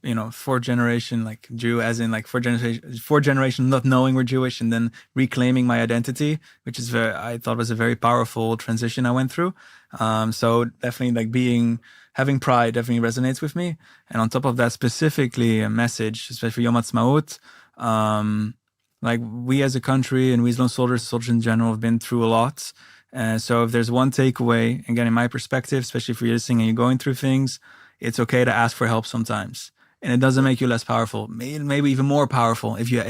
you know, fourth generation, like Jew, as in like fourth generation not knowing we're Jewish, and then reclaiming my identity, which is I thought was a very powerful transition I went through. So definitely like having pride definitely resonates with me. And on top of that, specifically a message, especially for Yom Ha'atzmaut, like we as a country and we as lone soldiers in general have been through a lot. So if there's one takeaway, again, in my perspective, especially if you're listening and you're going through things, it's okay to ask for help sometimes, and it doesn't make you less powerful. Maybe even more powerful if you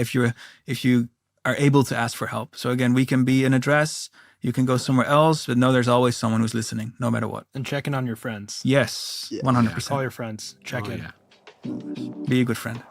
are able to ask for help. So again, we can be an address. You can go somewhere else, but know there's always someone who's listening, no matter what. And check in on your friends. Yes, 100%. Call your friends. Check in. Yeah. Be a good friend.